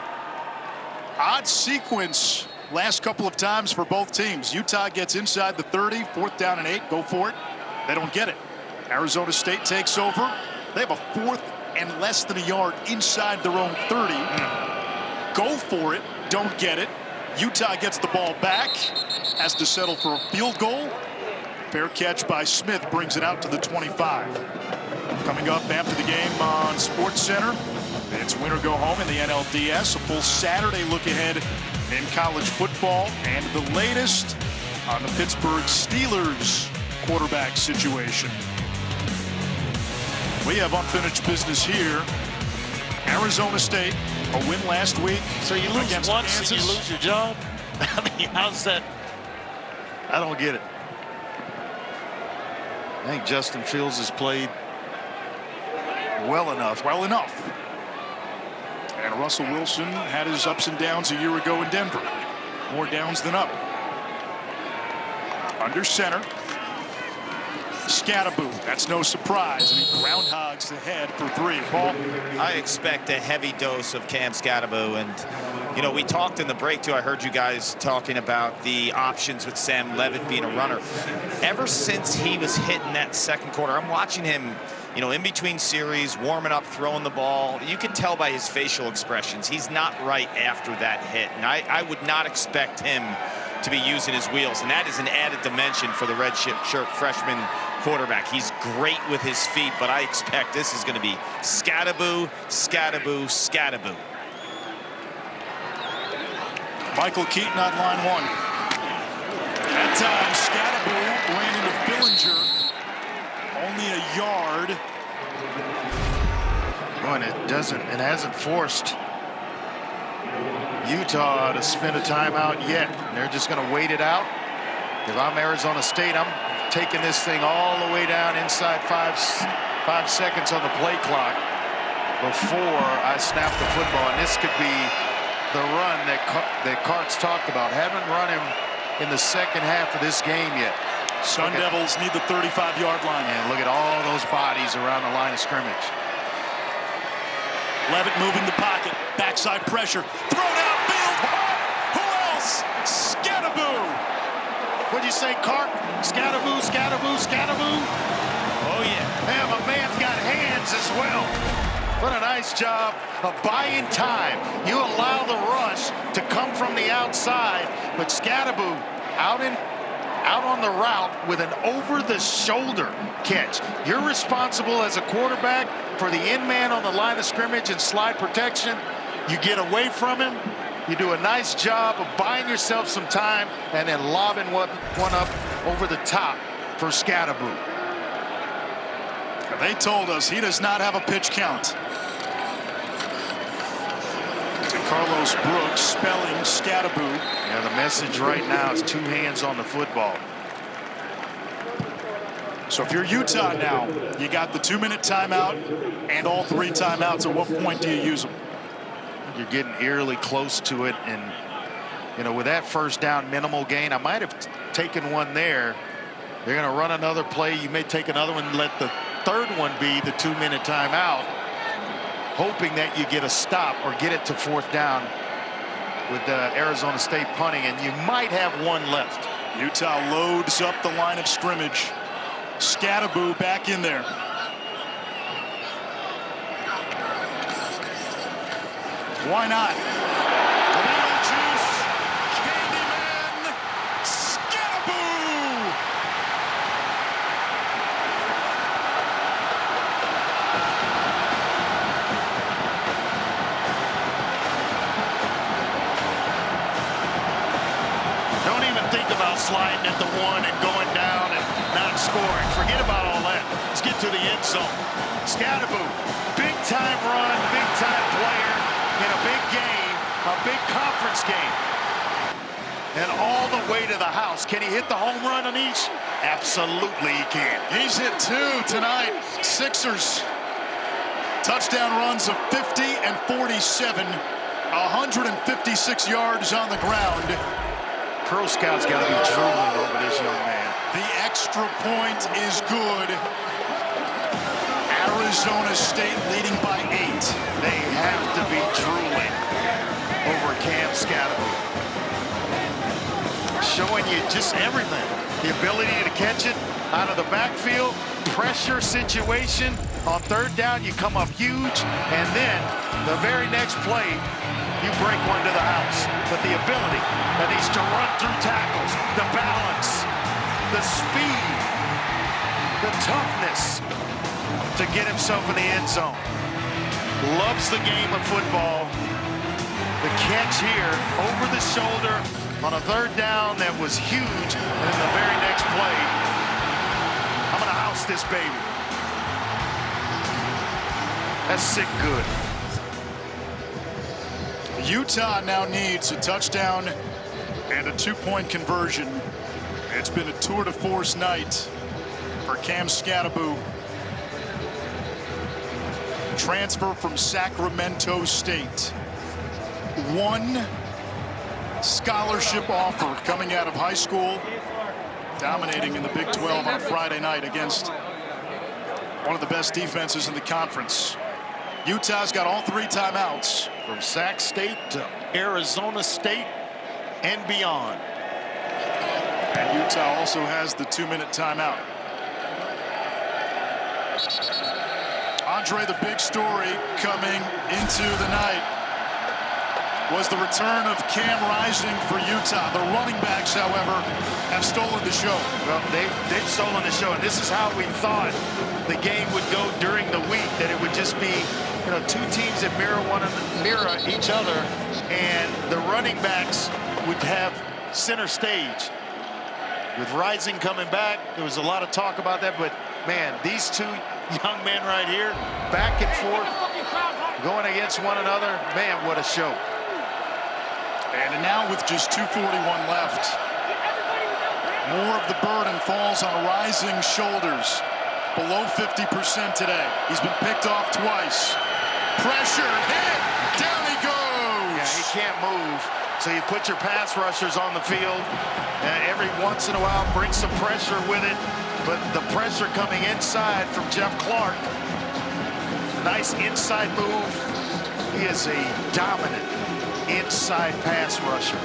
Speaker 1: odd sequence last couple of times for both teams. Utah gets inside the 30, 4th down and 8, go for it. They don't get it. Arizona State takes over. They have a 4th and less than a yard inside their own 30. Go for it, don't get it. Utah gets the ball back, has to settle for a field goal. Fair catch by Smith brings it out to the 25. Coming up after the game on SportsCenter, it's win or go home in the NLDS. A full Saturday look ahead in college football and the latest on the Pittsburgh Steelers quarterback situation. We have unfinished business here. Arizona State, a win last week.
Speaker 10: So you lose
Speaker 1: against
Speaker 10: once
Speaker 1: Kansas.
Speaker 10: and you lose your job? I mean, how's that?
Speaker 12: I don't get it. I think Justin Fields has played well enough.
Speaker 1: And Russell Wilson had his ups and downs a year ago in Denver. More downs than up. Under center. Scatterboo. That's no surprise. And he groundhogs the head for 3. Paul?
Speaker 3: I expect a heavy dose of Cam Scatterboo. And, you know, we talked in the break, too. I heard you guys talking about the options with Sam Levitt being a runner. Ever since he was hitting that second quarter, I'm watching him, you know, in between series, warming up, throwing the ball. You can tell by his facial expressions. He's not right after that hit. And I would not expect him to be using his wheels. And that is an added dimension for the red shirt freshman quarterback. He's great with his feet, but I expect this is going to be Scatterboo, Scatterboo, Scatterboo.
Speaker 1: Michael Keaton on line 1. That time, Scatterboo ran into Billinger. Only a yard.
Speaker 12: And it hasn't forced Utah to spend a timeout yet. They're just going to wait it out. If I'm Arizona State, I'm taking this thing all the way down inside 5 seconds on the play clock before I snap the football. And this could be the run that Kartz talked about. Haven't run him in the second half of this game yet.
Speaker 1: Sun Devils need the 35-yard line.
Speaker 12: And look at all those bodies around the line of scrimmage.
Speaker 1: Levitt moving the pocket. Backside pressure. Thrown outfield. Who else? Scatterboo.
Speaker 12: What'd you say, Cart? Scatterboo, Scatterboo, Scatterboo?
Speaker 3: Oh, yeah.
Speaker 12: Man, my man's got hands as well. What a nice job of buying time. You allow the rush to come from the outside, but Scatterboo out on the route with an over-the-shoulder catch. You're responsible as a quarterback for the end man on the line of scrimmage and slide protection. You get away from him. You do a nice job of buying yourself some time and then lobbing one up over the top for Scatterboo.
Speaker 1: They told us he does not have a pitch count. To Carlos Brooks spelling Scatterboo.
Speaker 12: Yeah, the message right now is 2 hands on the football.
Speaker 1: So if you're Utah now, you got the 2-minute timeout and all 3 timeouts. At what point do you use them?
Speaker 12: You're getting eerily close to it, and you know, with that first down minimal gain, I might have taken one there. They're going to run another play. You may take another one and let the third one be the 2-minute timeout, hoping that you get a stop or get it to 4th down with Arizona State punting, and you might have one left.
Speaker 1: Utah loads up the line of scrimmage. Scatterboo back in there. Why not? Beetlejuice, Candyman, Scatterboo!
Speaker 12: Don't even think about sliding at the 1 and going down and not scoring. Forget about all that. Let's get to the end zone. Scatterboo, big time run, big time player in a big game, a big conference game. And all the way to the house. Can he hit the home run on each? Absolutely he can.
Speaker 1: He's hit 2 tonight. Sixers. Touchdown runs of 50 and 47. 156 yards on the ground.
Speaker 12: Pro Scouts got to be drooling over this young man.
Speaker 1: The extra point is good. Arizona State leading by 8.
Speaker 12: They have to be drooling over Cam Scatterboo. Showing you just everything. The ability to catch it out of the backfield, pressure situation. On 3rd down, you come up huge, and then the very next play, you break one to the house. But the ability that needs to run through tackles, the balance,
Speaker 2: the speed, the toughness to get himself in the end zone. Loves the game of football. The catch here over the shoulder on a third down that was huge. And in the very next play, I'm going to house this baby. That's sick good.
Speaker 1: Utah now needs a touchdown and a two-point conversion. It's been a tour de force night for Cam Skattebo. Transfer from Sacramento State. One scholarship offer coming out of high school, dominating in the Big 12 on Friday night against one of the best defenses in the conference. Utah's got all 3 timeouts.
Speaker 2: From Sac State to Arizona State and beyond.
Speaker 1: And Utah also has the 2-minute timeout. Andre, the big story coming into the night was the return of Cam Rising for Utah. The running backs, however, have stolen the show.
Speaker 2: Well, they've stolen the show, and this is how we thought the game would go during the week, that it would just be, you know, 2 teams that mirror each other, and the running backs would have center stage. With Rising coming back, there was a lot of talk about that, but man, these 2 young men right here, back and forth, going against one another, man, what a show.
Speaker 1: And now with just 2:41 left, more of the burden falls on Rising's shoulders. Below 50% today. He's been picked off twice. Pressure, hit, down he goes.
Speaker 2: Yeah, he can't move. So you put your pass rushers on the field, and every once in a while bring some pressure with it. But the pressure coming inside from Jeff Clark. Nice inside move. He is a dominant inside pass rusher.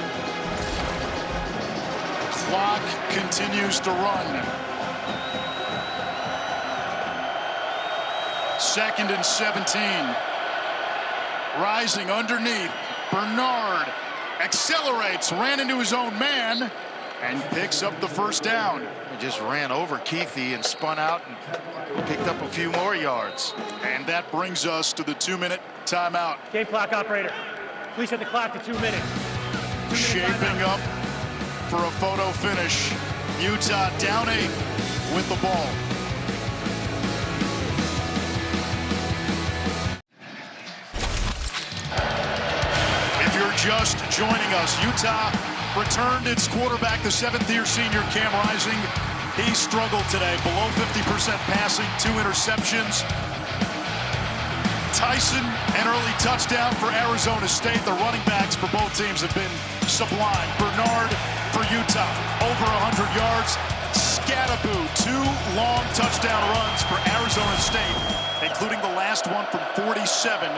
Speaker 1: Clock continues to run. 2nd and 17. Rising underneath. Bernard accelerates, ran into his own man, and picks up the first down.
Speaker 2: He just ran over Keithy and spun out and picked up a few more yards.
Speaker 1: And that brings us to the 2-minute timeout.
Speaker 4: Game clock operator. Please set the clock to 2 minutes.
Speaker 1: Shaping up for a photo finish. Utah down 8 with the ball. If you're just joining us, Utah returned its quarterback, the 7th-year senior Cam Rising. He struggled today, below 50% passing, 2 interceptions. Tyson, an early touchdown for Arizona State. The running backs for both teams have been sublime. Bernard for Utah, over 100 yards. Skattebo, 2 long touchdown runs for Arizona State, including the last one from 47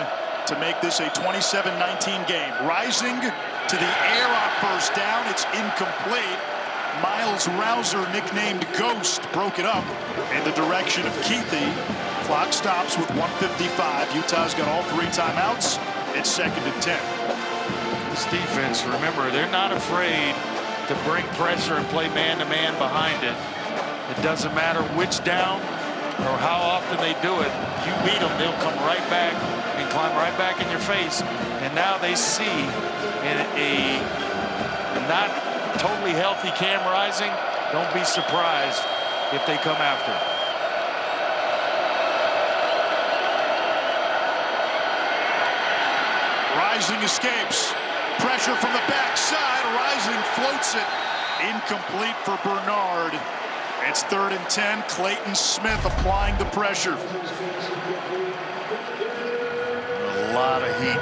Speaker 1: to make this a 27-19 game. Rising to the air on first down. It's incomplete. Miles Rouser, nicknamed Ghost, broke it up in the direction of Keithy. Clock stops with 1:55. Utah's got all 3 timeouts. It's 2nd and 10.
Speaker 10: This defense, remember, they're not afraid to bring pressure and play man-to-man behind it. It doesn't matter which down or how often they do it. You beat them, they'll come right back and climb right back in your face. And now they see in a not totally healthy Cam Rising. Don't be surprised if they come after him.
Speaker 1: Rising escapes. Pressure from the backside. Rising floats it. Incomplete for Bernard. It's 3rd and 10. Clayton Smith applying the pressure.
Speaker 2: A lot of heat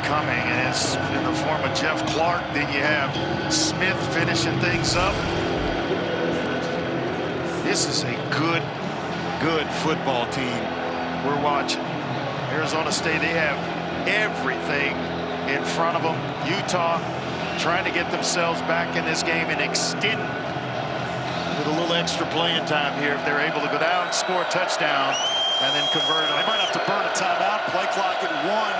Speaker 2: coming, and it's in the form of Jeff Clark. Then you have Smith finishing things up. This is a good football team we're watching. Arizona State, they have everything in front of them. Utah trying to get themselves back in this game and extend with a little extra playing time here if they're able to go down, score a touchdown, and then convert it.
Speaker 1: They might have to burn a timeout. Play clock at 1,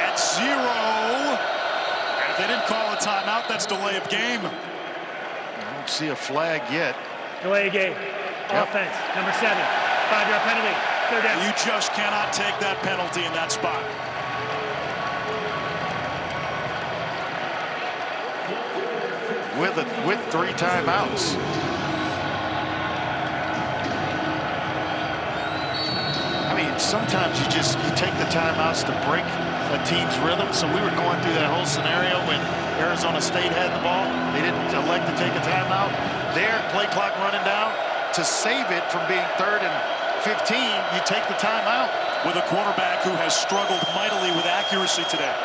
Speaker 1: at 0. And if they didn't call a timeout, that's delay of game.
Speaker 12: I don't see a flag yet.
Speaker 4: Delay a game. Offense, number 7. 5-yard penalty. 3rd down.
Speaker 1: You just cannot take that penalty in that spot.
Speaker 12: With 3 timeouts. I mean, sometimes you take the timeouts to break a team's rhythm. So we were going through that whole scenario when Arizona State had the ball. They didn't elect to take a timeout. There, play clock running down. To save it from being 3rd and 15, you take the timeout.
Speaker 1: With a quarterback who has struggled mightily with accuracy today.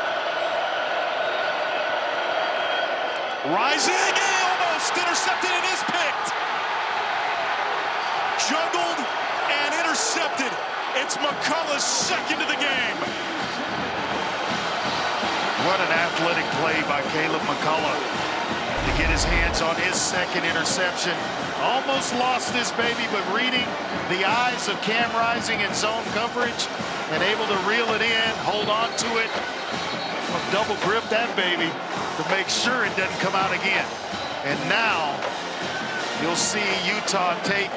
Speaker 1: Rising, almost intercepted, and is picked. Juggled and intercepted. It's McCullough's 2nd of the game.
Speaker 12: What an athletic play by Caleb McCullough to get his hands on his 2nd interception. Almost lost this baby, but reading the eyes of Cam Rising in zone coverage and able to reel it in, hold on to it, double grip that baby to make sure it doesn't come out again. And now you'll see Utah take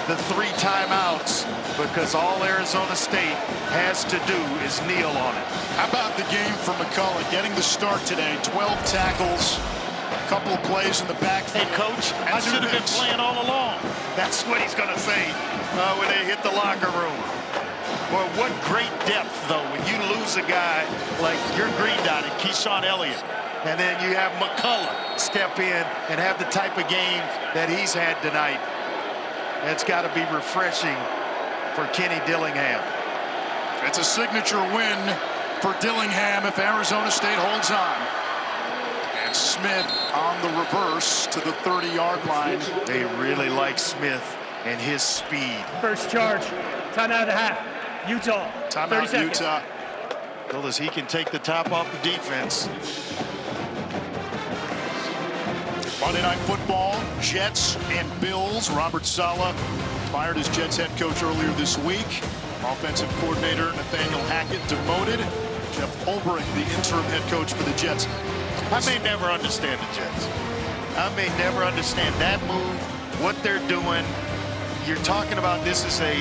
Speaker 12: the 3 timeouts because all Arizona State has to do is kneel on it.
Speaker 1: How about the game for McCullough? Getting the start today, 12 tackles, a couple of plays in the back.
Speaker 12: Hey, coach, I should have been playing all along. That's what he's going to say when they hit the locker room. Boy, what great depth, though, when you lose a guy like your green dot and Keyshawn Elliott, and then you have McCullough step in and have the type of game that he's had tonight. It's got to be refreshing for Kenny Dillingham.
Speaker 1: It's a signature win for Dillingham if Arizona State holds on. And Smith on the reverse to the 30-yard line.
Speaker 12: They really like Smith and his speed.
Speaker 4: First charge. Time out of the half. Utah.
Speaker 1: Timeout, Utah.
Speaker 12: Well, as he can take the top off the defense.
Speaker 1: Monday Night Football, Jets and Bills. Robert Saleh fired as Jets head coach earlier this week. Offensive coordinator Nathaniel Hackett demoted. Jeff Ulbrich, the interim head coach for the Jets.
Speaker 12: I may never understand the Jets. I may never understand that move, what they're doing. You're talking about this is a,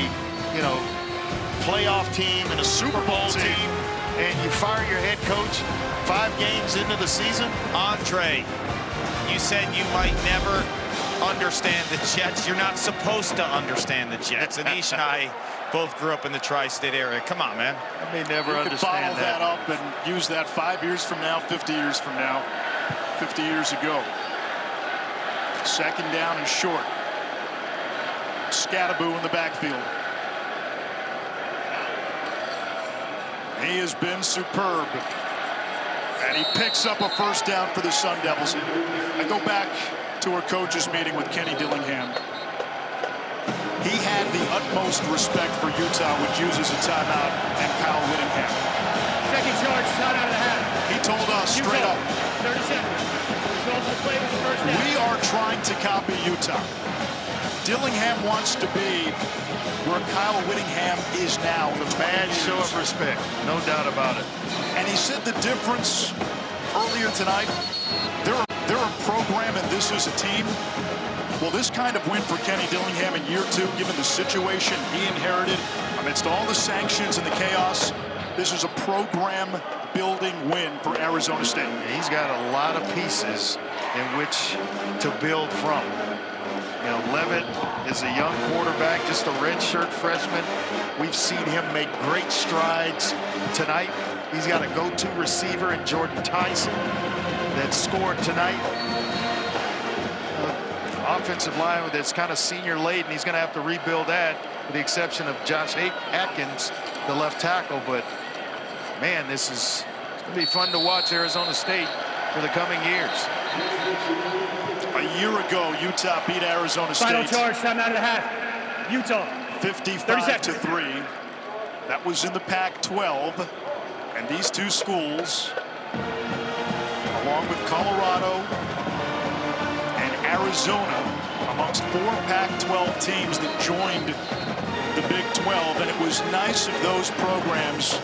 Speaker 12: playoff team and a Super Bowl team, and you fire your head coach 5 games into the season?
Speaker 3: Andre, you said you might never understand the Jets. You're not supposed to understand the Jets. Anish and I both grew up in the tri-state area. Come on, man.
Speaker 12: I may never understand
Speaker 1: bottle that up and use that 5 years from now, 50 years from now, 50 years ago. 2nd down and short. Scatteraboo in the backfield. He has been superb. And he picks up a 1st down for the Sun Devils. I go back to our coaches meeting with Kenny Dillingham. He had the utmost respect for Utah, which uses a timeout, and Kyle Whittingham.
Speaker 4: 2nd charge, shot out of the half.
Speaker 1: He told us straight up.
Speaker 4: 30 seconds. Play with the 1st down.
Speaker 1: We are trying to copy Utah. Dillingham wants to be where Kyle Whittingham is now.
Speaker 12: A bad show of respect, no doubt about it.
Speaker 1: And he said the difference earlier tonight, they're a program and this is a team. Well, this kind of win for Kenny Dillingham in year 2, given the situation he inherited amidst all the sanctions and the chaos, this is a program-building win for Arizona State.
Speaker 12: He's got a lot of pieces in which to build from. Levitt is a young quarterback, just a redshirt freshman. We've seen him make great strides tonight. He's got a go-to receiver in Jordan Tyson that scored tonight. Offensive line that's kind of senior laden. He's going to have to rebuild that, with the exception of Josh Atkins, the left tackle. But man, this is going to be fun to watch Arizona State for the coming years.
Speaker 1: A year ago, Utah beat Arizona State.
Speaker 4: Final charge, time out of the half. Utah.
Speaker 1: 55-3. That was in the Pac-12. And these 2 schools, along with Colorado and Arizona, amongst 4 Pac-12 teams that joined the Big 12. And it was nice of those programs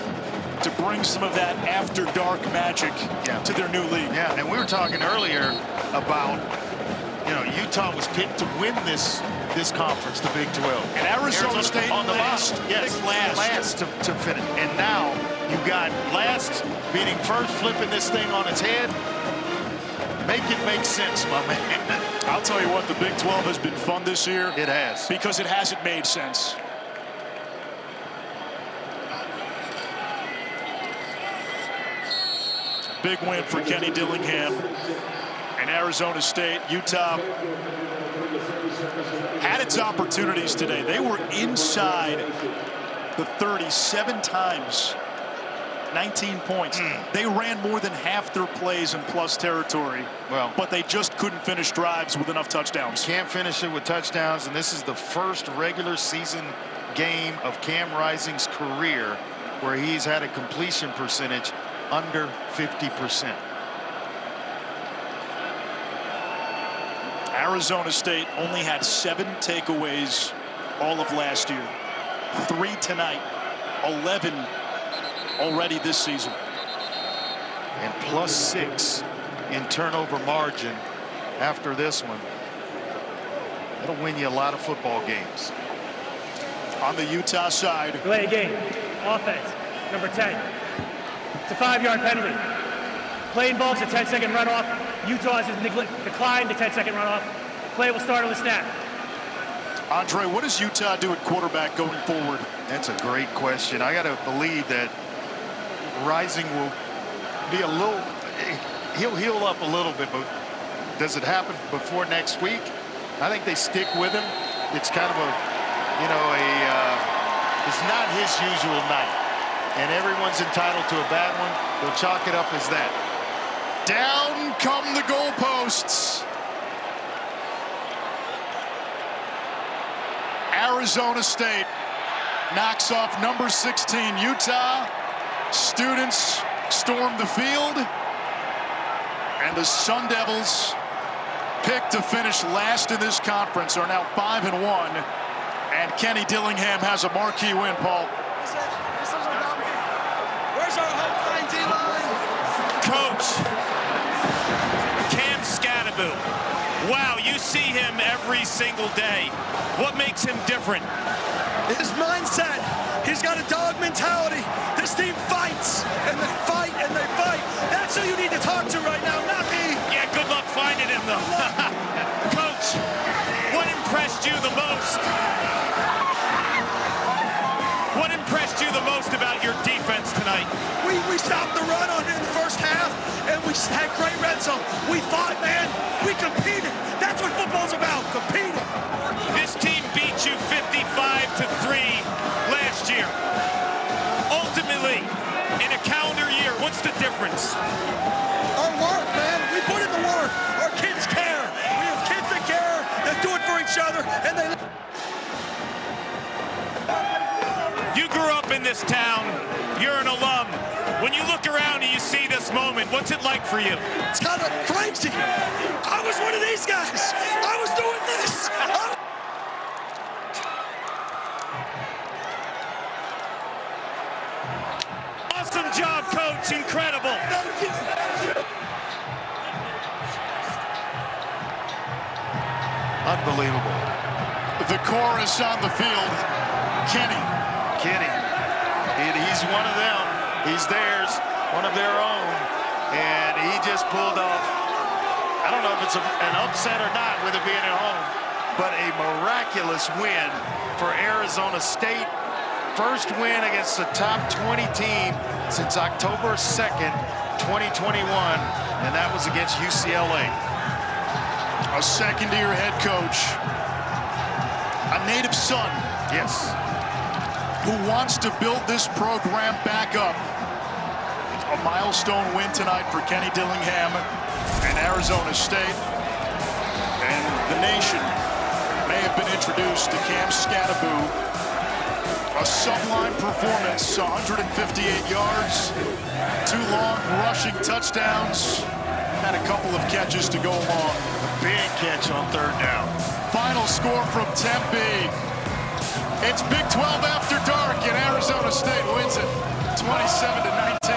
Speaker 1: to bring some of that after-dark magic to their new league.
Speaker 12: Yeah, and we were talking earlier about,
Speaker 2: Utah was picked to win this conference, the Big 12.
Speaker 1: And Arizona State
Speaker 2: on the
Speaker 1: last.
Speaker 2: Yes, last to finish. And now you got last beating first, flipping this thing on its head. Make it make sense, my man.
Speaker 1: I'll tell you what, the Big 12 has been fun this year.
Speaker 2: It has.
Speaker 1: Because it hasn't made sense. Big win for Kenny Dillingham and Arizona State. Utah had its opportunities today. They were inside the 37 times, 19 points. They ran more than half their plays in plus territory, but they just couldn't finish drives with enough touchdowns.
Speaker 2: Can't finish it with touchdowns, and this is the first regular season game of Cam Rising's career where he's had a completion percentage under 50%.
Speaker 1: Arizona State only had 7 takeaways all of last year. 3 tonight, 11 already this season.
Speaker 2: And +6 in turnover margin after this one. That'll win you a lot of football games.
Speaker 1: On the Utah side.
Speaker 4: Delay game. Offense. Number 10. It's a 5-yard penalty. Play involves a 10-second runoff. Utah has declined the 10-second runoff. Play will start on the snap.
Speaker 1: Andre, what does Utah do at quarterback going forward?
Speaker 2: That's a great question. I got to believe that Rising will be a little, he'll heal up a little bit, but does it happen before next week? I think they stick with him. It's kind of a, you know, it's not his usual night. And everyone's entitled to a bad one. They'll chalk it up as that.
Speaker 1: Down come the goalposts. Arizona State knocks off number 16 Utah. Students storm the field. And the Sun Devils, picked to finish last in this conference, are now 5-1. And Kenny Dillingham has a marquee win, Paul.
Speaker 13: Where's our home D-line?
Speaker 3: Coach, Cam Skattebo. Wow, you see him every single day. What makes him different?
Speaker 13: His mindset. He's got a dog mentality. This team fights, and they fight, and they fight. That's who you need to talk to right now, not me.
Speaker 3: Yeah, good luck finding him, though. Coach, what impressed you the most? What impressed you the most about your defense tonight?
Speaker 13: We stopped the run in the first half, and we had great red zone. We fought, man. We competed. That's what football's about, competing.
Speaker 3: This team beat you 55-3 last year. Ultimately, in a calendar year, what's the difference?
Speaker 13: Our work, man. We put in the work. Our kids care. We have kids that care, that do it for each other, and they...
Speaker 3: You grew up in this town. You're an alum. When you look around and you see this moment, what's it like for you?
Speaker 13: It's kind of crazy. I was one of these guys. I was doing this.
Speaker 3: Awesome job, Coach. Incredible.
Speaker 13: Thank you.
Speaker 2: Unbelievable.
Speaker 1: The chorus on the field. Kenny.
Speaker 2: He's one of them. He's theirs, one of their own. And he just pulled off, I don't know if it's an upset or not with it being at home, but a miraculous win for Arizona State. First win against the top 20 team since October 2nd, 2021, and that was against UCLA.
Speaker 1: A second-year head coach, a native son.
Speaker 2: Yes.
Speaker 1: Who wants to build this program back up. A milestone win tonight for Kenny Dillingham and Arizona State. And the nation may have been introduced to Cam Skattebo. A sublime performance, 158 yards, 2 long rushing touchdowns, had a couple of catches to go along.
Speaker 2: A big catch on 3rd down.
Speaker 1: Final score from Tempe. It's Big 12 after dark, and Arizona State wins it 27-19.